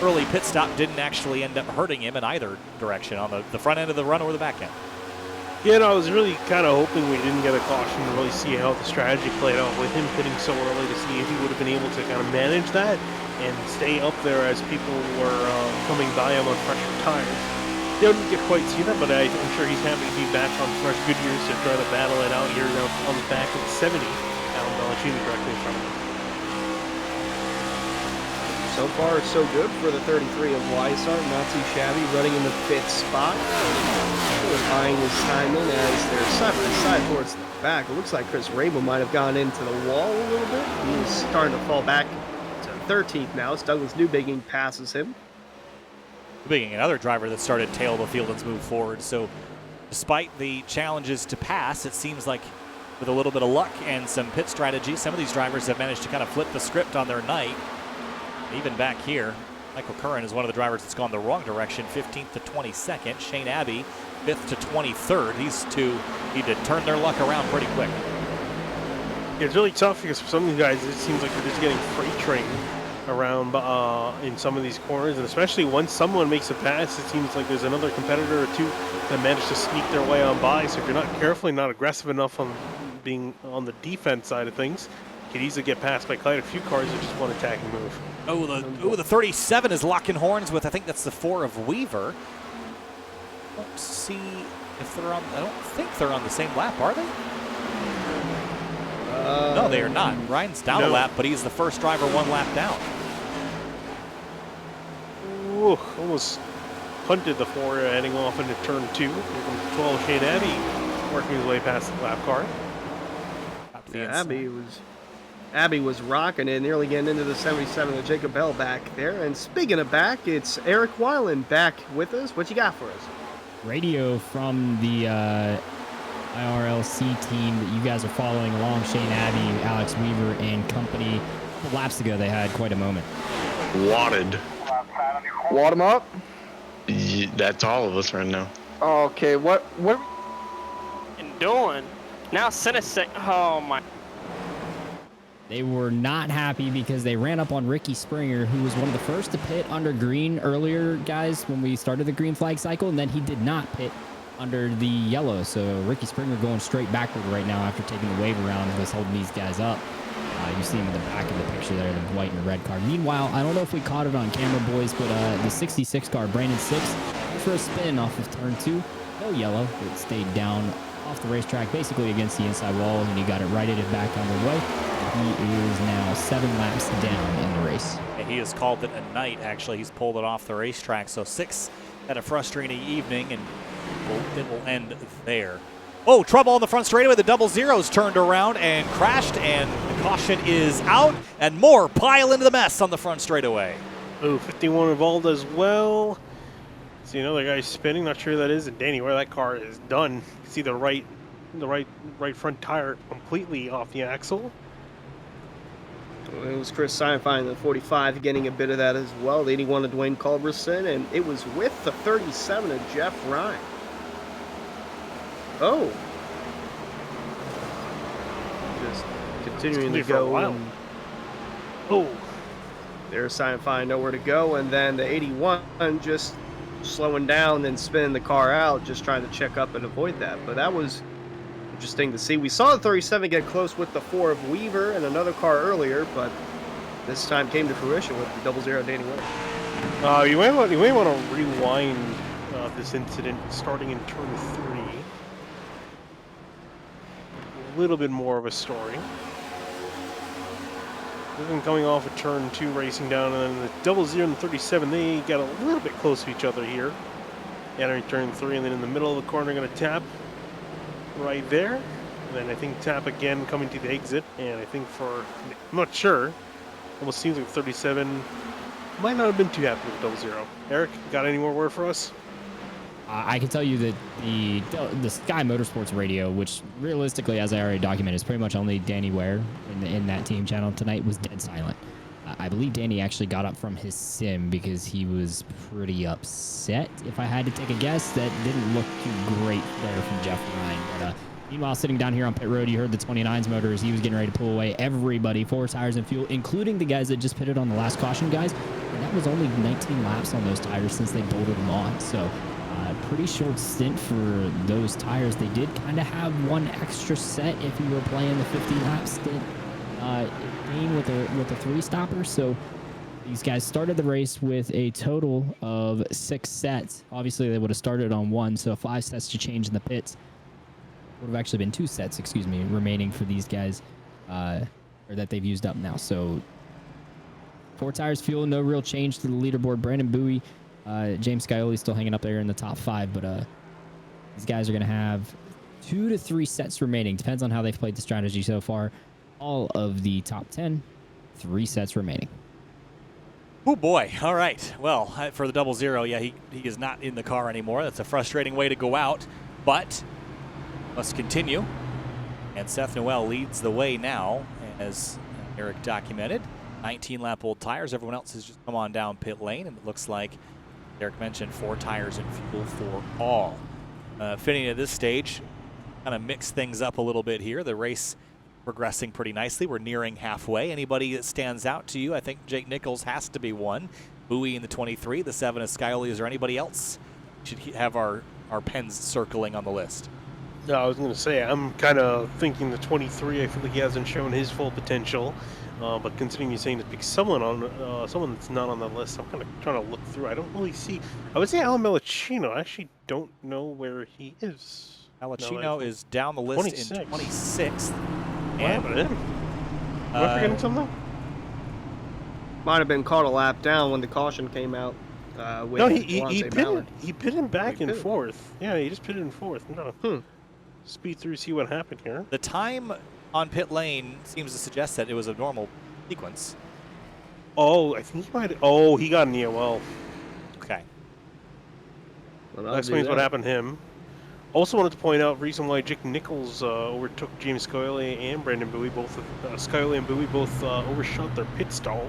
early pit stop didn't actually end up hurting him in either direction, on the front end of the run or the back end. Yeah, no, I was really kind of hoping we didn't get a caution to really see how the strategy played out with him pitting so early to see if he would have been able to kind of manage that and stay up there as people were coming by him on fresher tires. Didn't get quite see that, but I'm sure he's happy to be back on fresh Goodyears to try to battle it out here now on the back of the 70. Alan Bellacini directly in front of him. So far, so good for the 33 of Weishart. Not too shabby, running in the 5th spot. Buying his time in as they're side by side towards the back. It looks like Chris Rabel might have gone into the wall a little bit. He's starting to fall back to 13th now as Douglas Newbigging passes him. Newbigging, another driver that started tail of the field and moved forward. So despite the challenges to pass, it seems like with a little bit of luck and some pit strategy, some of these drivers have managed to kind of flip the script on their night. Even back here, Michael Curran is one of the drivers that's gone the wrong direction, 15th to 22nd. Shane Abbey, 5th to 23rd. These two need to turn their luck around pretty quick. Yeah, it's really tough because for some of these guys, it seems like they're just getting freight trained around in some of these corners, and especially once someone makes a pass, it seems like there's another competitor or two that manage to sneak their way on by. So if you're not careful, not aggressive enough on being on the defense side of things, you could easily get passed by quite a few cars that just want to attack and move. The 37 is locking horns with, I think that's the 4 of Weaver. Don't see if they're on. I don't think they're on the same lap, are they? No, they are not. Ryan's down a lap, but he's the first driver 1 lap down. Ooh, almost punted the 4 heading off into turn 2. Here comes 12 Shane Abbey working his way past the lap car. Yeah, Abbey was rocking it, nearly getting into the 77 with Jacob Bell back there. And speaking of back, it's Eric Weiland back with us. What you got for us? Radio from the IRLC team that you guys are following along, Shane Abbey, Alex Weaver, and company. A couple laps ago, they had quite a moment. Wadded. Wad him up? That's all of us right now. Okay, what are we doing? Now send a sec. Oh my. They were not happy because they ran up on Ricky Springer, who was one of the first to pit under green earlier, guys, when we started the green flag cycle, and then he did not pit under the yellow. So Ricky Springer going straight backward right now after taking the wave around was holding these guys up. You see him in the back of the picture there, the white and red car. Meanwhile, I don't know if we caught it on camera, boys, but the 66 car, Brandon 6, for a spin off of turn 2. No yellow. It stayed down off the racetrack, basically against the inside wall, and he got it righted and back on the way. He is now 7 laps down in the race. And he has called it a night, actually. He's pulled it off the racetrack. So 6 had a frustrating evening, and it will end there. Oh, trouble on the front straightaway. The double zeros turned around and crashed, and the caution is out, and more pile into the mess on the front straightaway. Oh, 51 involved as well. See another guy spinning, not sure who that is, and Danny, where that car is done. You can see the right front tire completely off the axle. It was Chris Seinfeld in the 45 getting a bit of that as well. The 81 of Dwayne Culberson, and it was with the 37 of Jeff Ryan. Oh. Just continuing to go. Oh. There's Seinfeld, nowhere to go, and then the 81 just slowing down and spinning the car out, just trying to check up and avoid that. But that was interesting to see. We saw the 37 get close with the 4 of Weaver and another car earlier, but this time came to fruition with the 00 Danny Winner. You may want to rewind this incident starting in turn 3. A little bit more of a story. Then coming off of turn 2, racing down, and then the 00 and the 37, they got a little bit close to each other here. Entering turn 3, and then in the middle of the corner, going to tap right there. And then I think tap again coming to the exit. And I think I'm not sure. Almost seems like 37 might not have been too happy with 00. Eric, got any more word for us? I can tell you that the Sky Motorsports radio, which realistically, as I already documented, is pretty much only Danny Ware in that team channel tonight, was dead silent. I believe Danny actually got up from his sim because he was pretty upset, if I had to take a guess. That didn't look too great there from Jeff Ryan. But meanwhile, sitting down here on pit road, you heard the 29's motor as he was getting ready to pull away everybody, 4 tires and fuel, including the guys that just pitted on the last caution, guys. And that was only 19 laps on those tires since they bolted them on. So pretty short stint for those tires. They did kind of have one extra set if you were playing the 50-lap stint game with a 3-stopper. So these guys started the race with a total of 6 sets. Obviously, they would have started on 1, so 5 sets to change in the pits. Would have actually been 2 sets, remaining for these guys, or that they've used up now. So 4 tires, fuel, no real change to the leaderboard. Brandon Bowie, James Scioli still hanging up there in the top 5, but these guys are going to have 2 to 3 sets remaining. Depends on how they've played the strategy so far. All of the top 10, 3 sets remaining. Oh boy! All right. Well, for the 00, yeah, he is not in the car anymore. That's a frustrating way to go out, but must continue. And Seth Noel leads the way now, as Eric documented. 19-lap old tires. Everyone else has just come on down pit lane, and it looks like Eric mentioned 4 tires and fuel for all. Fitting at this stage, kind of mix things up a little bit here. The race progressing pretty nicely. We're nearing halfway. Anybody that stands out to you? I think Jake Nichols has to be one. Bowie in the 23, the 7 is Scioli. Is there anybody else? Should have our pens circling on the list. No, I was going to say, I'm kind of thinking the 23, I feel like he hasn't shown his full potential. But considering you're saying to pick someone that's not on the list, I'm kind of trying to look through. I don't really see. I would say Alan Mellicino. I actually don't know where he is. Mellicino is down the list 26. in 26th. What happened to him? Am I forgetting something? Might have been caught a lap down when the caution came out. No, he pitted back in 4th. Yeah, he just pitted in 4th. No. Speed through, see what happened here. The time on pit lane seems to suggest that it was a normal sequence. Oh, I think he might. Oh, he got an EOL. Okay. Well, that explains what happened to him. Also wanted to point out reason why Jake Nichols overtook James Scioli and Brandon Bowie. Both Scioli and Bowie both overshot their pit stall,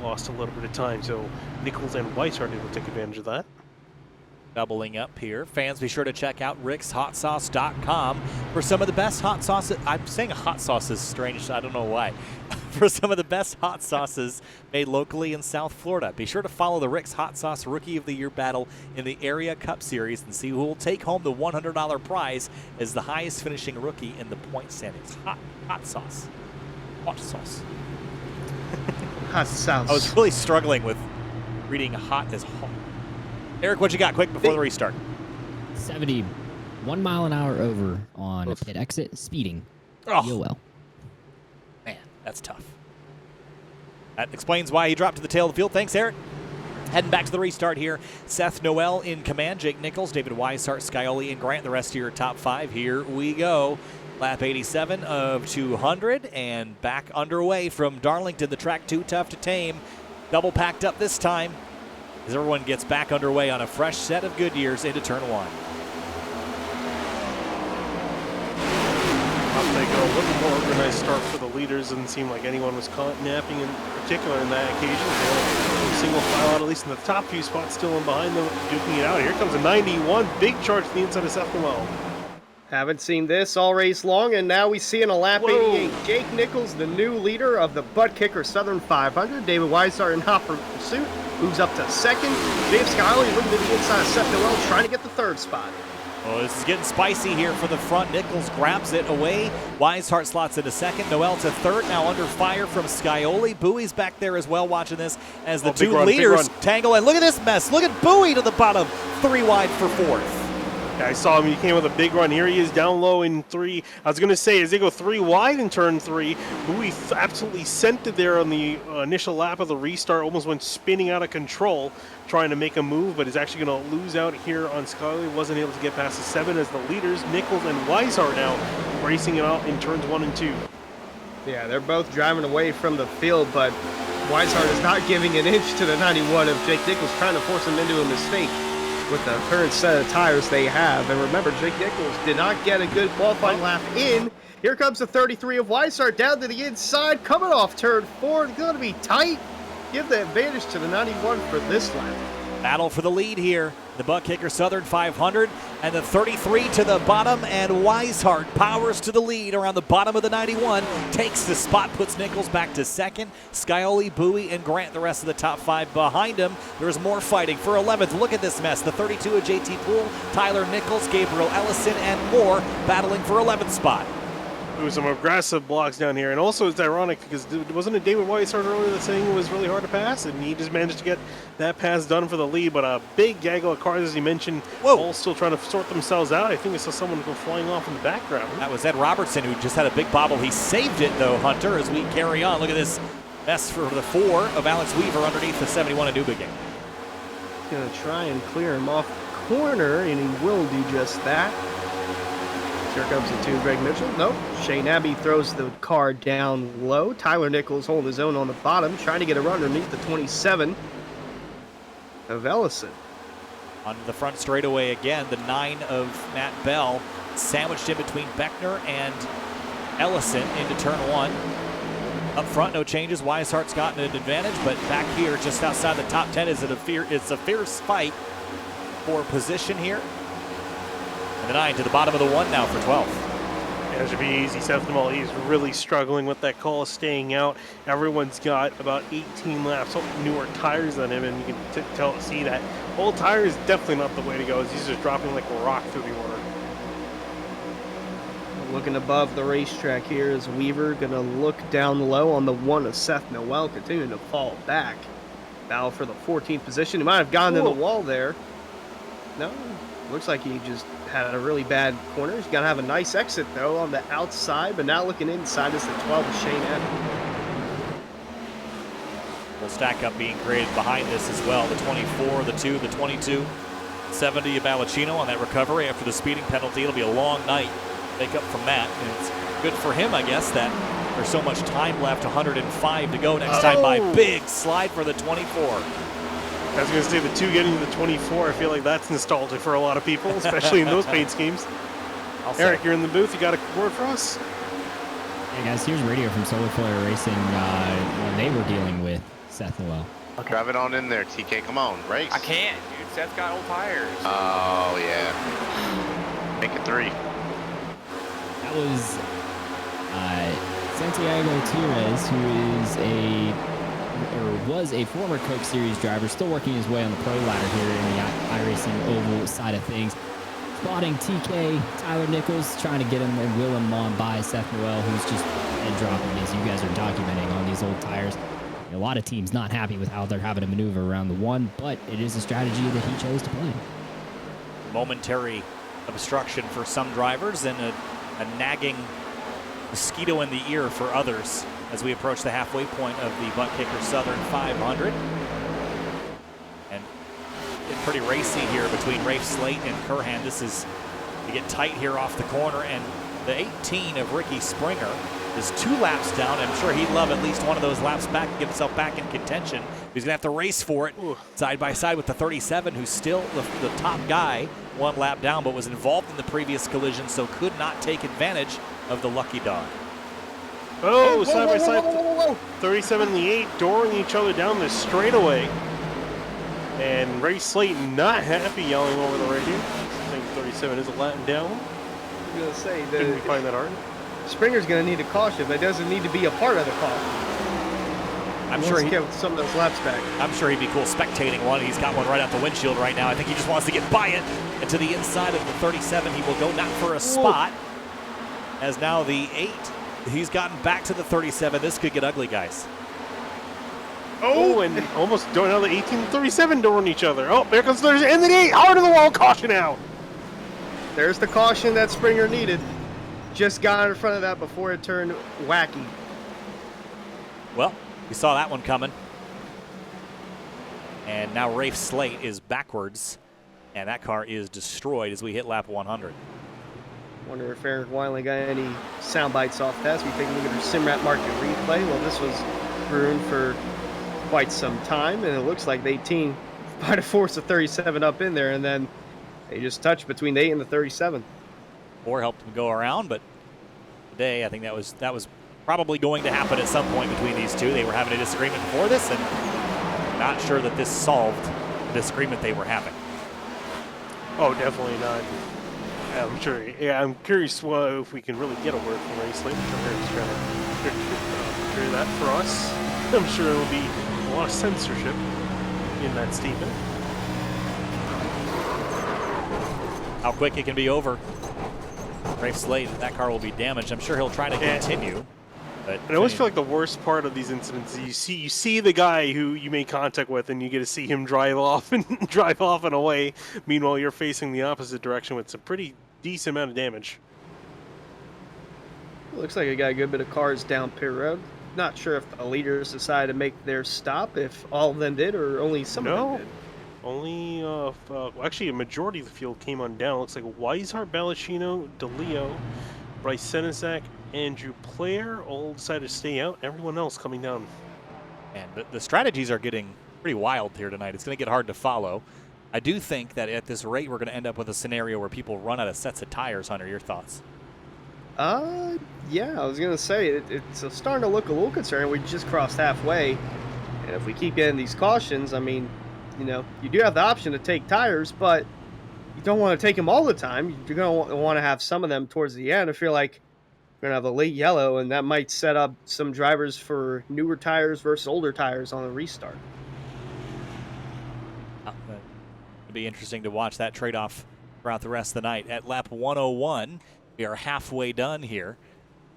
lost a little bit of time. So Nichols and Weiss aren't able to take advantage of that. Doubling up here. Fans, be sure to check out rickshotsauce.com for some of the best hot sauce. I'm saying hot sauce is strange. I don't know why. for some of the best hot sauces made locally in South Florida. Be sure to follow the Rick's Hot Sauce Rookie of the Year battle in the Area Cup Series and see who will take home the $100 prize as the highest finishing rookie in the point standings. Hot sauce. Hot sauce. Hot sauce. I was really struggling with reading hot as hot. Eric, what you got quick before the restart? 70, 1 mile an hour over on pit exit, speeding. Oh. Well. Man, that's tough. That explains why he dropped to the tail of the field. Thanks, Eric. Heading back to the restart here. Seth Noel in command, Jake Nichols, David Weishart, Scioli, and Grant, the rest of your top 5. Here we go. Lap 87 of 200 and back underway from Darlington. The track too tough to tame. Double packed up this time as everyone gets back underway on a fresh set of Goodyears into turn 1. Up they go. A little more organized start for the leaders. Doesn't seem like anyone was caught napping in particular in that occasion. They single file out, at least in the top few spots, still in behind them, duking it out. Here comes a 91. Big charge to the inside of Seth Noel. Haven't seen this all race long, and now we see in a lap 88, Jake Nichols, the new leader of the Buttkicker Southern 500. David Weishart in hot pursuit, moves up to second. James Scioli looking to the inside of Seth Noel, trying to get the third spot. Oh, this is getting spicy here for the front. Nichols grabs it away. Weishart slots into second. Noel to third, now under fire from Scioli. Bowie's back there as well watching this as the two leaders tangle. And look at this mess. Look at Bowie to the bottom. 3 wide for fourth. Yeah, I saw him. He came with a big run. Here he is down low in 3. I was going to say, as they go 3 wide in turn 3, Bowie absolutely sent it there on the initial lap of the restart. Almost went spinning out of control, trying to make a move, but is actually going to lose out here on Scioli. Wasn't able to get past the 7 as the leaders, Nichols and Weishart, now racing it out in turns 1 and 2. Yeah, they're both driving away from the field, but Weishart is not giving an inch to the 91 of Jake Nichols, trying to force him into a mistake with the current set of tires they have. And remember, Jake Nichols did not get a good qualifying lap in. Here comes the 33 of Weishart down to the inside, coming off turn 4. It's going to be tight. Give the advantage to the 91 for this lap. Battle for the lead here. The Buttkicker Southern 500 and the 33 to the bottom, and Weishart powers to the lead around the bottom of the 91. Takes the spot, puts Nichols back to second. Scioli, Bowie, and Grant the rest of the top 5 behind him. There's more fighting for 11th. Look at this mess. The 32 of JT Poole, Tyler Nichols, Gabriel Ellison, and more battling for 11th spot. Ooh, some aggressive blocks down here. And also it's ironic because wasn't it David Weishart earlier that saying it was really hard to pass, and he just managed to get that pass done for the lead. But a big gaggle of cars, as you mentioned, all still trying to sort themselves out. I think I saw someone go flying off in the background. That was Ed Robertson, who just had a big bobble. He saved it though, Hunter, as we carry on. Look at this mess for the 4 of Alex Weaver underneath the 71 of Newbegin. Going to try and clear him off the corner, and he will do just that. Here comes the 2, Greg Mitchell. Nope. Shane Abbey throws the car down low. Tyler Nichols holding his own on the bottom, trying to get a run underneath the 27 of Ellison. On the front straightaway again, the 9 of Matt Bell, sandwiched in between Beckner and Ellison into turn 1. Up front, no changes. Weishart's gotten an advantage, but back here, just outside the top 10, it's a fierce fight for position here. And the 9 to the bottom of the 1 now for 12th. Yeah, it should be easy. Seth Noel, he's really struggling with that call, staying out. Everyone's got about 18 laps newer tires than him, and you can see that old tire is definitely not the way to go. He's just dropping like a rock through the order. Looking above the racetrack here is Weaver going to look down low on the 1 of Seth Noel, continuing to fall back. Battle for the 14th position. He might have gone in the wall there. No, looks like he just had a really bad corner. He's got to have a nice exit, though, on the outside, but now looking inside is the 12 of Shane Abbey. Full stack up being created behind this as well. The 24, the 2, the 22, 70 of Balacino on that recovery after the speeding penalty. It'll be a long night. Make up from that. And it's good for him, I guess, that there's so much time left. 105 to go next time by. Big slide for the 24. I was going to say the 2 getting to the 24. I feel like that's nostalgic for a lot of people, especially in those paint schemes. Eric, you're in the booth. You got a word for us? Hey guys, here's radio from Solar Flare Racing when they were dealing with Seth Noel. Okay. Drive it on in there, TK. Come on, race. I can't, dude. Seth's got old tires. Oh, yeah. Make it 3. That was Santiago Tires, who is was a former Coke Series driver, still working his way on the pro ladder here in the iRacing Oval side of things. Spotting TK, Tyler Nichols, trying to get him and will him on by Seth Noel, who's just head dropping as you guys are documenting on these old tires. A lot of teams not happy with how they're having to maneuver around the one, but it is a strategy that he chose to play. Momentary obstruction for some drivers and a nagging mosquito in the ear for others as we approach the halfway point of the Buttkicker Southern 500. And it's pretty racy here between Rafe Slate and Curhan. This is to get tight here off the corner, and the 18 of Ricky Springer is 2 laps down. I'm sure he'd love at least one of those laps back and get himself back in contention. He's gonna have to race for it side by side with the 37, who's still the top guy, 1 lap down, but was involved in the previous collision, so could not take advantage of the lucky dog. Oh, side by side, 37 and the 8 dooring each other down this straightaway. And Ray Slayton not happy, yelling over the radio. I think 37 is a lap down. I was gonna say Didn't we find that hard? Springer's gonna need a caution, but doesn't need to be a part of the caution. I'm sure he get some of those laps back. I'm sure he'd be cool spectating one. He's got one right out the windshield right now. I think he just wants to get by it. And to the inside of the 37, he will go not for a spot. As now the 8, he's gotten back to the 37. This could get ugly, guys. Oh, and almost doing another 18 and 37 dooring each other. Oh, there comes the 30, and the 8, hard to the wall, caution out. There's the caution that Springer needed. Just got in front of that before it turned wacky. Well, we saw that one coming. And now Rafe Slate is backwards, and that car is destroyed as we hit lap 100. Wonder if Eric Wiley got any sound bites off that. So we take a look at our Simrat market replay. Well, this was ruined for quite some time, and it looks like the 18 might have forced the 37 up in there, and then they just touched between the 8 and the 37. Or helped him go around, but today I think that was probably going to happen at some point between these two. They were having a disagreement before this, and not sure that this solved the disagreement they were having. Oh, definitely not. I'm sure. Yeah, I'm curious if we can really get a word from Ray Slate. I'm sure Eric's trying to clear that for us. I'm sure there will be a lot of censorship in that statement. How quick it can be over. Rafe Slate, that car will be damaged. I'm sure he'll try to continue. But and I always feel like the worst part of these incidents is you see the guy who you made contact with, and you get to see him drive off and away. Meanwhile, you're facing the opposite direction with some pretty decent amount of damage. Looks like we got a good bit of cars down pit road. Not sure if the leaders decided to make their stop, if all of them did, or only some of them did. Only, actually, a majority of the field came on down. Looks like Weishart, Balachino, DeLeo, Bryce Senizak, Andrew Player all decided to stay out. Everyone else coming down. And the strategies are getting pretty wild here tonight. It's going to get hard to follow. I do think that at this rate, we're going to end up with a scenario where people run out of sets of tires. Hunter, your thoughts? Yeah, I was going to say, it's starting to look a little concerning. We just crossed halfway, and if we keep getting these cautions, I mean, you know, you do have the option to take tires, but you don't want to take them all the time. You're going to want to have some of them towards the end. I feel like we're going to have a late yellow, and that might set up some drivers for newer tires versus older tires on the restart. It'll be interesting to watch that trade-off throughout the rest of the night. At lap 101, we are halfway done here,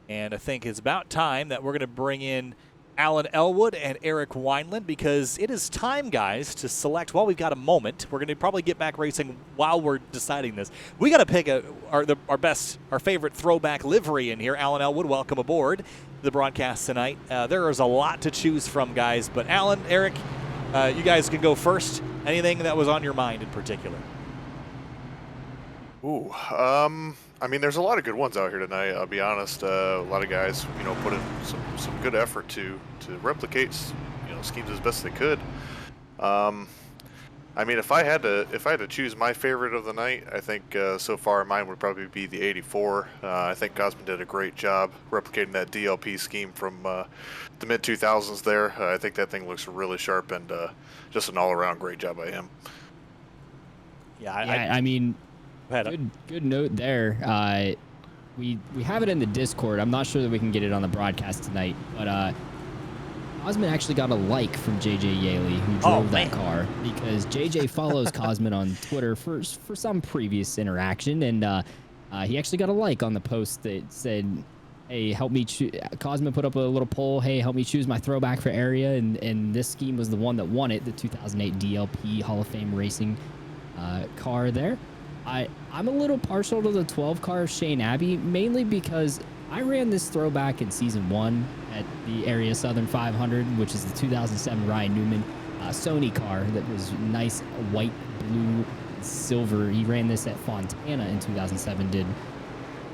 and I think it's about time that we're going to bring in Alan Elwood and Eric Wineland, because it is time, guys, to select. Well, we've got a moment. We're going to probably get back racing while we're deciding this. We got to pick our favorite throwback livery in here. Alan Elwood, welcome aboard to the broadcast tonight. There is a lot to choose from, guys, but Alan, Eric, you guys can go first. Anything that was on your mind in particular? Ooh, I mean, there's a lot of good ones out here tonight. I'll be honest. A lot of guys, you know, put in some good effort to replicate, you know, schemes as best they could. I mean, if I had to choose my favorite of the night, I think so far mine would probably be the 84. I think Gosman did a great job replicating that DLP scheme from the mid 2000s. There, I think that thing looks really sharp and just an all-around great job by him. Yeah, I mean. Good note there. we have it in the Discord. I'm not sure that we can get it on the broadcast tonight, but Cosman actually got a like from JJ Yaley, who drove that car, because JJ follows Cosman on Twitter for some previous interaction, and he actually got a like on the post that said, hey, help me Cosman put up a little poll, hey, help me choose my throwback for area, and this scheme was the one that won it, the 2008 DLP Hall of Fame Racing car there. I'm a little partial to the 12 car of Shane Abbey, mainly because I ran this throwback in season 1 at the Area Southern 500, which is the 2007 Ryan Newman Sony car that was nice white, blue, silver. He ran this at Fontana in 2007, did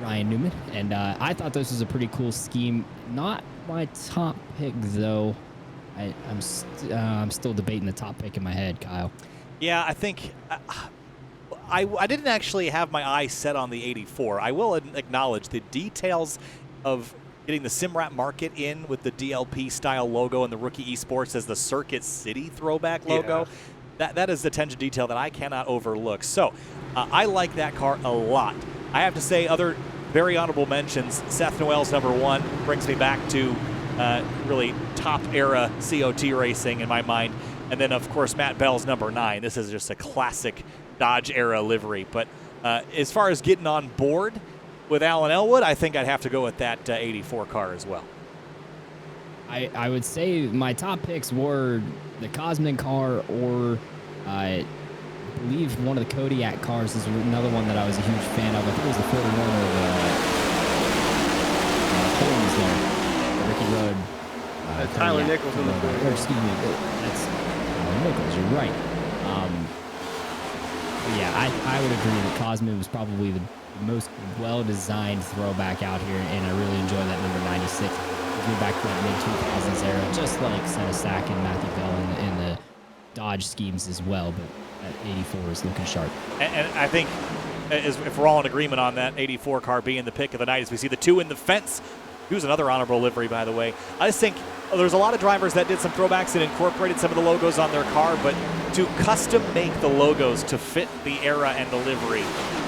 Ryan Newman, and I thought this was a pretty cool scheme. Not my top pick, though. I'm still debating the top pick in my head, Kyle. Yeah, I think I didn't actually have my eye set on the 84. I will acknowledge the details of getting the Simrap market in with the DLP style logo and the Rookie Esports as the Circuit City throwback logo. That is attention detail that I cannot overlook. So I like that car a lot. I have to say, other very honorable mentions, Seth Noel's number 1 brings me back to really top era COT racing in my mind. And then, of course, Matt Bell's number 9. This is just a classic Dodge era livery. But as far as getting on board with Alan Elwood, I think I'd have to go with that 84 car as well. I would say my top picks were the Cosman car, or I believe one of the Kodiak cars is another one that I was a huge fan of. I think it was the 41 of Holmes there, Ricky Road. Tyler Nichols in the 40. Excuse me, that's Tyler Nichols, you're right. Yeah, I would agree that Cosman was probably the most well-designed throwback out here, and I really enjoy that number 96. If you're back to that mid-2000s era, just like Senna Sack and Matthew Bell in the Dodge schemes as well, but that 84 is looking sharp. And I think, if we're all in agreement on that 84 car being the pick of the night, as we see the 2 in the fence. Who's another honorable livery, by the way. I just think there's a lot of drivers that did some throwbacks and incorporated some of the logos on their car, but to custom make the logos to fit the era and the livery,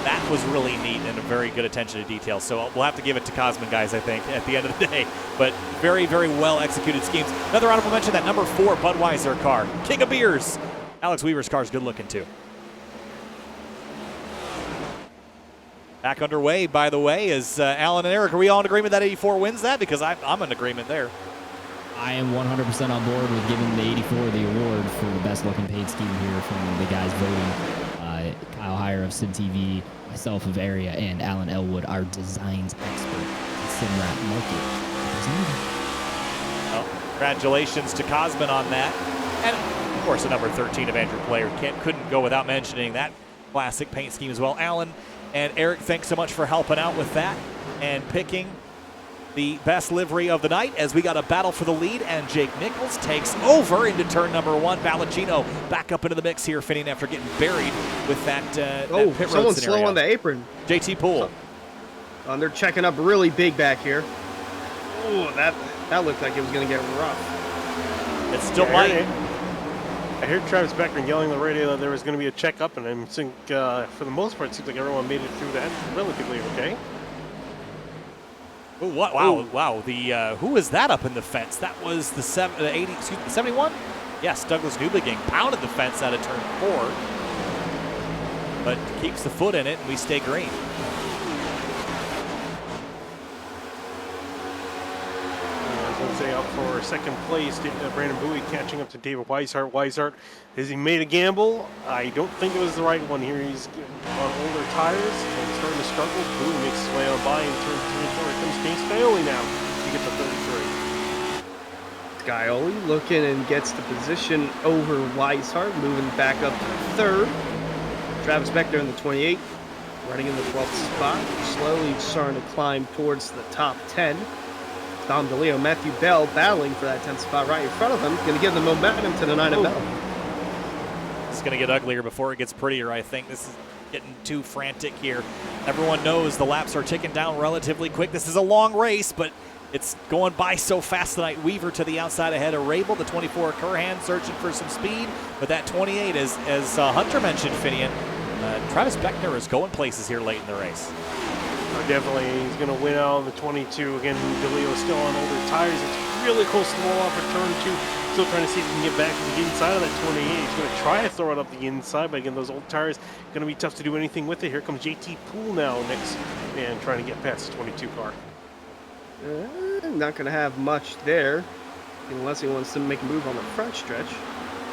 that was really neat and a very good attention to detail. So we'll have to give it to Cosman, guys, I think, at the end of the day. But very, very well executed schemes. Another honorable mention, that number 4 Budweiser car, King of Beers. Alex Weaver's car is good looking too. Back underway, by the way, is Alan and Eric. Are we all in agreement that 84 wins that? Because I'm in agreement there. I am 100% on board with giving the 84 the award for the best looking paid scheme here from the guys voting. Kyle Heyer of Sid TV, myself of Area, and Alan Elwood, our designs expert at Simrap Market. Well, congratulations to Cosman on that. And, of course, the number 13 of Andrew Player. Couldn't go without mentioning that classic paint scheme as well. Alan and Eric, thanks so much for helping out with that and picking the best livery of the night, as we got a battle for the lead, and Jake Nichols takes over into turn number 1. Ballacino back up into the mix here, Finian, after getting buried with that, that pit road someone's scenario. slow on the apron. JT Poole. They're checking up really big back here. Oh, that looked like it was going to get rough. It's still light. I heard Travis Beckman yelling on the radio that there was going to be a checkup, and I think for the most part, it seems like everyone made it through that relatively okay. Ooh, what? Wow, ooh. Wow. The who was that up in the fence? That was the 71? Yes, Douglas Newbegin pounded the fence out of turn 4, but keeps the foot in it, and we stay green. Let's say up for second place, Brandon Bowie catching up to David Weishart. Weishart, has he made a gamble? I don't think it was the right one here. He's on older tires and starting to struggle. Bowie makes his way on by in turn 3 and 4. Here comes Case Scaoli now to get the 33. Scaoli looking and gets the position over Weishart, moving back up to 3rd. Travis Beckner in the 28, running in the 12th spot, slowly starting to climb towards the top 10. Dom DeLeo, Matthew Bell battling for that 10th spot right in front of him. Going to give the momentum to the 9 of Bell. This is going to get uglier before it gets prettier, I think. This is getting too frantic here. Everyone knows the laps are ticking down relatively quick. This is a long race, but it's going by so fast tonight. Weaver to the outside ahead of Rabel. The 24 Curhan searching for some speed, but that 28, as Hunter mentioned, Finian, Travis Beckner is going places here late in the race. Definitely, he's going to win out on the 22. Again, DeLeo still on older tires. It's really close to the wall off of turn 2. Still trying to see if he can get back to the inside of that 28. He's going to try to throw it up the inside, but again, those old tires going to be tough to do anything with it. Here comes JT Poole now next, and trying to get past the 22 car. Not going to have much there, unless he wants to make a move on the front stretch.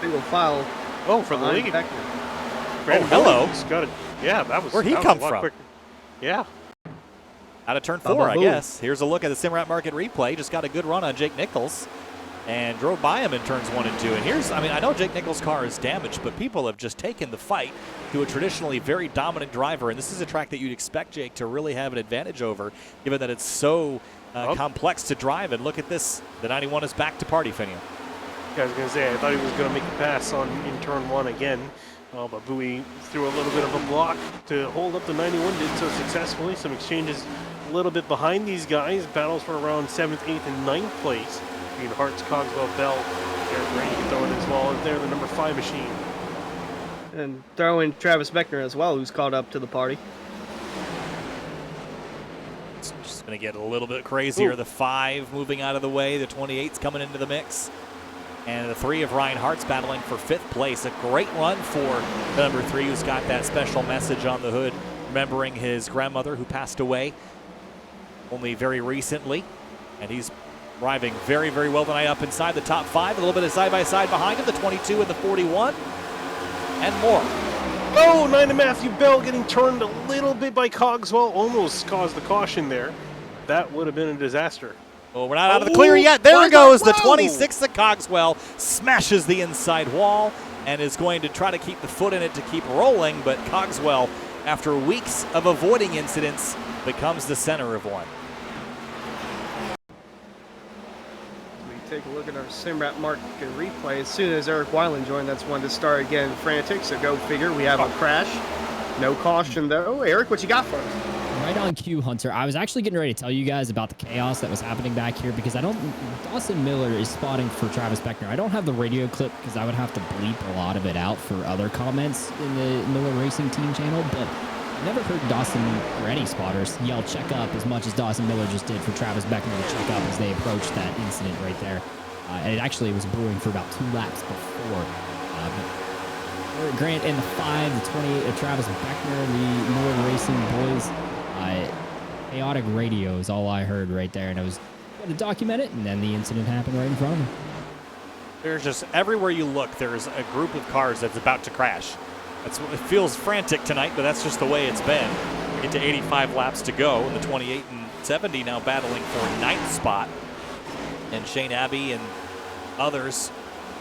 Single file. Oh, for the lead. Hello. Got it. Yeah, that was. Where'd he come from? Quicker. Yeah. Out of turn 4, I guess. Here's a look at the Simrat Market replay. Just got a good run on Jake Nichols and drove by him in turns 1 and 2. And here's, I mean, I know Jake Nichols' car is damaged, but people have just taken the fight to a traditionally very dominant driver. And this is a track that you'd expect Jake to really have an advantage over, given that it's so complex to drive. And look at this. The 91 is back to party, Finian. Yeah, I was going to say, I thought he was going to make a pass in turn 1 again. But Bowie threw a little bit of a block to hold up the 91, did so successfully. Some exchanges a little bit behind these guys. Battles for around 7th, 8th, and 9th place between Hartz, Cogswell, Bell, Garrett Brady throwing as well as there, the number 5 machine. And throw in Travis Beckner as well, who's caught up to the party. It's just going to get a little bit crazier. Ooh. The 5 moving out of the way. The 28's coming into the mix. And the 3 of Ryan Hart's battling for 5th place. A great run for the number 3, who's got that special message on the hood, remembering his grandmother who passed away only very recently. And he's driving very, very well tonight up inside the top 5. A little bit of side-by-side behind him, the 22 and the 41, and more. Oh, 9 of Matthew Bell getting turned a little bit by Cogswell. Almost caused the caution there. That would have been a disaster. Oh, we're not out of the clear yet. There it goes. The 26 of Cogswell smashes the inside wall and is going to try to keep the foot in it to keep rolling. But Cogswell, after weeks of avoiding incidents, becomes the center of one. We take a look at our Simrat Market replay. As soon as Eric Weiland joined, that's when to start again frantic. So go figure. We have a crash. No caution, though. Eric, what you got for us? Right on cue, Hunter. I was actually getting ready to tell you guys about the chaos that was happening back here because Dawson Miller is spotting for Travis Beckner. I don't have the radio clip because I would have to bleep a lot of it out for other comments in the Miller Racing Team channel, but I never heard Dawson or any spotters yell check up as much as Dawson Miller just did for Travis Beckner to check up as they approached that incident right there. And it actually was brewing for about 2 laps before. But Grant in the 5, the 28 of Travis Beckner, the Miller Racing boys. Chaotic radio is all I heard right there, and I was going to document it, and then the incident happened right in front of me. There's just everywhere you look, there's a group of cars that's about to crash. It feels frantic tonight, but that's just the way it's been. We get to 85 laps to go, and the 28 and 70 now battling for 9th spot. And Shane Abbey and others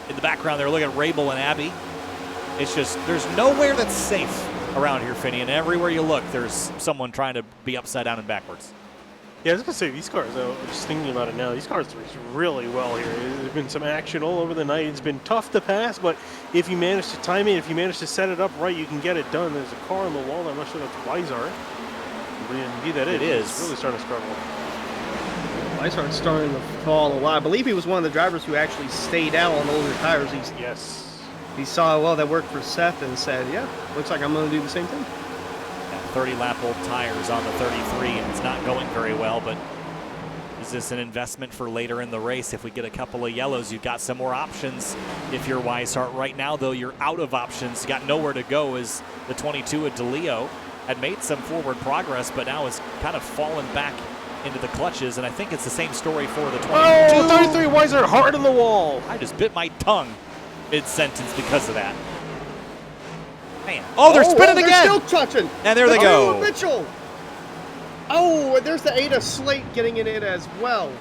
in the background there. Look at Rabel and Abbey. It's just, there's nowhere that's safe around here, Finney, and everywhere you look, there's someone trying to be upside down and backwards. Yeah, I was going to say, these cars, though, just thinking about it now, these cars race really well here. There's been some action all over the night. It's been tough to pass, but if you manage to time it, if you manage to set it up right, you can get it done. There's a car on the wall. I'm not sure that's Weisart. But indeed that it is. It's really starting to struggle. Weisart's starting to fall a lot. I believe he was one of the drivers who actually stayed out on older tires. Yes. He saw, well, that worked for Seth and said, yeah, looks like I'm going to do the same thing. 30-lap old tires on the 33, and it's not going very well, but is this an investment for later in the race? If we get a couple of yellows, you've got some more options. If you're Weishart right now, though, you're out of options. You got nowhere to go as the 22 of DeLeo had made some forward progress, but now has kind of fallen back into the clutches, and I think it's the same story for the 22. Oh, 33 Weishart hard on the wall. I just bit my tongue mid-sentence because of that. Man. Oh, they're spinning again. They're still touching. And there they go. Mitchell. Oh, and there's the Ada Slate getting in it as well.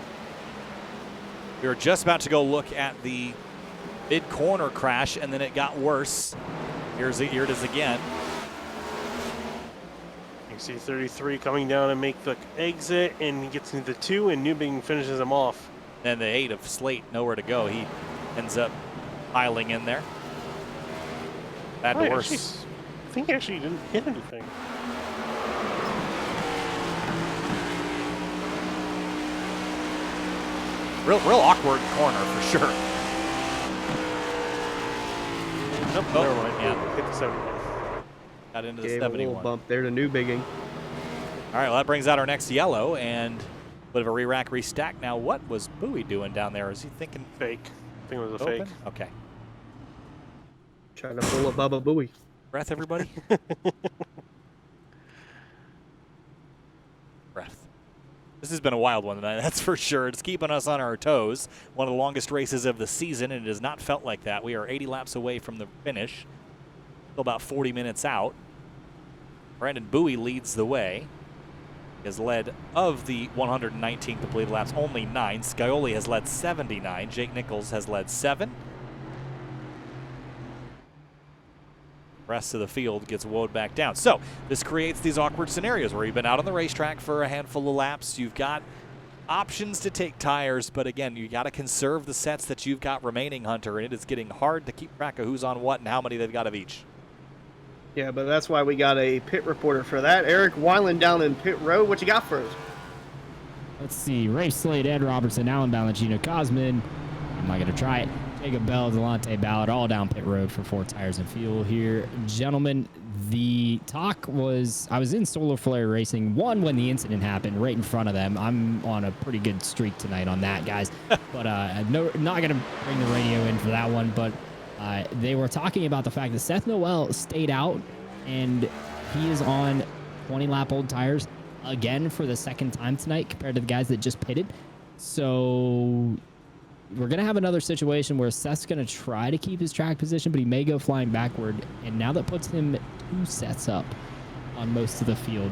We were just about to go look at the mid-corner crash, and then it got worse. Here it is again. You see 33 coming down and make the exit, and he gets into the 2, and Newbing finishes him off. And the 8 of Slate, nowhere to go. He ends up piling in there. Bad to worse. I think he actually didn't hit anything. Real awkward corner for sure. Oh, never mind. Yeah, hit the 71. Got into the Gave 71. a little bump there to Newbigging. All right, well, that brings out our next yellow and a bit of a re-rack, restack. Now, what was Bowie doing down there? Is he thinking Fake. I think it was a open? fake. Okay. Trying to pull a Bubba Booey. Breath, everybody. Breath. This has been a wild one tonight, that's for sure. It's keeping us on our toes. One of the longest races of the season, and it has not felt like that. We are 80 laps away from the finish. Still about 40 minutes out. Brandon Bowie leads the way. He has led of the 119 completed laps only 9. Scioli has led 79. Jake Nichols has led 7. Rest of the field gets woed back down. So this creates these awkward scenarios where you've been out on the racetrack for a handful of laps. You've got options to take tires, but again, you got to conserve the sets that you've got remaining, Hunter, and it is getting hard to keep track of who's on what and how many they've got of each. Yeah, but that's why we got a pit reporter for that. Eric Weiland down in pit road. What you got for us? Let's see. Rafe Slade, Ed Robertson, Alan Balancino, Cosman. I'm not going to try it. Jacob Bell, Delonte Ballard, all down pit road for 4 tires and fuel here. Gentlemen, the talk was, I was in Solar Flare Racing 1 when the incident happened, right in front of them. I'm on a pretty good streak tonight on that, guys. But not going to bring the radio in for that one. But they were talking about the fact that Seth Noel stayed out, and he is on 20-lap old tires again for the second time tonight compared to the guys that just pitted. So we're going to have another situation where Seth's going to try to keep his track position, but he may go flying backward. And now that puts him 2 sets up on most of the field.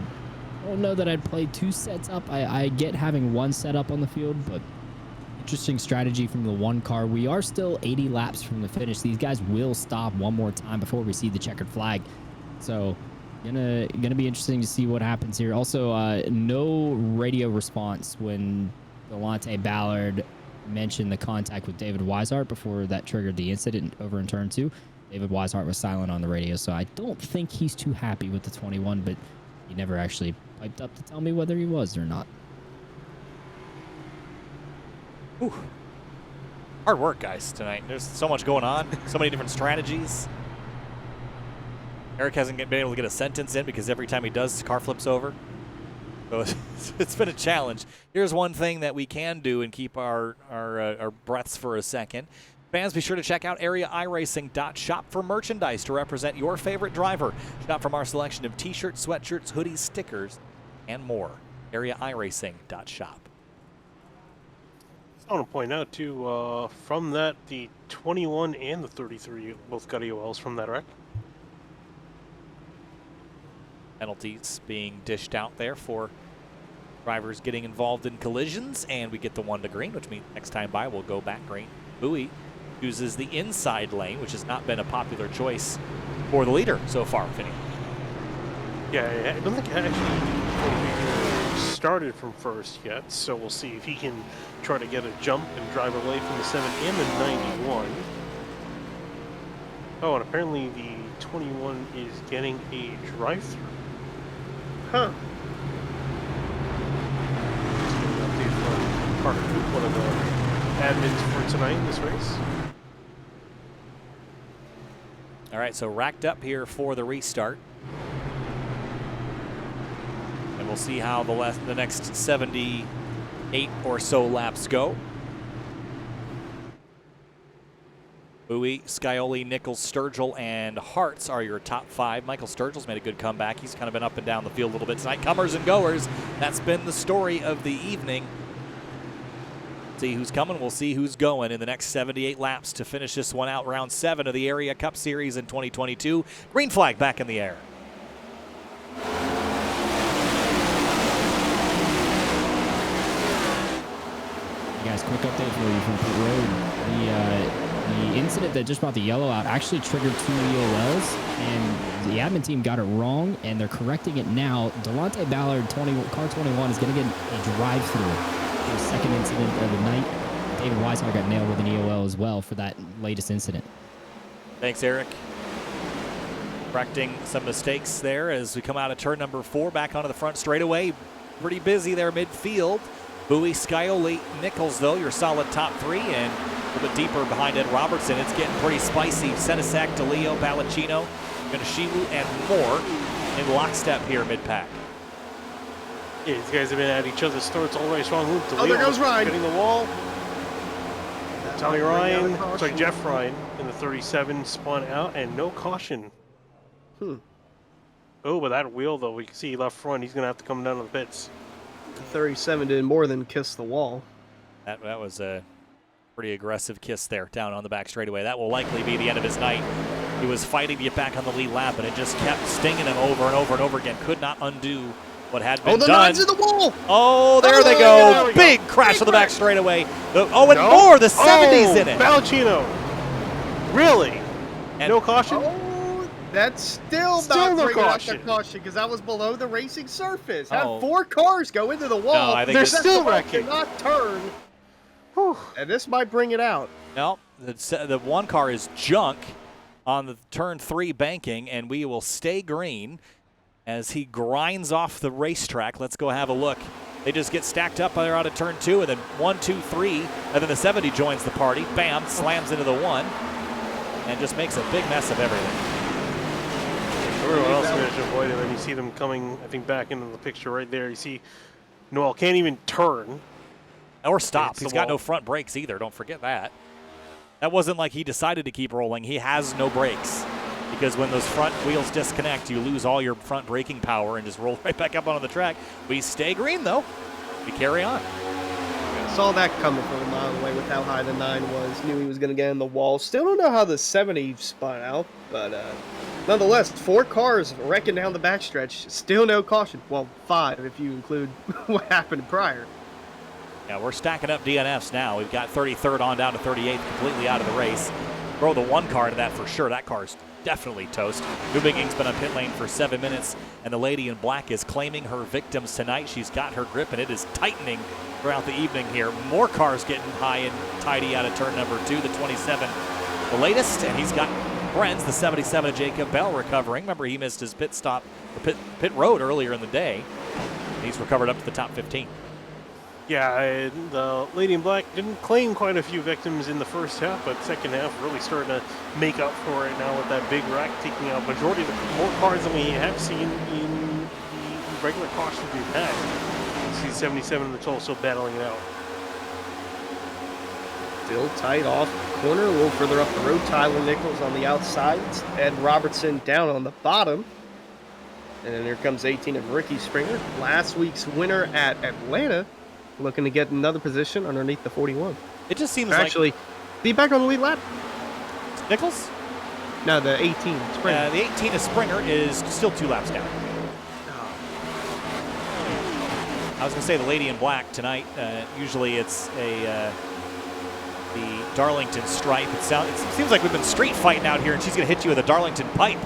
I don't know that I'd play 2 sets up. I get having 1 set up on the field, but interesting strategy from the 1 car. We are still 80 laps from the finish. These guys will stop one more time before we see the checkered flag. So gonna be interesting to see what happens here. Also, no radio response when Delonte Ballard mentioned the contact with David Weishart before that triggered the incident over in turn 2. David Weishart was silent on the radio, so I don't think he's too happy with the 21, but he never actually piped up to tell me whether he was or not. Whew. Hard work, guys, tonight. There's so much going on, so many different strategies. Eric hasn't been able to get a sentence in because every time he does, his car flips over. So it's been a challenge. Here's one thing that we can do and keep our breaths for a second. Fans, be sure to check out areiiracing.shop for merchandise to represent your favorite driver. Shop from our selection of t-shirts, sweatshirts, hoodies, stickers, and more. areiiracing.shop. I want to point out, too, from that, the 21 and the 33 both got EOLs from that wreck. Penalties being dished out there for drivers getting involved in collisions, and we get the 1 to green, which means next time by we'll go back green. Bowie uses the inside lane, which has not been a popular choice for the leader so far, Finney. Yeah, I don't think actually started from first yet, so we'll see if he can try to get a jump and drive away from the 7 and the 91. Oh, and apparently the 21 is getting a drive-through. Huh. Carter Coop, one of the admins for tonight in this race. All right, so racked up here for the restart. And we'll see how the next 78 or so laps go. Bowie, Scioli, Nichols, Sturgill, and Hartz are your top 5. Michael Sturgill's made a good comeback. He's kind of been up and down the field a little bit tonight. Comers and goers, that's been the story of the evening. See who's coming, we'll see who's going in the next 78 laps to finish this one out. Round 7 of the Area Cup Series in 2022. Green flag back in the air. Hey guys, quick update for you from pit road. The incident that just brought the yellow out actually triggered 2 EOLs, and the admin team got it wrong, and they're correcting it now. Delonte Ballard, car 21, is going to get a drive-through for the second incident of the night. David Weishart got nailed with an EOL as well for that latest incident. Thanks, Eric. Correcting some mistakes there as we come out of turn number 4, back onto the front straightaway. Pretty busy there midfield. Bowie, Scioli, Nichols, though, your solid top 3, and a little bit deeper behind Ed Robertson. It's getting pretty spicy. Senesac, DeLeo, Balancino, Ganeshiwu, and more in lockstep here mid-pack. Yeah, these guys have been at each other's throats all race long. Oh, there goes Ryan. Hitting the wall. Tommy Ryan, caution. sorry, Jeff Ryan in the 37 spun out and no caution. Oh, but that wheel though, we can see left front. He's gonna have to come down to the pits. The 37 did more than kiss the wall. That was a pretty aggressive kiss there down on the back straightaway. That will likely be the end of his night. He was fighting to get back on the lead lap, but it just kept stinging him over and over and over again. Could not undo what had been the done. nine's in the wall! Oh, there they go. Big crash on the back straightaway. And more. The 70's in it. Balancino. Really? And no caution? Oh, that's still no bringing out caution. the caution because that was below the racing surface. Oh. Have 4 cars go into the wall. No, I think they're it's- still wrecking. Cannot turn. And this might bring it out. No, the one car is junk on the turn 3 banking, and we will stay green as he grinds off the racetrack. Let's go have a look. They just get stacked up there out of turn 2, and then 1, 2, 3, and then the 70 joins the party. Bam, slams into the 1, and just makes a big mess of everything. Everyone else managed to avoid it, and you see them coming, I think, back into the picture right there. You see Noel can't even turn. Or stop. It's He's the got wall. no front brakes either. Don't forget that. That wasn't like he decided to keep rolling. He has no brakes because when those front wheels disconnect, you lose all your front braking power and just roll right back up onto the track. We stay green, though. We carry on. Saw that coming from a mile away with how high the 9 was. Knew he was going to get in the wall. Still don't know how the 70 spun out, but nonetheless, 4 cars wrecking down the backstretch. Still no caution. Well, 5 if you include what happened prior. Yeah, we're stacking up DNFs now. We've got 33rd on down to 38th, completely out of the race. Throw the 1 car to that for sure. That car's definitely toast. Newbeging's been on pit lane for 7 minutes, and the lady in black is claiming her victims tonight. She's got her grip, and it is tightening throughout the evening here. More cars getting high and tidy out of turn number 2, the 27. The latest, and he's got friends, the 77 of Jacob Bell recovering. Remember, he missed his pit stop, or pit road earlier in the day. He's recovered up to the top 15. Yeah, and the lady in black didn't claim quite a few victims in the first half, but second half really starting to make up for it now with that big wreck taking out majority of the more cars than we have seen in the regular cautions we've had. You see 77 and the total still battling it out. Still tight off the corner, a little further up the road. Tyler Nichols on the outside. Ed Robertson down on the bottom. And then here comes 18 of Ricky Springer. Last week's winner at Atlanta. Looking to get another position underneath the 41. It just seems Actually, be back on the lead lap. like Nichols? No, the 18, Springer. The 18 of Springer is still 2 laps down. I was going to say the lady in black tonight. Usually it's the Darlington stripe. It seems like we've been street fighting out here, and she's going to hit you with a Darlington pipe.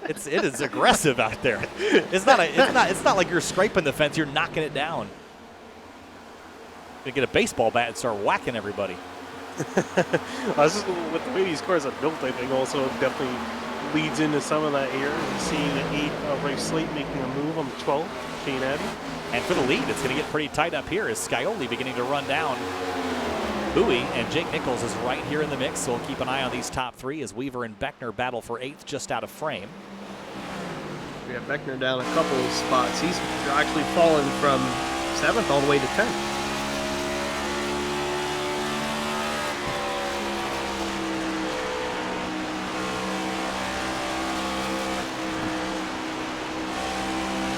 It is aggressive out there. It's not like you're scraping the fence. You're knocking it down. You're gonna get a baseball bat and start whacking everybody. This is with the way these cars are built, I think also definitely leads into some of that here. You're seeing the 8 of Ray Slate making a move on the 12, Shane Addy. And for the lead, it's going to get pretty tight up here as Scioli beginning to run down Bowie, and Jake Nichols is right here in the mix, so we'll keep an eye on these top 3 as Weaver and Beckner battle for 8th, just out of frame. We have Beckner down a couple of spots. He's actually fallen from 7th all the way to 10th.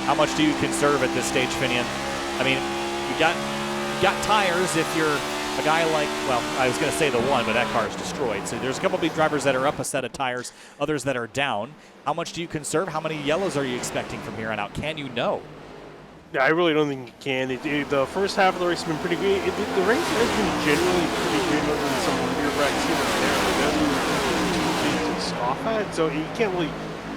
How much do you conserve at this stage, Finian? I mean, you got tires if you're a guy like, well, I was going to say the 1, but that car is destroyed. So there's a couple of big drivers that are up a set of tires, others that are down. How much do you conserve? How many yellows are you expecting from here on out? Can you know? Yeah, I really don't think you can. The first half of the race has been pretty good. The race has been generally pretty good other than some weird wrecks here and there. But nothing to scoff at. So you can't really,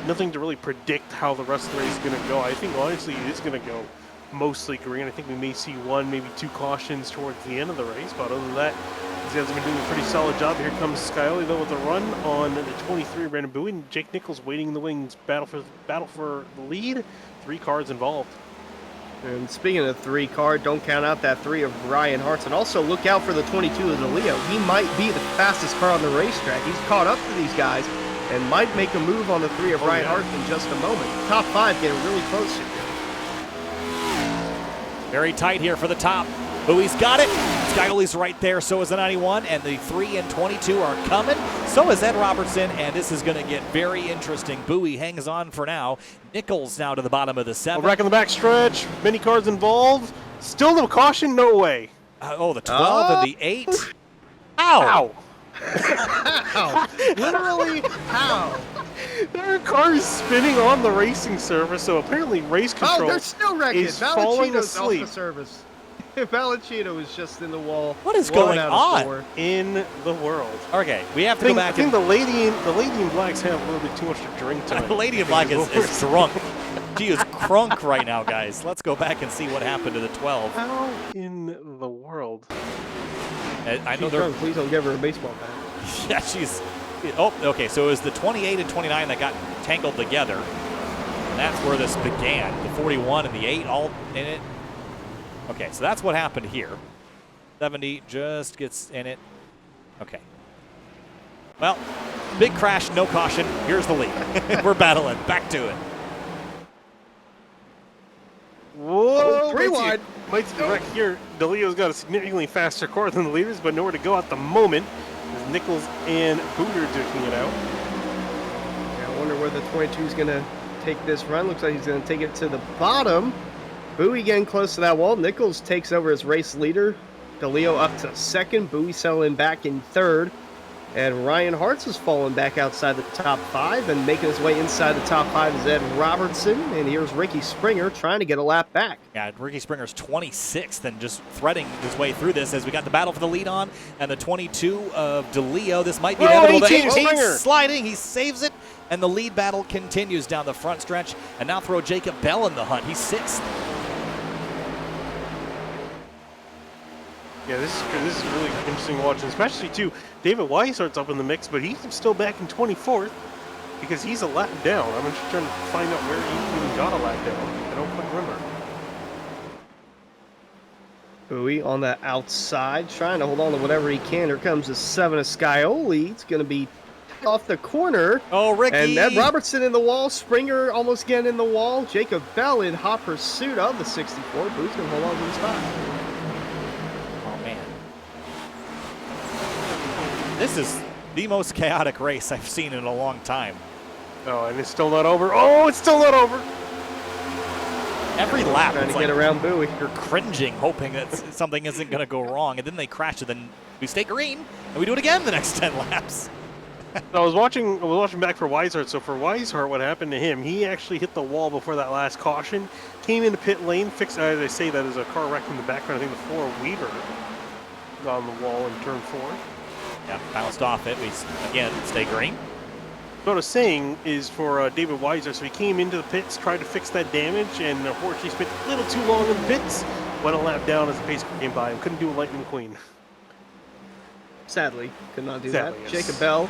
nothing to really predict how the rest of the race is going to go. I think honestly it is going to go mostly green. I think we may see 1, maybe 2 cautions towards the end of the race. But other than that, these guys have been doing a pretty solid job. Here comes Scioli though with a run on the 23, Brandon Bowie, and Jake Nichols waiting in the wings. Battle for the lead. 3 cars involved. And speaking of 3 car, don't count out that 3 of Ryan Hartz. And also look out for the 22 of the Leo. He might be the fastest car on the racetrack. He's caught up to these guys and might make a move on the 3 of Ryan Hartz in just a moment. Top 5 getting really close here. Very tight here for the top. Bowie's got it. Scioli's right there. So is the 91. And the 3 and 22 are coming. So is Ed Robertson. And this is going to get very interesting. Bowie hangs on for now. Nichols now to the bottom of the 7. Back in the back stretch. Many cars involved. Still no caution. No way. The 12 and the 8. Ow! How? Literally, how? There are cars spinning on the racing surface, so apparently race control they're still wrecked. is falling Valentino's off asleep. the service. Valentino is just in the wall. What is going on in the world? Okay, we have to go back. I think the lady in black's had a little bit too much to drink tonight. The lady in black is drunk. She is crunk right now, guys. Let's go back and see what happened to the 12. How in the world? I know She's drunk. Please don't give her a baseball bat. Yeah, she's. Oh, okay. So it was the 28 and 29 that got tangled together. And that's where this began. The 41 and the 8 all in it. Okay, so that's what happened here. 70 just gets in it. Okay. Well, big crash, no caution. Here's the lead. We're battling. Back to it. Whoa! 3 wide. Might be wreck here. DeLeo's got a significantly faster car than the leaders, but nowhere to go at the moment. As Nichols and Booter duking it out. Yeah, I wonder where the 22 is going to take this run. Looks like he's going to take it to the bottom. Bowie getting close to that wall. Nichols takes over as race leader. DeLeo up to second. Bowie settling back in third. And Ryan Hartz is falling back outside the top 5, and making his way inside the top 5 is Ed Robertson. And here's Ricky Springer trying to get a lap back. Yeah, Ricky Springer's 26th and just threading his way through this as we got the battle for the lead on. And the 22 of DeLeo. This might be inevitable. 18 Springer sliding. He saves it. And the lead battle continues down the front stretch. And now throw Jacob Bell in the hunt. He's 6th. Yeah, this is really interesting watching, especially too. David Weishart's up in the mix, but he's still back in 24th because he's a lap down. I'm just trying to find out where he even got a lap down. I don't quite remember. Bowie on the outside, trying to hold on to whatever he can. Here comes the 7 of Scioli. It's going to be off the corner. Oh, Ricky! And Ed Robertson in the wall. Springer almost getting in the wall. Jacob Bell in hot pursuit of the 64. Bowie's going to hold on to the spot. This is the most chaotic race I've seen in a long time. Oh, and it's still not over. Oh, it's still not over. Every lap, Trying it's to like get around Bowie. You're cringing, hoping that something isn't going to go wrong, and then they crash, and then we stay green, and we do it again the next 10 laps. I was watching back for Weishart. So for Weishart, what happened to him? He actually hit the wall before that last caution. Came into pit lane, fixed. As I say, that is a car wreck in the background. I think the 4 Weaver got on the wall in turn 4. Yeah, bounced off it. We, again, stay green. What I was saying is for David Weiser, so he came into the pits, tried to fix that damage, and unfortunately spent a little too long in the pits. Went a lap down as the pace came by and couldn't do a Lightning McQueen. Sadly, could not do Sadly, that. yes. Jacob Bell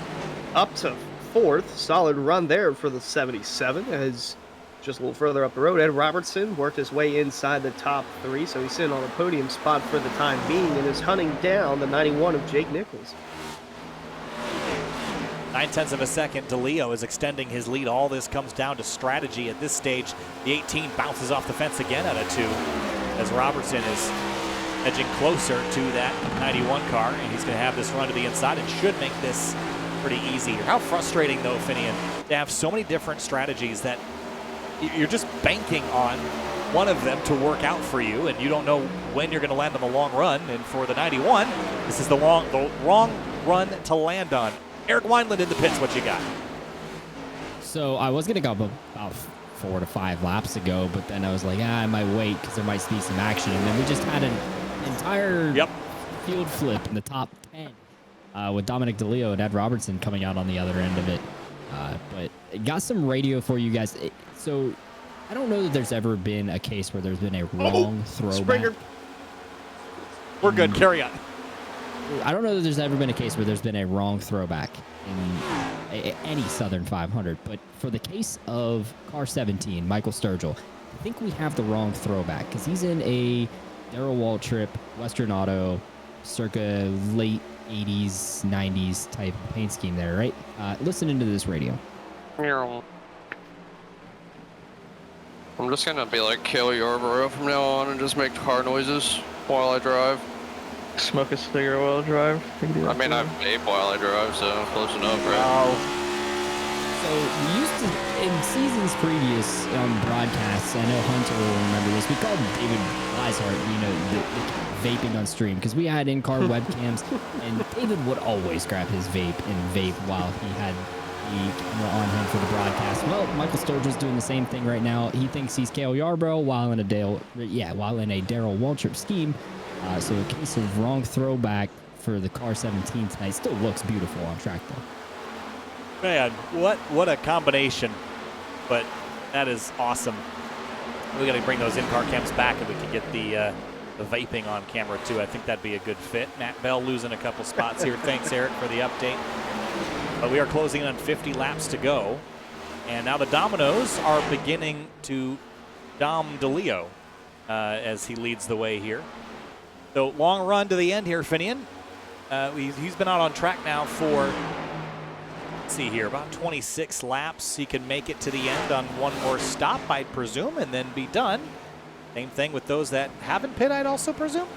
up to 4th. Solid run there for the 77. As just a little further up the road, Ed Robertson worked his way inside the top 3, so he's sitting on a podium spot for the time being and is hunting down the 91 of Jake Nichols. 9/10 of a second, DeLeo is extending his lead. All this comes down to strategy at this stage. The 18 bounces off the fence again at a 2 as Robertson is edging closer to that 91 car, and he's going to have this run to the inside and should make this pretty easy. How frustrating, though, Finian, to have so many different strategies that you're just banking on one of them to work out for you, and you don't know when you're going to land on the long run. And for the 91, this is the wrong run to land on. Eric Wineland in the pits, what you got? So I was going to go about 4 to 5 laps ago, but then I was like, I might wait because there might be some action. And then we just had an entire field flip in the top 10 with Dominic DeLeo and Ed Robertson coming out on the other end of it. But got some radio for you guys. So I don't know that there's ever been a case where there's been a wrong throwback. Springer. We're good. Carry on. I don't know that there's ever been a case where there's been a wrong throwback in any Southern 500, but for the case of car 17, Michael Sturgill, I think we have the wrong throwback because he's in a Darrell Waltrip Western Auto circa late 80s, 90s type of paint scheme there, right? Listen into this radio. I'm just gonna be like Kelly Yarborough from now on and just make car noises while I drive. Smoke a cigarette while I drive. I mean, I vape while I drive, so close enough, right? Wow. So we used to, in seasons previous broadcasts, I know Hunter will remember this, we called David Weishart, the vaping on stream, because we had in-car webcams, and David would always grab his vape and vape while he had the camera on him for the broadcast. Well, Michael Sturgill's doing the same thing right now. He thinks he's Cale Yarborough while in a Darrell Waltrip scheme. So a case of wrong throwback for the car 17 tonight. Still looks beautiful on track though. Man, what a combination. But that is awesome. We got to bring those in-car cams back and we can get the vaping on camera too. I think that'd be a good fit. Matt Bell losing a couple spots here. Thanks, Eric, for the update. But we are closing in on 50 laps to go. And now the Dominoes are beginning to Dom DeLeo as he leads the way here. So long run to the end here, Finian. He's been out on track now for, let's see here, about 26 laps. He can make it to the end on one more stop, I'd presume, and then be done. Same thing with those that haven't pit, I'd also presume.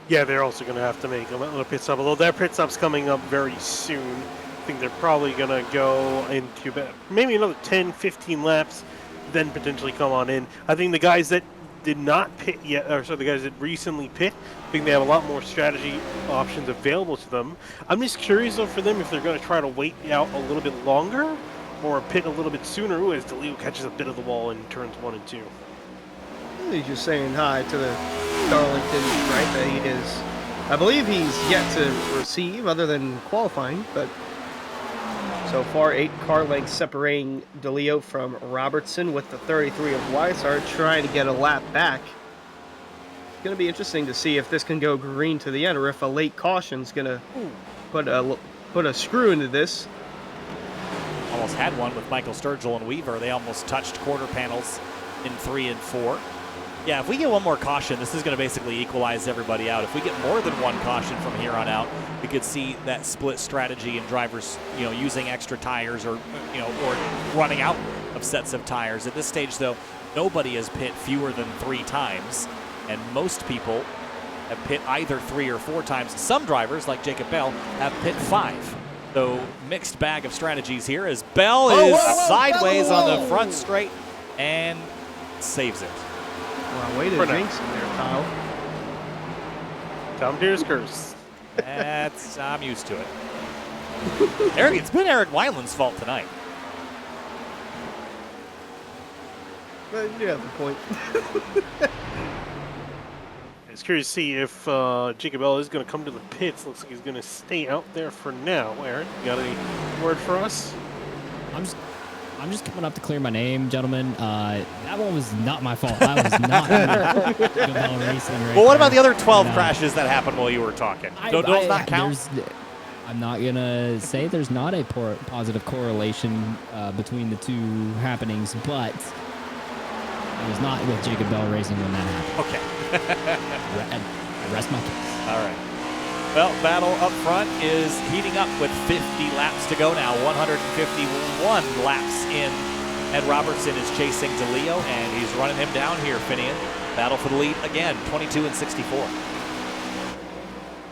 Yeah, they're also going to have to make a little pit stop, although their pit stop's coming up very soon. I think they're probably going to go into maybe another 10, 15 laps, then potentially come on in. I think the guys that did not pit yet, or so the guys that recently pit, I think they have a lot more strategy options available to them. I'm just curious though for them if they're going to try to wait out a little bit longer or pit a little bit sooner. Ooh, as DeLeo catches a bit of the wall in turns 1 and 2. He's just saying hi to the Darlington, right? That he is, I believe he's yet to receive other than qualifying, but so far 8 car lengths separating DeLeo from Robertson with the 33 of Weishart trying to get a lap back. It's going to be interesting to see if this can go green to the end or if a late caution's going to put a screw into this. Almost had one with Michael Sturgill and Weaver. They almost touched quarter panels in 3 and 4. Yeah, if we get one more caution, this is going to basically equalize everybody out. If we get more than one caution from here on out, we could see that split strategy and drivers, using extra tires or running out of sets of tires. At this stage, though, nobody has pit fewer than 3 times, and most people have pit either 3 or 4 times. Some drivers, like Jacob Bell, have pit 5. So mixed bag of strategies here as Bell is sideways on the front straight and saves it. Wow, way to jinx him there, Kyle. Tom Deere's curse. I'm used to it. Eric, it's been Eric Weiland's fault tonight. But you have a point. It's curious to see if Jacob Bell is going to come to the pits. Looks like he's going to stay out there for now. Aaron, you got any word for us? I'm just coming up to clear my name, gentlemen. That one was not my fault. I was not Jacob Bell racing right Well, what about the there. other 12 crashes that happened while you were talking? Don't not count? I'm not going to say there's not a positive correlation between the two happenings, but it was not with Jacob Bell racing when that happened. Okay. I rest my case. All right. Well, battle up front is heating up with 50 laps to go now. 151 laps in. Ed Robertson is chasing DeLeo, and he's running him down here, Finian. Battle for the lead again, 22 and 64.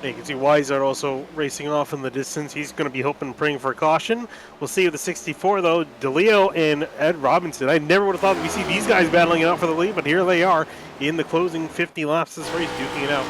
You can see Weishart also racing off in the distance. He's going to be hoping and praying for a caution. We'll see with the 64, though. DeLeo and Ed Robinson. I never would have thought we'd see these guys battling it out for the lead, but here they are in the closing 50 laps of this race, duking it out.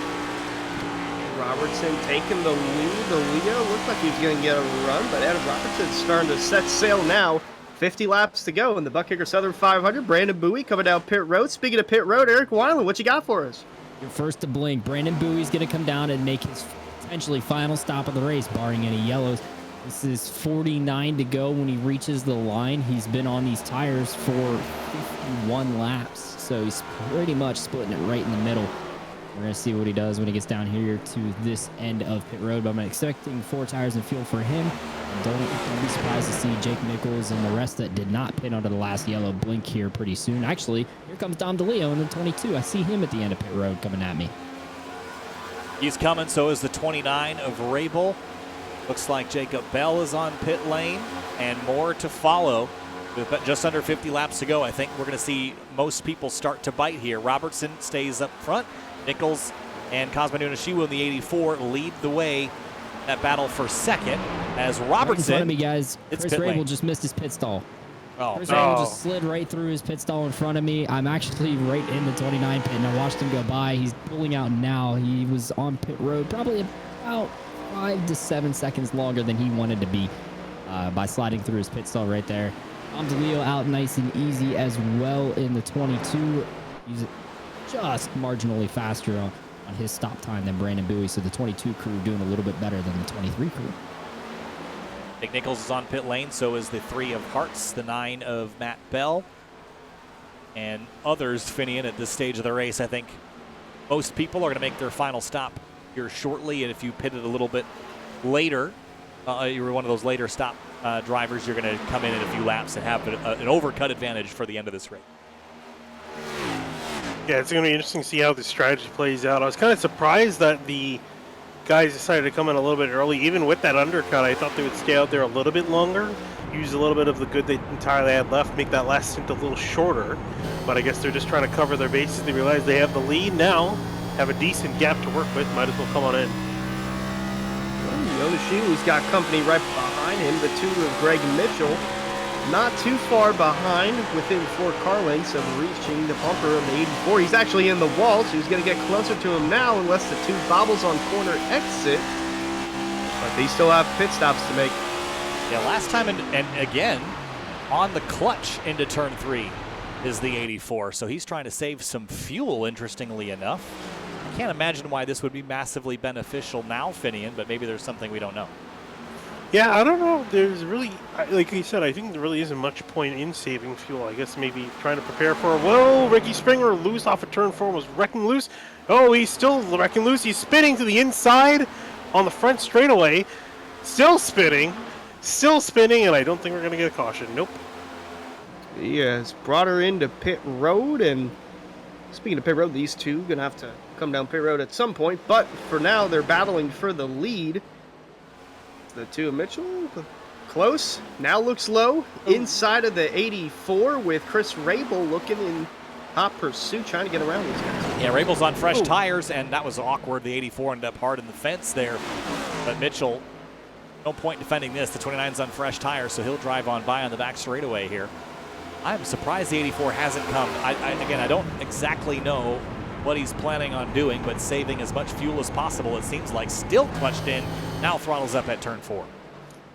Robertson taking the lead. DeLeo looked like he was going to get a run, but Ed Robertson's starting to set sail now. 50 laps to go in the Buttkicker Southern 500. Brandon Bowie coming down pit road. Speaking of pit road, Eric Weiland, what you got for us? You're first to blink. Brandon Bowie's going to come down and make his potentially final stop of the race, barring any yellows. This is 49 to go when he reaches the line. He's been on these tires for 51 laps, so he's pretty much splitting it right in the middle. We're going to see what he does when he gets down here to this end of pit road, but I'm expecting 4 tires and fuel for him. And don't be surprised to see Jake Nichols and the rest that did not pit onto the last yellow blink here pretty soon. Actually, here comes Dom DeLeo in the 22. I see him at the end of pit road coming at me. He's coming, so is the 29 of Rabel. Looks like Jacob Bell is on pit lane, and more to follow. With just under 50 laps to go, I think we're going to see most people start to bite here. Robertson stays up front. Nichols and Cosmo Nunishiwu in the 84 lead the way. That battle for second as Robertson. Right in front of me, guys. It's Chris pit lane. Rabel just missed his pit stall. Oh, Chris no. Rabel just slid right through his pit stall in front of me. I'm actually right in the 29 pit, and I watched him go by. He's pulling out now. He was on pit road probably about 5 to 7 seconds longer than he wanted to be by sliding through his pit stall right there. Tom DeLeo out nice and easy as well in the 22. He's just marginally faster on his stop time than Brandon Bowie, so the 22 crew doing a little bit better than the 23 crew. Nick Nichols is on pit lane, so is the 3 of Hearts, the 9 of Matt Bell, and others, Finian, at this stage of the race. I think most people are going to make their final stop here shortly, and if you pitted a little bit later, you were one of those later stop drivers, you're going to come in a few laps and have an overcut advantage for the end of this race. Yeah, it's going to be interesting to see how the strategy plays out. I was kind of surprised that the guys decided to come in a little bit early. Even with that undercut, I thought they would stay out there a little bit longer, use a little bit of the good they entirely had left, make that last stint a little shorter. But I guess they're just trying to cover their bases. They realize they have the lead now, have a decent gap to work with, might as well come on in. Yonoshiwu's got company right behind him, the 2 of Greg Mitchell. Not too far behind, within 4 car lengths of reaching the bumper of the 84. He's actually in the wall, so he's going to get closer to him now unless the 2 bobbles on corner exit. But they still have pit stops to make. Yeah, last time and again on the clutch into turn 3 is the 84. So he's trying to save some fuel, interestingly enough. I can't imagine why this would be massively beneficial now, Finian, but maybe there's something we don't know. Yeah, I don't know. There's really, like you said, I think there really isn't much point in saving fuel. I guess maybe trying to prepare for, whoa, Ricky Springer loose off of turn 4 was wrecking loose. Oh, he's still wrecking loose. He's spinning to the inside on the front straightaway. Still spinning, and I don't think we're going to get a caution. Nope. He has brought her into pit road, and speaking of pit road, these two going to have to come down pit road at some point, but for now they're battling for the lead. The 2 of Mitchell, close, now looks low, inside of the 84 with Chris Rabel looking in hot pursuit, trying to get around these guys. Yeah, Rabel's on fresh tires, and that was awkward. The 84 ended up hard in the fence there, but Mitchell, no point defending this. The 29's on fresh tires, so he'll drive on by on the back straightaway here. I'm surprised the 84 hasn't come. Again, I don't exactly know what he's planning on doing, but saving as much fuel as possible, it seems like. Still clutched in, now throttles up at turn 4.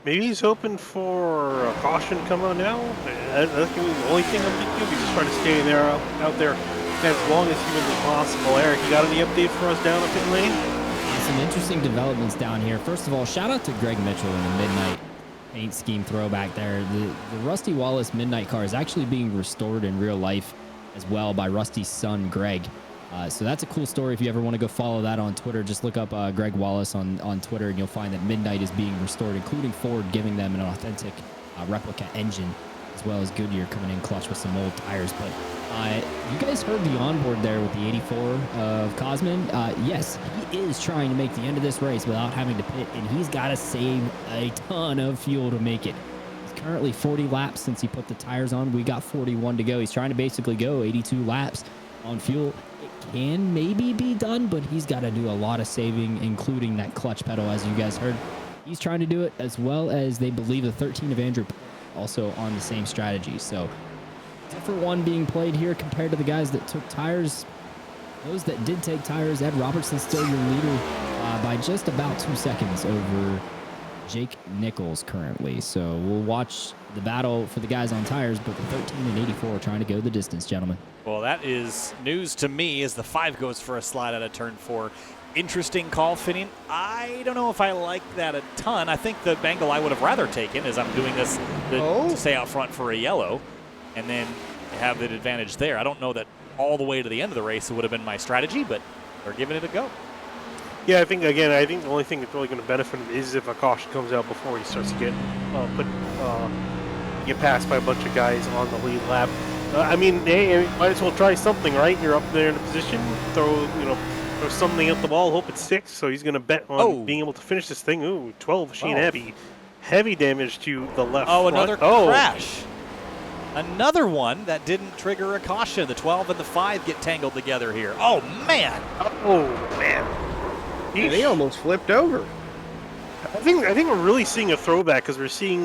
Maybe he's hoping for a caution come on now. That's the only thing I'm thinking of. He's just trying to stay there, out there as long as humanly possible. Eric, you got any update for us down at pit lane? Some interesting developments down here. First of all, shout out to Greg Mitchell in the Midnight paint scheme throwback there. The Rusty Wallace Midnight car is actually being restored in real life as well by Rusty's son, Greg. So that's a cool story. If you ever want to go follow that on Twitter, just look up Greg Wallace on Twitter, and you'll find that Midnight is being restored, including Ford giving them an authentic replica engine, as well as Goodyear coming in clutch with some old tires. But you guys heard the onboard there with the 84 of Cosman. Yes, he is trying to make the end of this race without having to pit, and he's got to save a ton of fuel to make it. He's currently 40 laps since he put the tires on. We got 41 to go. He's trying to basically go 82 laps on fuel. It can maybe be done, but he's got to do a lot of saving, including that clutch pedal, as you guys heard. He's trying to do it, as well as they believe the 13 of Andrew also on the same strategy. So different one being played here compared to the guys that took tires. Those that did take tires, Ed Robertson still your leader by just about 2 seconds over Jake Nichols currently. So we'll watch the battle for the guys on tires, but the 13 and 84 are trying to go the distance, gentlemen. Well, that is news to me as the 5 goes for a slide out of turn 4. Interesting call, Finian. I don't know if I like that a ton. I think the angle I would have rather taken is I'm doing this to stay out front for a yellow and then have the advantage there. I don't know that all the way to the end of the race it would have been my strategy, but they're giving it a go. Yeah, I think the only thing that's really going to benefit him is if a caution comes out before he starts to get passed by a bunch of guys on the lead lap. I mean, hey, might as well try something, right? You're up there in a position, throw something at the ball, hope it sticks. So he's going to bet on being able to finish this thing. Ooh, 12 Sheen Abbey. Heavy damage to the left front. Another crash. Another one that didn't trigger a caution. The 12 and the 5 get tangled together here. Oh, man. Oh, man. Yeah, they almost flipped over. I think we're really seeing a throwback because we're seeing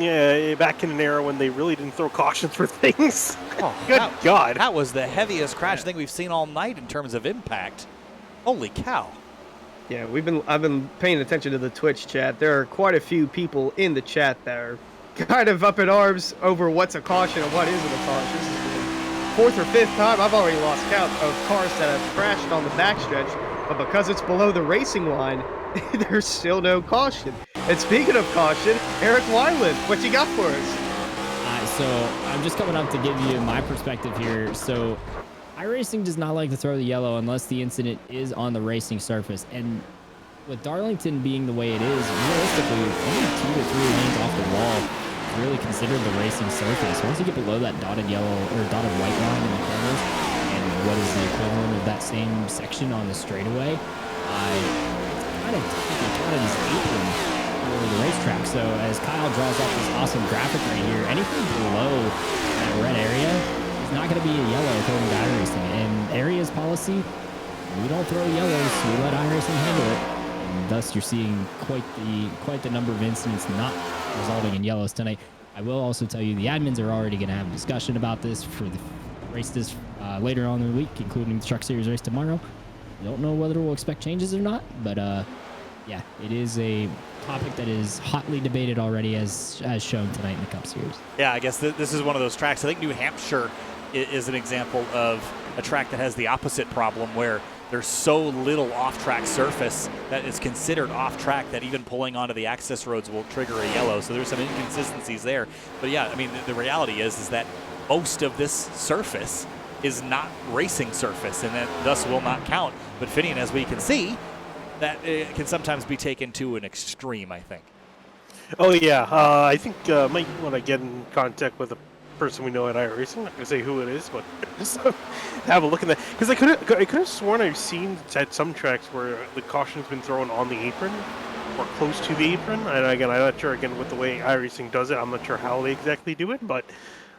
back in an era when they really didn't throw cautions for things. Oh, Good God. That was the heaviest crash thing we've seen all night in terms of impact. Holy cow. Yeah, I've been paying attention to the Twitch chat. There are quite a few people in the chat that are kind of up in arms over what's a caution and what isn't a caution. This is the fourth or fifth time I've already lost count of cars that have crashed on the backstretch, but because it's below the racing line, there's still no caution. And speaking of caution, Eric Weiland, what you got for us? So I'm just coming up to give you my perspective here. So iRacing does not like to throw the yellow unless the incident is on the racing surface. And with Darlington being the way it is, realistically, only 2 to 3 lanes off the wall is really considered the racing surface. Once you get below that dotted yellow or dotted white line in the corners, and what is the equivalent of that same section on the straightaway, it's kind of technicalities apron for the racetrack. So as Kyle draws up this awesome graphic right here, anything below that red area is not going to be a yellow according to iRacing. And areas policy, we don't throw yellows, we let iRacing handle it. And thus you're seeing quite the number of incidents not resulting in yellows tonight. I will also tell you the admins are already going to have a discussion about this for the races later on in the week, including the Truck Series race tomorrow. I don't know whether we'll expect changes or not, but yeah, it is a topic that is hotly debated already as shown tonight in the Cup Series. Yeah, I guess this is one of those tracks. I think New Hampshire is an example of a track that has the opposite problem where there's so little off-track surface that is considered off-track that even pulling onto the access roads will trigger a yellow. So there's some inconsistencies there. But yeah, I mean, the reality is that most of this surface is not racing surface, and that thus will not count. But Finian, as we can see, that it can sometimes be taken to an extreme, I think. Oh, yeah. I think might want to get in contact with a person we know at iRacing. I'm not going to say who it is, but just have a look at that. Because I could have sworn I've seen at some tracks where the caution's been thrown on the apron or close to the apron. And again, I'm not sure, again, with the way iRacing does it, I'm not sure how they exactly do it, but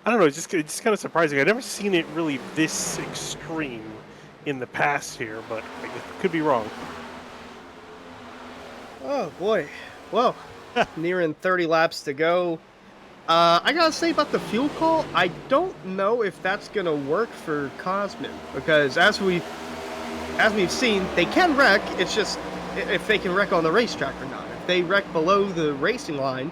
I don't know, it's just kind of surprising. I've never seen it really this extreme in the past here, but I could be wrong. Oh, boy. Well, nearing 30 laps to go. I gotta say about the fuel call, I don't know if that's gonna work for Cosman, because as we've seen, they can wreck. It's just if they can wreck on the racetrack or not. If they wreck below the racing line,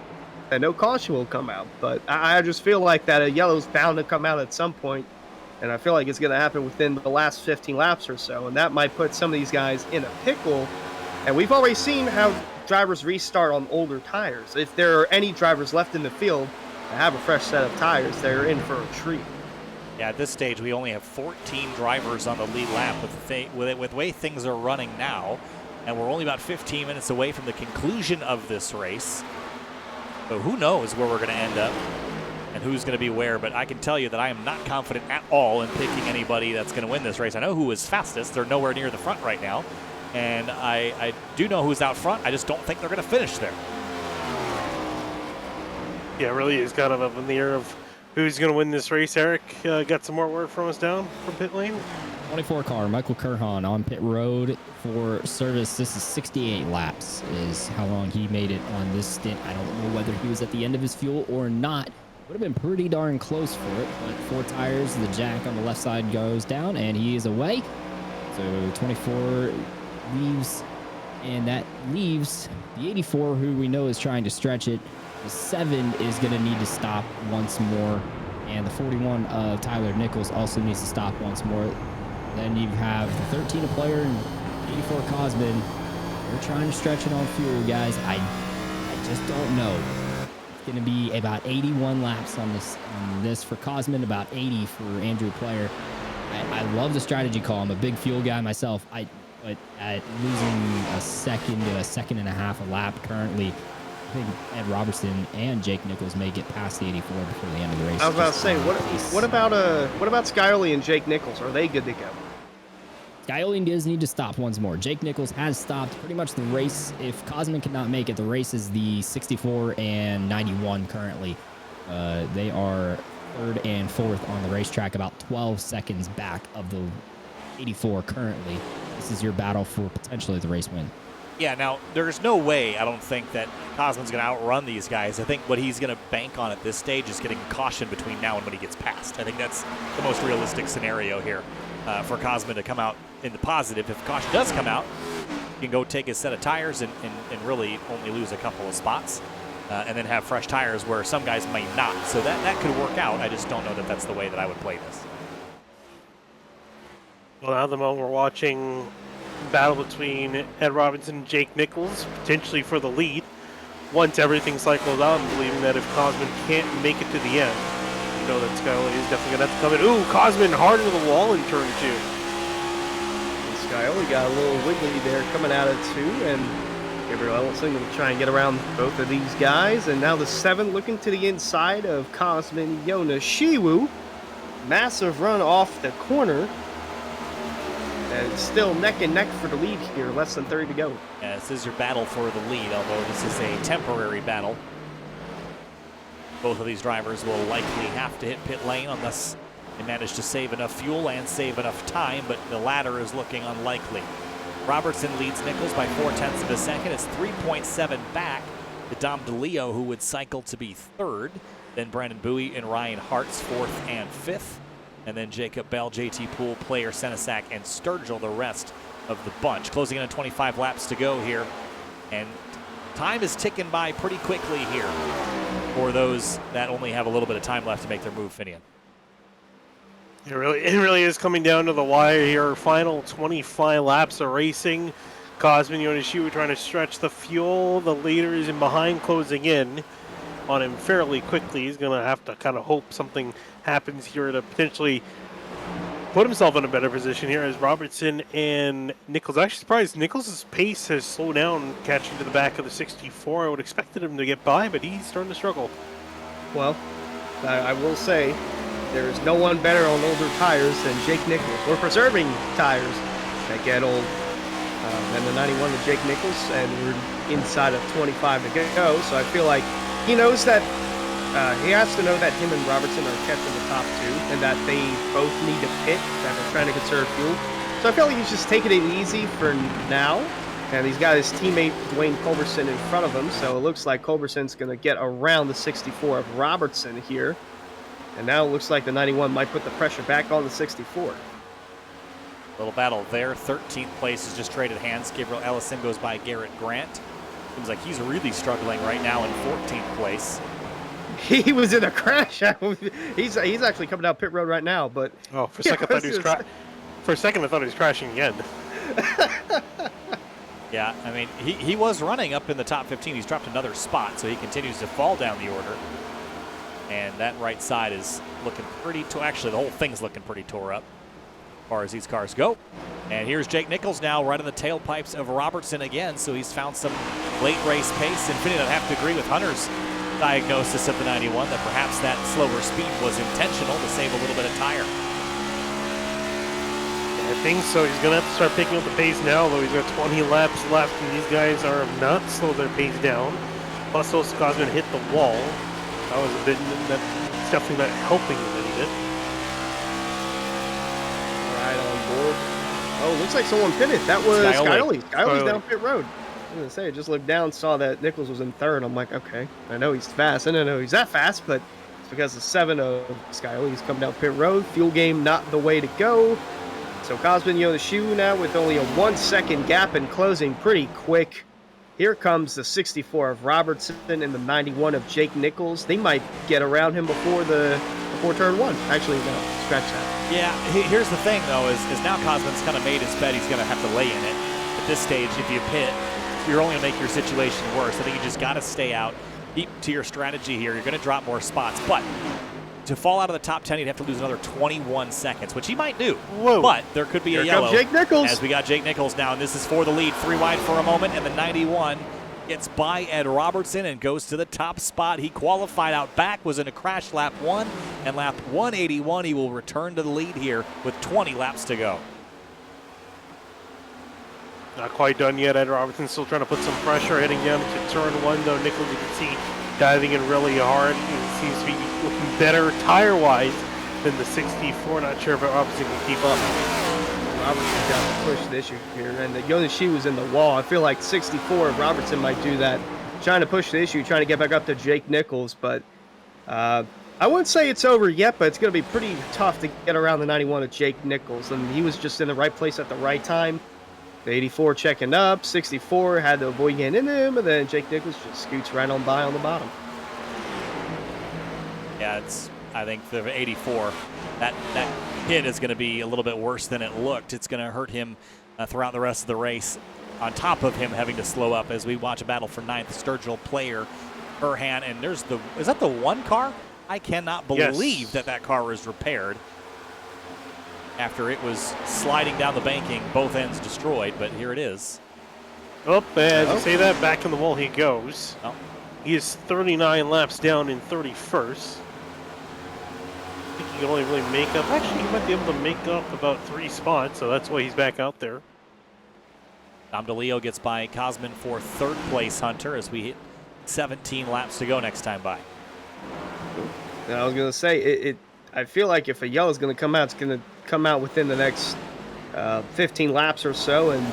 then no caution will come out. But I just feel like that a yellow's bound to come out at some point, and I feel like it's gonna happen within the last 15 laps or so, and that might put some of these guys in a pickle. And we've already seen how drivers restart on older tires. If there are any drivers left in the field that have a fresh set of tires, they're in for a treat. Yeah, at this stage, we only have 14 drivers on the lead lap with the way things are running now, and we're only about 15 minutes away from the conclusion of this race. So who knows where we're going to end up and who's going to be where, but I can tell you that I am not confident at all in picking anybody that's going to win this race. I know who is fastest. They're nowhere near the front right now. And I do know who's out front. I just don't think they're going to finish there. Yeah, it really is kind of up in the air of who's going to win this race. Eric got some more word from us down from pit lane. 24 car, Michael Kerhan on pit road for service. This is 68 laps is how long he made it on this stint. I don't know whether he was at the end of his fuel or not. Would have been pretty darn close for it, but 4 tires, the jack on the left side goes down, and he is away. So 24 leaves, and that leaves the 84, who we know is trying to stretch it. The 7 is going to need to stop once more, and the 41 of Tyler Nichols also needs to stop once more. Then you have the 13 player and 84 Cosman. They're trying to stretch it on fuel, guys. I just don't know. It's going to be about 81 laps on this for Cosman, about 80 for Andrew Player. I love the strategy call. I'm a big fuel guy myself. But at losing a second to a second and a half a lap currently, I think Ed Robertson and Jake Nichols may get past the 84 before the end of the race. I was about to say, what about Skyoli and Jake Nichols? Are they good to go? Skyoli does need to stop once more. Jake Nichols has stopped pretty much the race. If Cosman cannot make it, the race is the 64 and 91 currently. They are 3rd and 4th on the racetrack, about 12 seconds back of the 84 currently. This is your battle for potentially the race win. Yeah, now, there's no way, I don't think, that Cosman's going to outrun these guys. I think what he's going to bank on at this stage is getting caution between now and when he gets past. I think that's the most realistic scenario here for Cosman to come out in the positive. If caution does come out, he can go take his set of tires and really only lose a couple of spots and then have fresh tires where some guys might not. So that could work out. I just don't know that that's the way that I would play this. Well, now at the moment we're watching battle between Ed Robinson and Jake Nichols, potentially for the lead. Once everything cycles out, I'm believing that if Cosman can't make it to the end, you know that Skyoli is definitely going to have to come in. Ooh, Cosman hard into the wall in turn 2. And Skyoli got a little wiggly there coming out of 2, and Gabriel Ellison going to try and get around both of these guys. And now the 7 looking to the inside of Cosman Yoneshiwu. Massive run off the corner. And it's still neck and neck for the lead here, less than 30 to go. Yeah, this is your battle for the lead, although this is a temporary battle. Both of these drivers will likely have to hit pit lane unless they manage to save enough fuel and save enough time, but the latter is looking unlikely. Robertson leads Nichols by 0.4 of a second. It's 3.7 back to Dom DeLeo, who would cycle to be 3rd. Then Brandon Bowie and Ryan Hart's 4th and 5th. And then Jacob Bell, JT Poole, Player, Senesac, and Sturgill, the rest of the bunch. Closing in on 25 laps to go here. And time is ticking by pretty quickly here for those that only have a little bit of time left to make their move, Finian. It really is coming down to the wire here. Final 25 laps of racing. Cosman Yoneshiwu trying to stretch the fuel. The leader is in behind, closing in on him fairly quickly. He's going to have to kind of hope something happens here to potentially put himself in a better position here as Robertson and Nichols. Actually surprised Nichols' pace has slowed down catching to the back of the 64. I would have expected him to get by, but he's starting to struggle. Well, I will say there is no one better on older tires than Jake Nichols. We're preserving tires that get old. And the 91 to Jake Nichols, and we're inside of 25 to go. So I feel like he knows that he has to know that him and Robertson are catching the top 2 and that they both need to pit, that they're trying to conserve fuel. So I feel like he's just taking it easy for now. And he's got his teammate Dwayne Culberson in front of him. So it looks like Culberson's going to get around the 64 of Robertson here. And now it looks like the 91 might put the pressure back on the 64. Little battle there. 13th place is just traded hands. Gabriel Ellison goes by Garrett Grant. Seems like he's really struggling right now in 14th place. He was in a crash. He's actually coming down pit road right now, but oh, for a second I thought he was crashing again. Yeah, I mean he was running up in the top 15. He's dropped another spot, so he continues to fall down the order. And that right side is looking pretty. Actually, the whole thing's looking pretty tore up as far as these cars go. And here's Jake Nichols now right in the tailpipes of Robertson again. So he's found some late race pace. And Finney, I'd have to agree with Hunter's diagnosis of the 91 that perhaps that slower speed was intentional to save a little bit of tire. I think so. He's going to have to start picking up the pace now, though he's got 20 laps left, and these guys are not slow their pace down. Plus, those Cosman hit the wall. That was a bit, that's definitely not helping him any bit. Right on board. Oh, looks like someone pitted. That was Skyoli. Skyoli's down pit road. I was going to say, I just looked down, saw that Nichols was in 3rd. I'm like, okay, I know he's fast. I don't know he's that fast, but it's because the 7 of Skyoli's come down pit road. Fuel game not the way to go. So Cosman Yoneshiwu now with only a 1-second gap and closing pretty quick. Here comes the 64 of Robertson and the 91 of Jake Nichols. They might get around him before turn 1. Actually, no, scratch that. Yeah, here's the thing, though, is now Cosman's kind of made his bet. He's going to have to lay in it. At this stage, if you pit, you're only going to make your situation worse. I think you just got to stay out, keep to your strategy here. You're going to drop more spots. But to fall out of the top 10, you'd have to lose another 21 seconds, which he might do. Whoa. But there could be a yellow. Here comes Jake Nichols. As we got Jake Nichols now, and this is for the lead. 3 wide for a moment, and the 91 gets by Ed Robertson and goes to the top spot. He qualified out back, was in a crash lap 1, and lap 181 he will return to the lead here with 20 laps to go. Not quite done yet. Ed Robertson still trying to put some pressure heading down to turn 1, though. Nichols, you can see, diving in really hard. He seems to be looking better tire-wise than the 64. Not sure if Robertson can keep up. Robertson's got to push the issue here, and the Yoneshi was in the wall. I feel like 64, Robertson might do that, trying to push the issue, trying to get back up to Jake Nichols, but I wouldn't say it's over yet, but it's going to be pretty tough to get around the 91 of Jake Nichols, and he was just in the right place at the right time. The 84 checking up, 64 had to avoid getting in him, and then Jake Nichols just scoots right on by on the bottom. Yeah, I think the 84, that hit is going to be a little bit worse than it looked. It's going to hurt him throughout the rest of the race, on top of him having to slow up as we watch a battle for 9th. Sturgill, Player, Burhan, and is that the one car? I cannot believe that car is repaired after it was sliding down the banking, both ends destroyed, but here it is. Oh, as you say that, back in the wall he goes. Oh. He is 39 laps down in 31st. I think he can only really make up. Actually, he might be able to make up about 3 spots, so that's why he's back out there. Dom DeLeo gets by Cosman for 3rd place, Hunter, as we hit 17 laps to go next time by. And I was going to say, I feel like if a yellow is going to come out, it's going to come out within the next 15 laps or so. And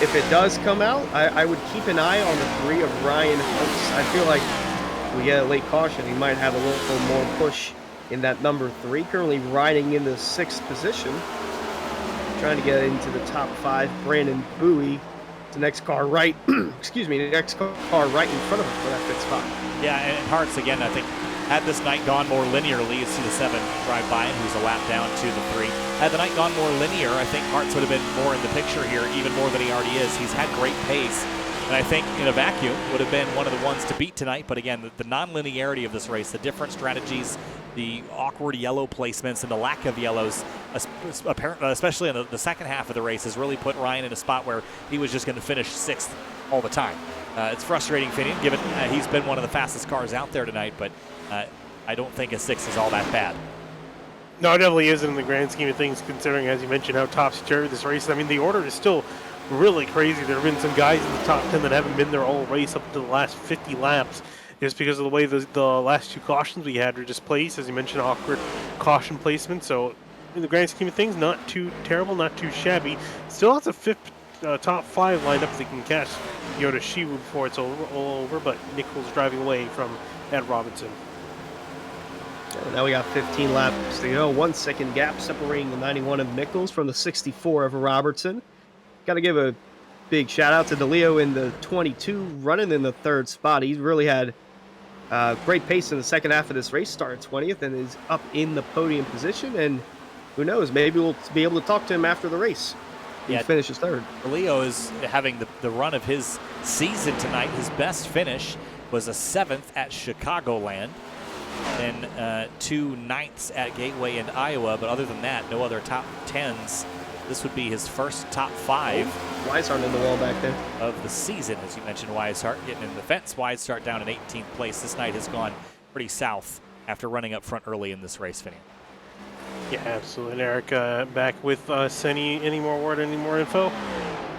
if it does come out, I would keep an eye on the 3 of Ryan Holtz. I feel like if we get a late caution, he might have a little more push in that number 3, currently riding in the 6th position, trying to get into the top 5. Brandon Bowie, the next car right, excuse me, the next car right in front of him for that 5th spot. Yeah, and Hartz, again, I think, had this night gone more linearly, you see the 7 drive by, and who's a lap down to the 3. Had the night gone more linear, I think Hartz would have been more in the picture here, even more than he already is. He's had great pace, and I think in a vacuum would have been one of the ones to beat tonight. But again, the non-linearity of this race, the different strategies, the awkward yellow placements, and the lack of yellows, especially in the second half of the race, has really put Ryan in a spot where he was just going to finish 6th all the time. It's frustrating for him, given he's been one of the fastest cars out there tonight, but I don't think a 6 is all that bad. No, it definitely isn't in the grand scheme of things, considering, as you mentioned, how topsy-turvy this race is. I mean, the order is still really crazy. There have been some guys in the top 10 that haven't been there all race up to the last 50 laps, just because of the way the last 2 cautions we had were just placed. As you mentioned, awkward caution placement. So, in the grand scheme of things, not too terrible, not too shabby. Still has a top 5 lined up if they can catch Yoda Shiwu before it's all over, but Nichols driving away from Ed Robinson. So now we got 15 laps to go. 1 second gap separating the 91 of Nichols from the 64 of Robertson. Got to give a big shout out to DeLeo in the 22, running in the 3rd spot. He's really had great pace in the second half of this race, started 20th and is up in the podium position. And who knows, maybe we'll be able to talk to him after the race. He finishes 3rd. DeLeo is having the run of his season tonight. His best finish was a 7th at Chicagoland, then 2 9ths at Gateway in Iowa. But other than that, no other top 10s. This would be his first top 5. Weishart in the wall back there. Of the season, as you mentioned, Weishart getting in the fence. Weishart down in 18th place. This night has gone pretty south after running up front early in this race, Finian. Yeah, absolutely. And Eric, back with us. Any more word, any more info?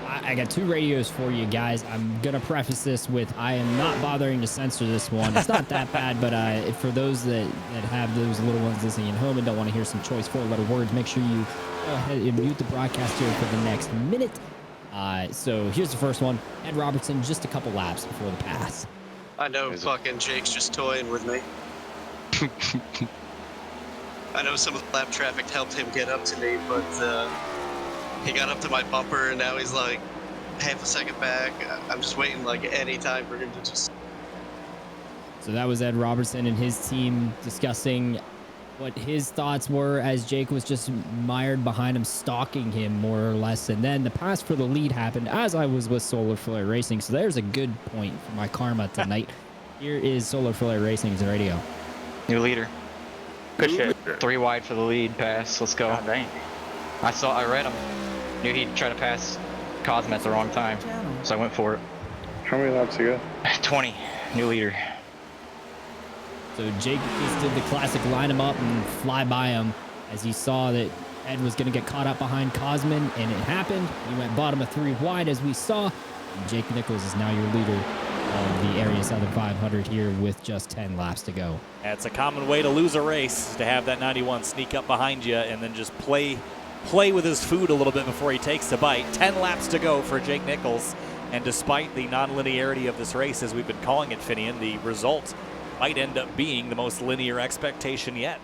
I got 2 radios for you guys. I'm going to preface this with I am not bothering to censor this one. It's not that bad, but for those that have those little ones listening at home and don't want to hear some choice 4-letter words, make sure you go ahead and mute the broadcast here for the next minute. So here's the first one. Ed Robertson, just a couple laps before the pass. I know fucking Jake's just toying with me. I know some of the lap traffic helped him get up to me, but he got up to my bumper and now he's like half a second back. I'm just waiting like any time for him to just... So that was Ed Robertson and his team discussing what his thoughts were as Jake was just mired behind him, stalking him more or less. And then the pass for the lead happened as I was with Solar Flare Racing. So there's a good point for my karma tonight. Here is Solar Flare Racing's radio. New leader. Good shit. 3 wide for the lead pass. Let's go. God dang. I read him. Knew he'd try to pass Cosmo at the wrong time, so I went for it. How many laps you got? 20. New leader. So Jake just did the classic line him up and fly by him as he saw that Ed was going to get caught up behind Cosman, and it happened. He went bottom of 3 wide as we saw. And Jake Nichols is now your leader of the Area Southern 500 here with just 10 laps to go. It's a common way to lose a race, to have that 91 sneak up behind you and then just play with his food a little bit before he takes a bite. 10 laps to go for Jake Nichols, and despite the non-linearity of this race, as we've been calling it, Finian, the result might end up being the most linear expectation yet.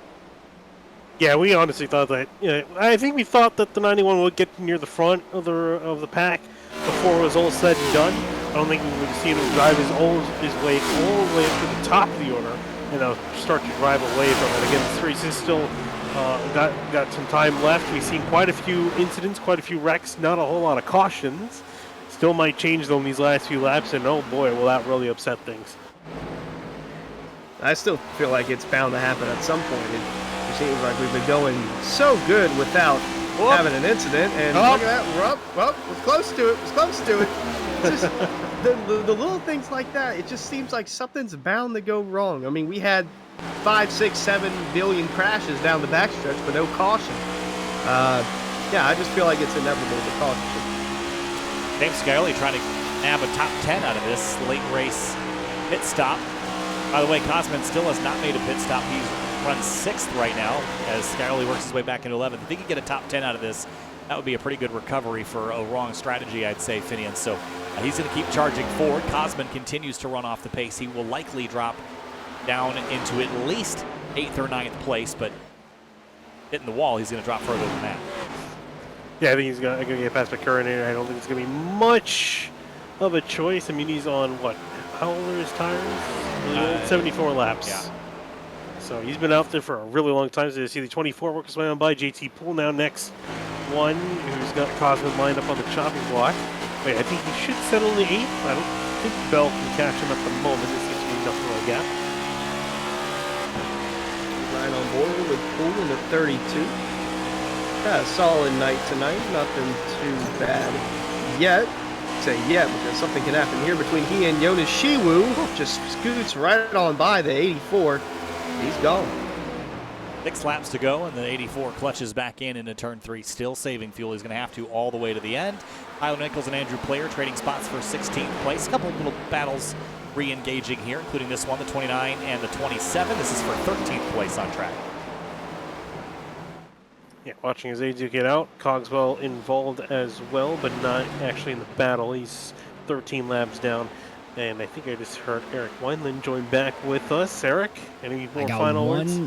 Yeah, we honestly thought that. I think we thought that the 91 would get near the front of the pack before it was all said and done. I don't think we would see him drive his way all the way up to the top of the order and start to drive away from it. Again, this race is still got some time left. We've seen quite a few incidents, quite a few wrecks, not a whole lot of cautions. Still might change though in these last few laps, and oh boy, will that really upset things. I still feel like it's bound to happen at some point. It seems like we've been going so good without having an incident, and look at that. We're close to it. We're close to it. It's just, the little things like that, it just seems like something's bound to go wrong. I mean, we had 5, 6, 7 billion crashes down the backstretch, but no caution. Yeah, I just feel like it's inevitable to caution. James Scarlett trying to nab a top 10 out of this late race pit stop. By the way, Cosman still has not made a pit stop. He's run 6th right now as Scarlett works his way back into 11th. If he could get a top 10 out of this, that would be a pretty good recovery for a wrong strategy, I'd say, Finian. So he's going to keep charging forward. Cosman continues to run off the pace. He will likely drop down into at least 8th or 9th place, but hitting the wall, he's going to drop further than that. Yeah, I think he's going to get past McCurran. I don't think it's going to be much of a choice. I mean, he's on, what, how old are his tires? 74 laps. Yeah. So he's been out there for a really long time. So you see the 24 work his way on by. JT Poole now next one, who's got Cosman lined up on the chopping block. Wait, I think he should settle in the 8th. I don't think Bell can catch him at the moment. There seems to be nothing like that. Right on board with Poole in the 32. Yeah, a solid night tonight. Nothing too bad yet. Say yet because something can happen here between he and Jonas Shiwu. Just scoots right on by the 84. He's gone. 6 laps to go, and the 84 clutches back in into turn 3, still saving fuel. He's going to have to all the way to the end. Tyler Nichols and Andrew Player trading spots for 16th place. A couple of little battles re-engaging here, including this one, the 29 and the 27. This is for 13th place on track. Yeah, watching his aides get out. Cogswell involved as well, but not actually in the battle. He's 13 laps down. And I think I just heard Eric Wineland join back with us. Eric, any more final words?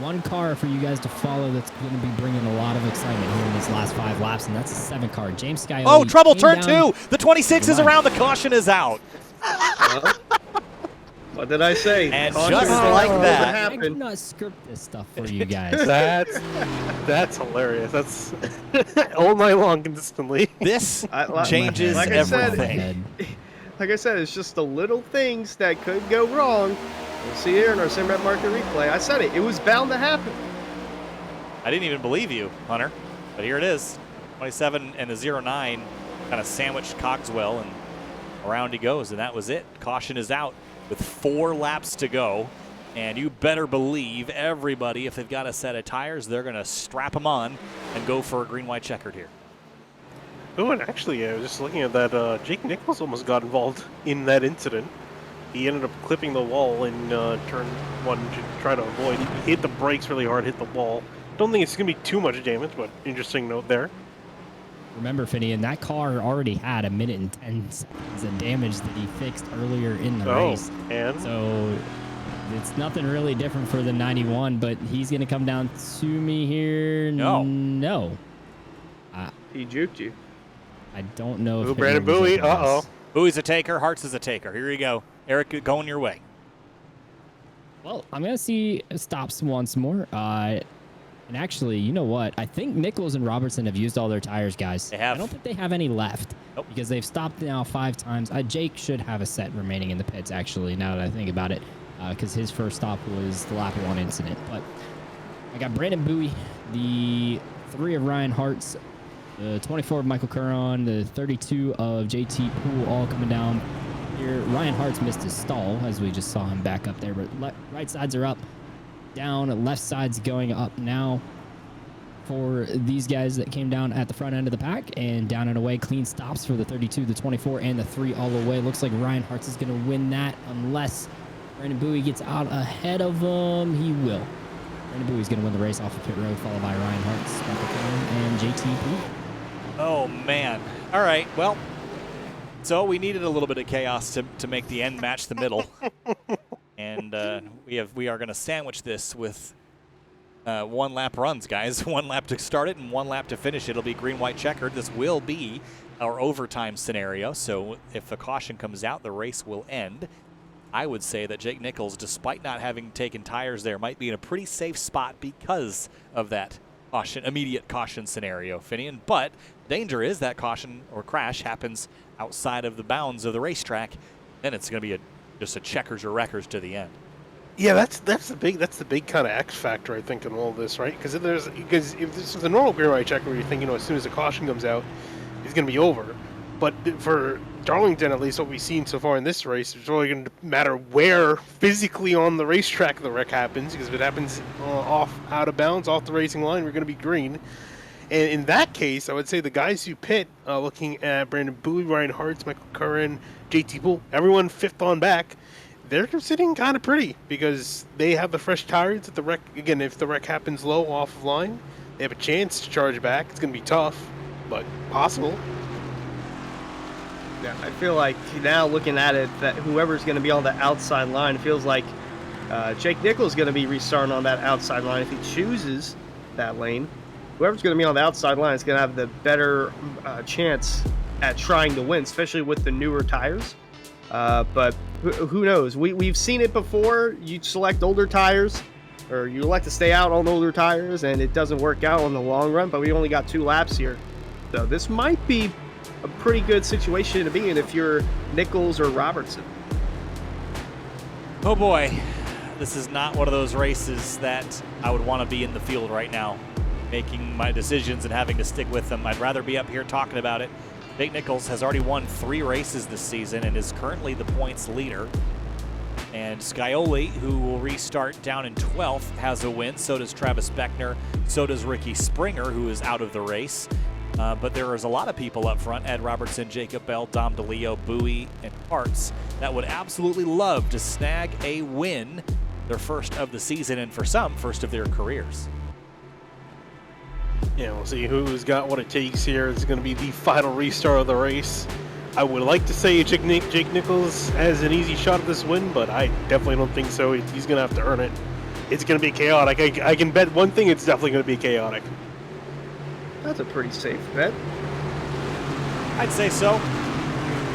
One car for you guys to follow that's going to be bringing a lot of excitement here in these last 5 laps, and that's a 7 car. James Scioli. Oh, trouble, turn 2. The 26 is around. The caution is out. What did I say? And Caution just like that. I do not script this stuff for you guys. That's hilarious. That's all night long consistently. This changes everything. Like I said, it's just the little things that could go wrong. We'll see here in our sim rep market replay. I said it was bound to happen. I didn't even believe you, Hunter, but here it is. 27 and the 09 kind of sandwiched Cogswell, and around he goes, and that was it. Caution is out with 4 laps to go, and you better believe everybody, if they've got a set of tires, they're going to strap them on and go for a green-white checkered here. Oh, and actually, I was just looking at that. Jake Nichols almost got involved in that incident. He ended up clipping the wall in turn 1 to try to avoid. He hit the brakes really hard, hit the wall. Don't think it's going to be too much damage, but interesting note there. Remember, Finian, that car already had 1 minute and 10 seconds of damage that he fixed earlier in the race. And? So it's nothing really different for the 91, but he's going to come down to me here. No. He juked you. I don't know if Brandon Bowie. Bowie's a taker. Hearts is a taker. Here you go. Eric, going your way. Well, I'm going to see stops once more. And actually, you know what? I think Nichols and Robertson have used all their tires, guys. They have. I don't think they have any left. Nope. Because they've stopped now 5 times. Jake should have a set remaining in the pits, actually, now that I think about it. Because his first stop was the lap 1 incident. But I got Brandon Bowie, the 3 of Ryan Hartz, the 24 of Michael Curran, the 32 of JT Poole, all coming down here. Ryan Hartz missed his stall, as we just saw him back up there. But right sides are up, down, left side's going up now. for these guys that came down at the front end of the pack, and down and away clean stops for the 32, the 24, and the 3 all the way. Looks like Ryan Hartz is going to win that unless Brandon Bowie gets out ahead of him. He will. Brandon Bowie's going to win the race off of pit road, followed by Ryan Hartz, and JT Poole. Oh, man. All right, well, so we needed a little bit of chaos to make the end match the middle. And we are going to sandwich this with 1 lap runs, guys. 1 lap to start it and 1 lap to finish it. It'll be green-white checkered. This will be our overtime scenario. So if a caution comes out, the race will end. I would say that Jake Nichols, despite not having taken tires there, might be in a pretty safe spot because of that caution, immediate caution scenario, Finian. But danger is that caution or crash happens outside of the bounds of the racetrack. Then it's going to be just a checkers or wreckers to the end. Yeah, that's the big kind of X factor, I think, in all this, right? Because if this is a normal green white checker, where you think, as soon as the caution comes out, it's going to be over. But for Darlington, at least what we've seen so far in this race, it's really going to matter where physically on the racetrack the wreck happens. Because if it happens out of bounds, off the racing line, we're going to be green. And in that case, I would say the guys who pit, looking at Brandon Bowie, Ryan Hartz, Michael Curran, JT Poole, everyone 5th on back, they're sitting kind of pretty because they have the fresh tires. At the wreck, again, if the wreck happens low off of line, they have a chance to charge back. It's going to be tough, but possible. Yeah, I feel like now looking at it, that whoever's going to be on the outside line, it feels like Jake Nichols is going to be restarting on that outside line if he chooses that lane. Whoever's going to be on the outside line is going to have the better chance at trying to win, especially with the newer tires. But who knows? We've seen it before. You select older tires, or you elect to stay out on older tires, and it doesn't work out on the long run. But we only got 2 laps here. So this might be a pretty good situation to be in if you're Nichols or Robertson. Oh boy, this is not one of those races that I would want to be in the field right now, making my decisions and having to stick with them. I'd rather be up here talking about it. Jake Nichols has already won 3 races this season and is currently the points leader. And Scioli, who will restart down in 12th, has a win. So does Travis Beckner. So does Ricky Springer, who is out of the race. But there is a lot of people up front, Ed Robertson, Jacob Bell, Dom DeLeo, Bowie, and Hartz, that would absolutely love to snag a win, their first of the season, and for some, first of their careers. Yeah, we'll see who's got what it takes here. It's going to be the final restart of the race. I would like to say Jake Nichols has an easy shot at this win, but I definitely don't think so. He's going to have to earn it. It's going to be chaotic. I can bet one thing, it's definitely going to be chaotic. That's a pretty safe bet. I'd say so.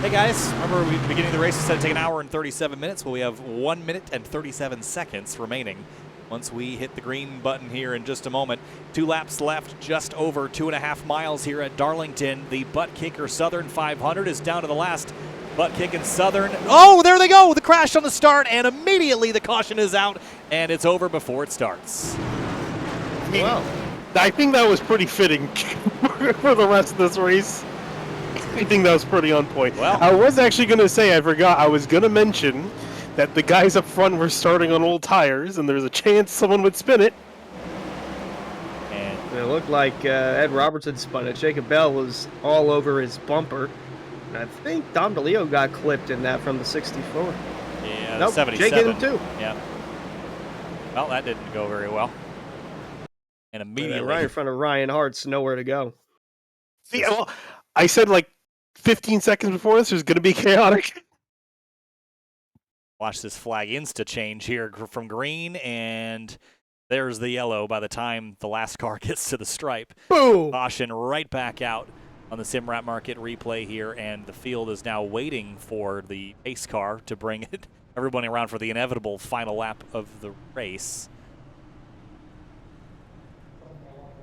Hey guys, remember we beginning of the race said take an hour and 37 minutes. Well, we have 1 minute and 37 seconds remaining once we hit the green button here in just a moment. 2 laps left, just over 2.5 miles here at Darlington. The Buttkicker Southern 500 is down to the last Butt-kicking Southern. Oh, there they go! The crash on the start, and immediately the caution is out, and it's over before it starts. Wow. I think that was pretty fitting for the rest of this race. I think that was pretty on point. Well, I was actually going to say, I forgot, I was going to mention that the guys up front were starting on old tires, and there's a chance someone would spin it. And it looked like Ed Robertson spun it. Jacob Bell was all over his bumper. I think Dom DeLeo got clipped in that from the 64. Yeah, nope, 77. Jake hit him too. Yeah. Well, that didn't go very well. And immediately, right in front of Ryan Hartz, nowhere to go. See, well, I said like 15 seconds before this was going to be chaotic. Watch this flag insta change here from green, and there's the yellow by the time the last car gets to the stripe. Boom! Caution right back out on the Simrat Market replay here, and the field is now waiting for the pace car to bring everybody around for the inevitable final lap of the race.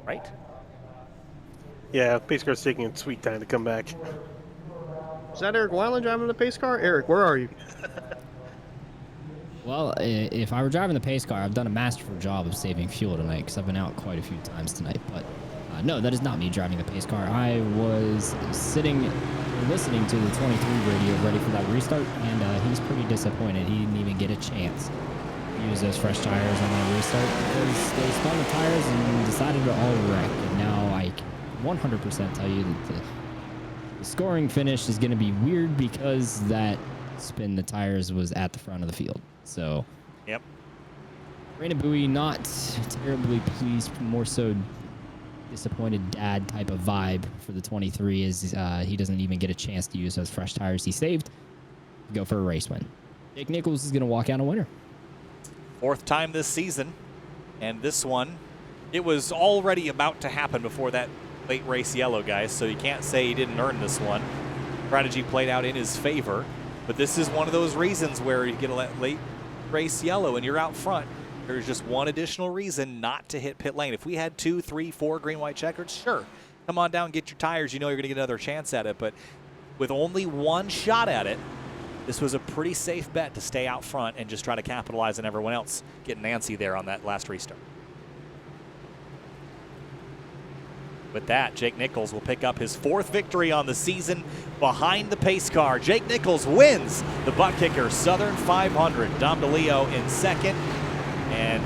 Right? Yeah, pace car's taking a sweet time to come back. Is that Eric Weiland driving the pace car? Eric, where are you? Well, if I were driving the pace car, I've done a masterful job of saving fuel tonight because I've been out quite a few times tonight. But no, that is not me driving the pace car. I was listening to the 23 radio ready for that restart, and he's pretty disappointed. He didn't even get a chance. use those fresh tires on that restart because they spun the tires and decided to all wreck. And now I can 100% tell you that the scoring finish is going to be weird because that spin the tires was at the front of the field. So, yep. Brandon Bowie not terribly pleased, more so disappointed dad type of vibe for the 23 as he doesn't even get a chance to use those fresh tires he saved to go for a race win. Jake Nichols is going to walk out a winner. 4th time this season, and this one, it was already about to happen before that late race yellow, guys, so you can't say he didn't earn this one. Strategy played out in his favor, but this is one of those reasons where you get a late race yellow and you're out front. There's just one additional reason not to hit pit lane. If we had 2, 3, 4 green, white checkers, sure, come on down, get your tires. You know you're going to get another chance at it, but with only one shot at it, this was a pretty safe bet to stay out front and just try to capitalize on everyone else getting Nancy there on that last restart. With that, Jake Nichols will pick up his 4th victory on the season behind the pace car. Jake Nichols wins the Buttkicker Southern 500. Dom DeLeo in 2nd, and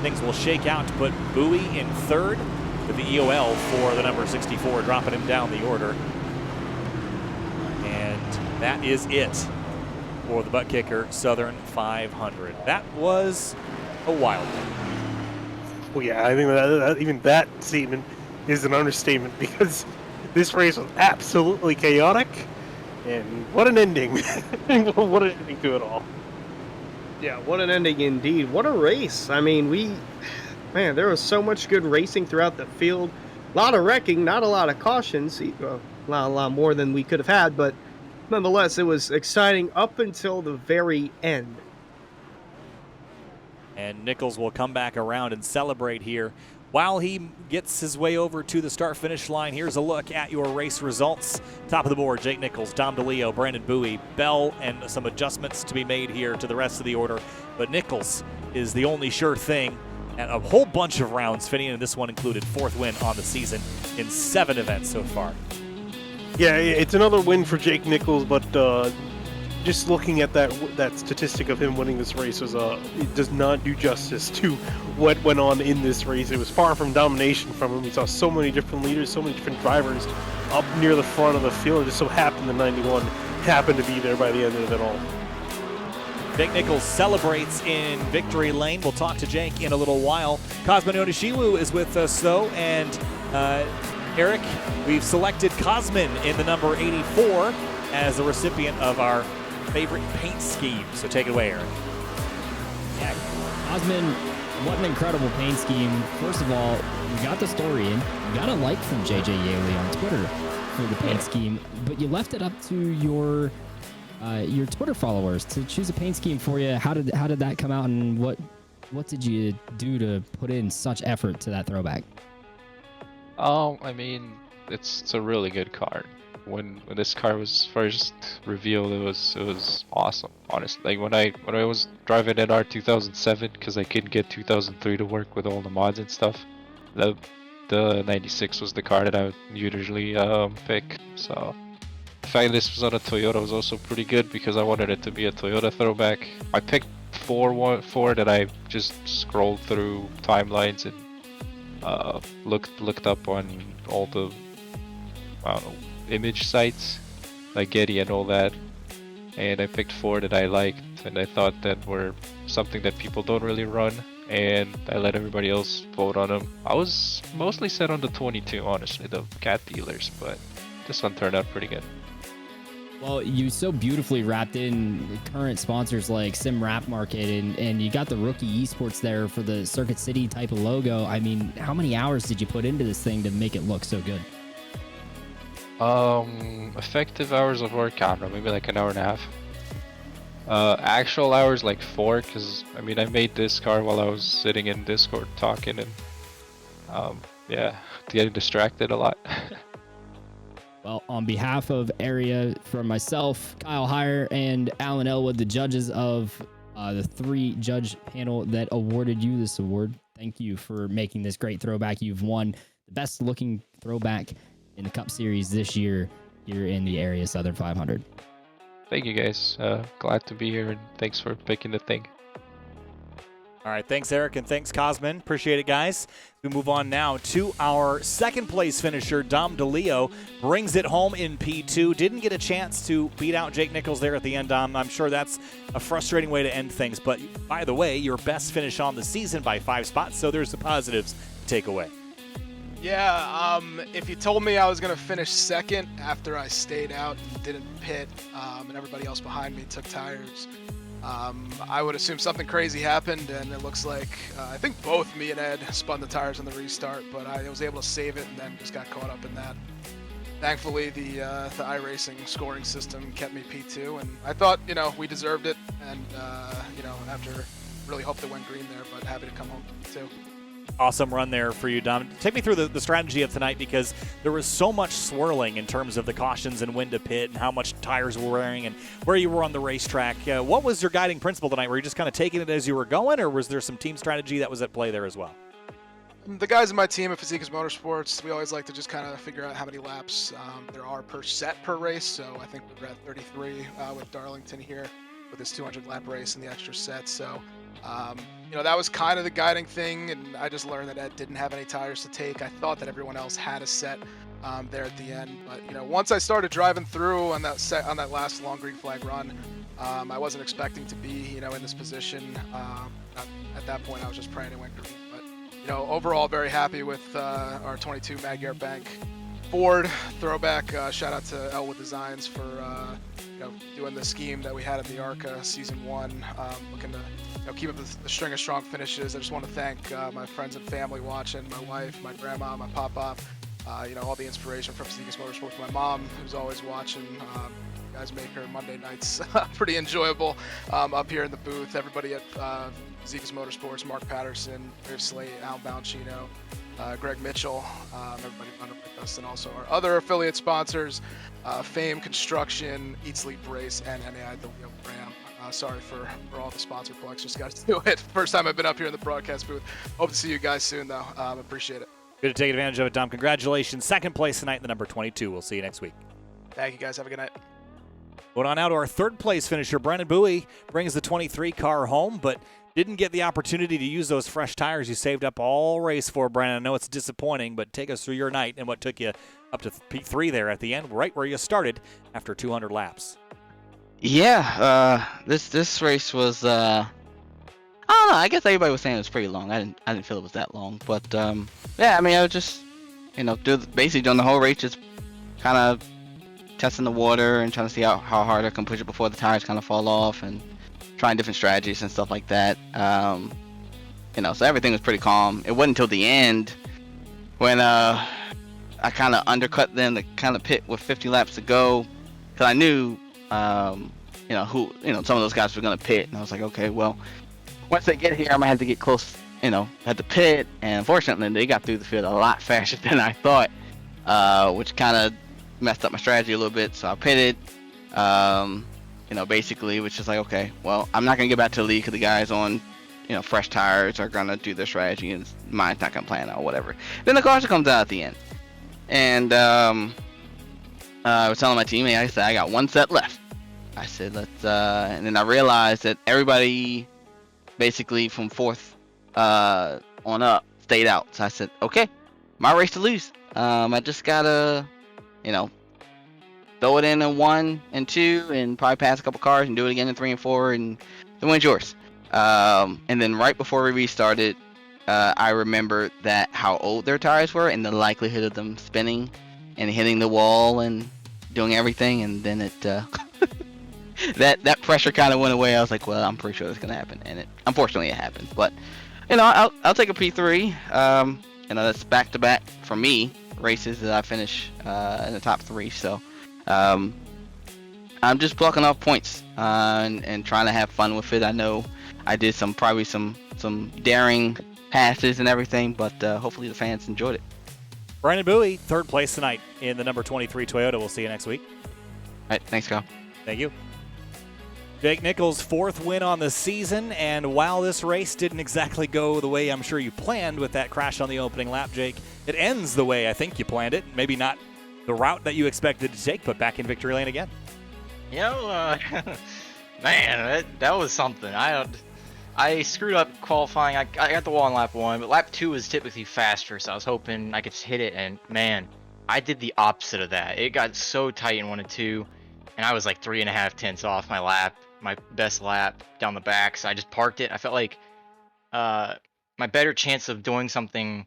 things will shake out to put Bowie in 3rd with the EOL for the number 64, dropping him down the order. And that is it for the Buttkicker Southern 500. That was a wild one. Well, yeah, I think that even that statement is an understatement because this race was absolutely chaotic, and what an ending. What an ending to it all. Yeah, what an ending indeed. What a race. I mean, man, there was so much good racing throughout the field. A lot of wrecking, not a lot of cautions. A lot more than we could have had, but nonetheless, it was exciting up until the very end. And Nichols will come back around and celebrate here. While he gets his way over to the start-finish line, here's a look at your race results. Top of the board, Jake Nichols, Dom DeLeo, Brandon Bowie, Bell, and some adjustments to be made here to the rest of the order. But Nichols is the only sure thing, and a whole bunch of rounds fitting in, this one included. 4th win on the season in 7 events so far. Yeah, it's another win for Jake Nichols, but just looking at that statistic of him winning this race it does not do justice to what went on in this race. It was far from domination from him. We saw so many different leaders, so many different drivers up near the front of the field. It just so happened the 91 happened to be there by the end of it all. Jake Nichols celebrates in victory lane. We'll talk to Jake in a little while. Cosmin Onishiwu is with us, though, and Eric, we've selected Cosmin in the number 84 as the recipient of our favorite paint scheme. So take it away, Eric. Yeah, Cosmin, what an incredible paint scheme. First of all, you got the story in. You got a like from JJ Yaley on Twitter for the paint scheme, but you left it up to your Twitter followers to choose a paint scheme for you. How did that come out, and what did you do to put in such effort to that throwback? I mean, it's a really good card. When this car was first revealed, it was awesome. Honestly, like when I was driving NR 2007 because I couldn't get 2003 to work with all the mods and stuff, the 96 was the car that I would usually pick. So the fact this was on a Toyota was also pretty good because I wanted it to be a Toyota throwback. I picked four that I just scrolled through timelines and looked up on all the image sites like Getty and all that, and I picked 4 that I liked and I thought that were something that people don't really run, and I let everybody else vote on them. I was mostly set on the 22, honestly, the cat dealers, but this one turned out pretty good. Well, you so beautifully wrapped in current sponsors like Sim Rap Market, and you got the Rookie Esports there for the Circuit City type of logo. I mean, how many hours did you put into this thing to make it look so good? Effective hours of work, I don't know, maybe like an hour and a half. Actual hours like 4, because I mean I made this car while I was sitting in Discord talking, and yeah, getting distracted a lot. Well, on behalf of Area, from myself, Kyle Heyer, and Alan Elwood, the judges of the 3-judge panel that awarded you this award, thank you for making this great throwback. You've won the best looking throwback in the Cup Series this year here in the Area Southern 500. Thank you guys. Glad to be here, and thanks for picking the thing. All right, thanks, Eric, and thanks, Cosman. Appreciate it, guys. We move on now to our second-place finisher, Dom DeLeo. Brings it home in P2. Didn't get a chance to beat out Jake Nichols there at the end, Dom. I'm sure that's a frustrating way to end things. But, by the way, your best finish on the season by 5 spots, so there's the positives to take away. Yeah, if you told me I was going to finish second after I stayed out and didn't pit, and everybody else behind me took tires, I would assume something crazy happened, and it looks like I think both me and Ed spun the tires on the restart, but I was able to save it and then just got caught up in that. Thankfully, the iRacing scoring system kept me P2, and I thought, we deserved it, and, after really hoped it went green there, but happy to come home P2. Awesome run there for you, Dom. Take me through the strategy of tonight, because there was so much swirling in terms of the cautions and when to pit and how much tires were wearing and where you were on the racetrack. What was your guiding principle tonight? Were you just kind of taking it as you were going, or was there some team strategy that was at play there as well? The guys in my team at Fazekas Motorsports, we always like to just kind of figure out how many laps there are per set per race. So I think we're at 33 with Darlington here with this 200-lap race and the extra set. So that was kind of the guiding thing, and I just learned that Ed didn't have any tires to take. I thought that everyone else had a set there at the end, but once I started driving through on that last long green flag run, I wasn't expecting to be in this position. At that point, I was just praying it went green. But overall, very happy with our 22 Magyar Bank Ford throwback. Shout out to Elwood Designs for doing the scheme that we had at the ARCA Season 1, looking to keep up the string of strong finishes. I just want to thank my friends and family watching, my wife, my grandma, my pop-pop, all the inspiration from Fazekas Motorsports. My mom, who's always watching. You guys make her Monday nights pretty enjoyable up here in the booth. Everybody at Fazekas Motorsports, Mark Patterson, Chris Slate, Al Bouncino, Greg Mitchell, everybody running with us, and also our other affiliate sponsors, Fame Construction, Eat Sleep Race, and NAI DeLeo Ram. Sorry for all the sponsor plugs, just got to do it. First time I've been up here in the broadcast booth. Hope to see you guys soon, though. Appreciate it. Good to take advantage of it, Dom. Congratulations. Second place tonight in the number 22. We'll see you next week. Thank you, guys. Have a good night. Going on now to our third place finisher. Brandon Bowie brings the 23 car home, but didn't get the opportunity to use those fresh tires you saved up all race for, Brandon. I know it's disappointing, but take us through your night and what took you up to P3 there at the end, right where you started after 200 laps. Yeah, this race was I don't know. I guess everybody was saying it was pretty long. I didn't feel it was that long, but yeah. I mean, I was just basically doing the whole race, just kind of testing the water and trying to see how hard I can push it before the tires kind of fall off, and trying different strategies and stuff like that. So everything was pretty calm. It wasn't until the end when I kind of undercut them to kind of pit with 50 laps to go, because I knew some of those guys were gonna pit, and I was like, okay, well, once they get here, I'm gonna have to get close, at the pit. And unfortunately, they got through the field a lot faster than I thought, which kind of messed up my strategy a little bit. So I pitted, basically, which is like, okay, well, I'm not gonna get back to the lead because the guys on, fresh tires are gonna do their strategy, and mine's not gonna plan out, whatever. Then the caution comes out at the end, and I was telling my teammate, I said, I got one set left. I said, let's, and then I realized that everybody basically from fourth on up stayed out. So I said, okay, my race to lose. I just gotta, throw it in 1 and 2 and probably pass a couple cars and do it again in 3 and 4, and the win's yours. And then right before we restarted, I remembered that how old their tires were and the likelihood of them spinning and hitting the wall and doing everything, and then it that pressure kind of went away. I was like, well, I'm pretty sure that's gonna happen, and unfortunately it happened. But I'll take a P3. That's back-to-back for me races that I finish in the top 3. So I'm just plucking off points and trying to have fun with it. I know I did probably some daring passes and everything, but hopefully the fans enjoyed it. Brandon Bowie, third place tonight in the number 23 Toyota. We'll see you next week. All right, thanks, Kyle. Thank you. Jake Nichols' 4th win on the season, and while this race didn't exactly go the way I'm sure you planned with that crash on the opening lap, Jake, it ends the way I think you planned it. Maybe not the route that you expected to take, but back in victory lane again. Man, that was something. I screwed up qualifying. I got the wall on lap 1, but lap 2 is typically faster, so I was hoping I could hit it, and man, I did the opposite of that. It got so tight in 1 and 2, and I was like 3.5 tenths off my lap, my best lap down the back, so I just parked it. I felt like my better chance of doing something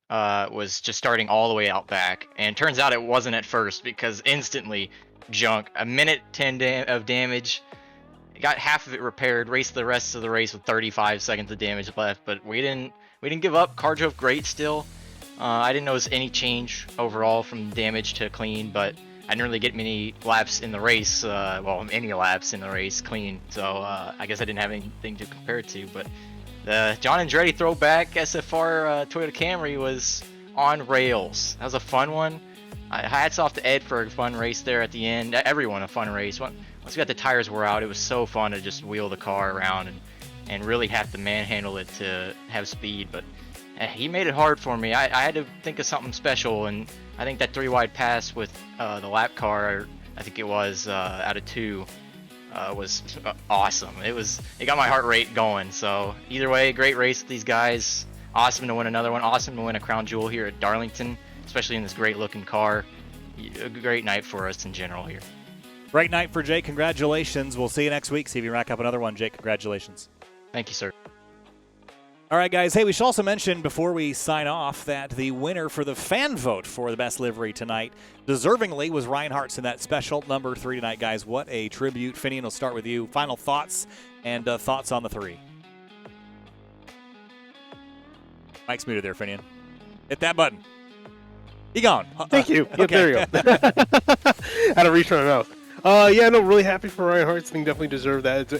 was just starting all the way out back, and turns out it wasn't at first because instantly junk. A minute 10 of damage. Got half of it repaired. Raced the rest of the race with 35 seconds of damage left, but we didn't give up. Car drove great still. I didn't notice any change overall from damage to clean, but I didn't really get many laps in the race. Well, any laps in the race clean. So I guess I didn't have anything to compare it to. But the John Andretti throwback SFR Toyota Camry was on rails. That was a fun one. Hats off to Ed for a fun race there at the end. Everyone a fun race. Once we got the tires wore out, it was so fun to just wheel the car around and really have to manhandle it to have speed. But he made it hard for me. I had to think of something special, and I think that 3-wide pass with the lap car, I think it was out of 2, was awesome. It got my heart rate going. So either way, great race with these guys. Awesome to win another one. Awesome to win a crown jewel here at Darlington, especially in this great looking car. A great night for us in general here. Great night for Jake. Congratulations. We'll see you next week. See if you rack up another one, Jake. Congratulations. Thank you, sir. All right, guys. Hey, we should also mention before we sign off that the winner for the fan vote for the best livery tonight, deservingly, was Ryan Hartz in that special number 3 tonight, guys. What a tribute. Finian, we'll start with you. Final thoughts and thoughts on the 3. Mike's muted there, Finian. Hit that button. He gone. Thank you. Yep, Okay. there you go. Had to reach for my mouth. Yeah, no, really happy for Ryan Hartz. I think definitely deserved that.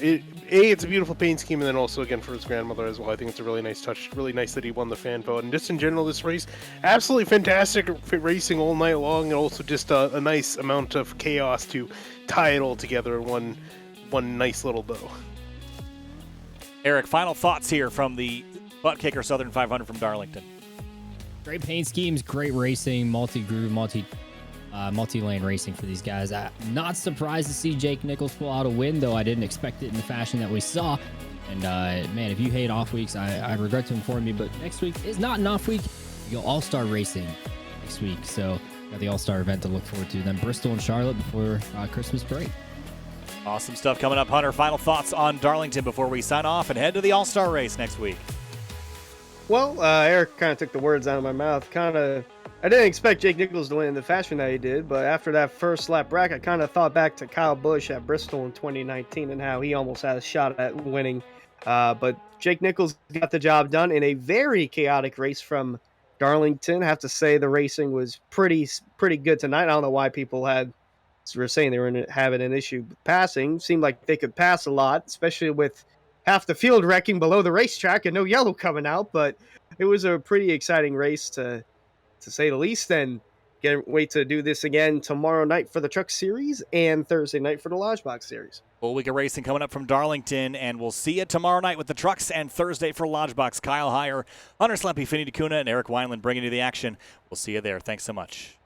It's a beautiful paint scheme, and then also, again, for his grandmother as well. I think it's a really nice touch. Really nice that he won the fan vote. And just in general, this race, absolutely fantastic racing all night long, and also just a nice amount of chaos to tie it all together in one nice little bow. Eric, final thoughts here from the Buttkicker Southern 500 from Darlington. Great paint schemes, great racing, multi-groove, multi-lane racing for these guys. I'm not surprised to see Jake Nichols pull out a win, though I didn't expect it in the fashion that we saw. And man, if you hate off weeks, I regret to inform you, but next week is not an off week. You go All-Star Racing next week, so got the All-Star event to look forward to. Then Bristol and Charlotte before Christmas break. Awesome stuff coming up, Hunter. Final thoughts on Darlington before we sign off and head to the All-Star race next week. Well, Eric kind of took the words out of my mouth. I didn't expect Jake Nichols to win in the fashion that he did, but after that first lap bracket, I kind of thought back to Kyle Busch at Bristol in 2019 and how he almost had a shot at winning. But Jake Nichols got the job done in a very chaotic race from Darlington. I have to say the racing was pretty good tonight. I don't know why people were saying they were having an issue with passing. Seemed like they could pass a lot, especially with half the field wrecking below the racetrack and no yellow coming out. But it was a pretty exciting race to say the least. And can't wait to do this again tomorrow night for the Truck Series and Thursday night for the Lodge Box Series. Full week of racing coming up from Darlington, and we'll see you tomorrow night with the trucks and Thursday for Lodge Box. Kyle Heyer, Hunter Slempy, Finney DeCuna, and Eric Wineland bringing you the action. We'll see you there. Thanks so much.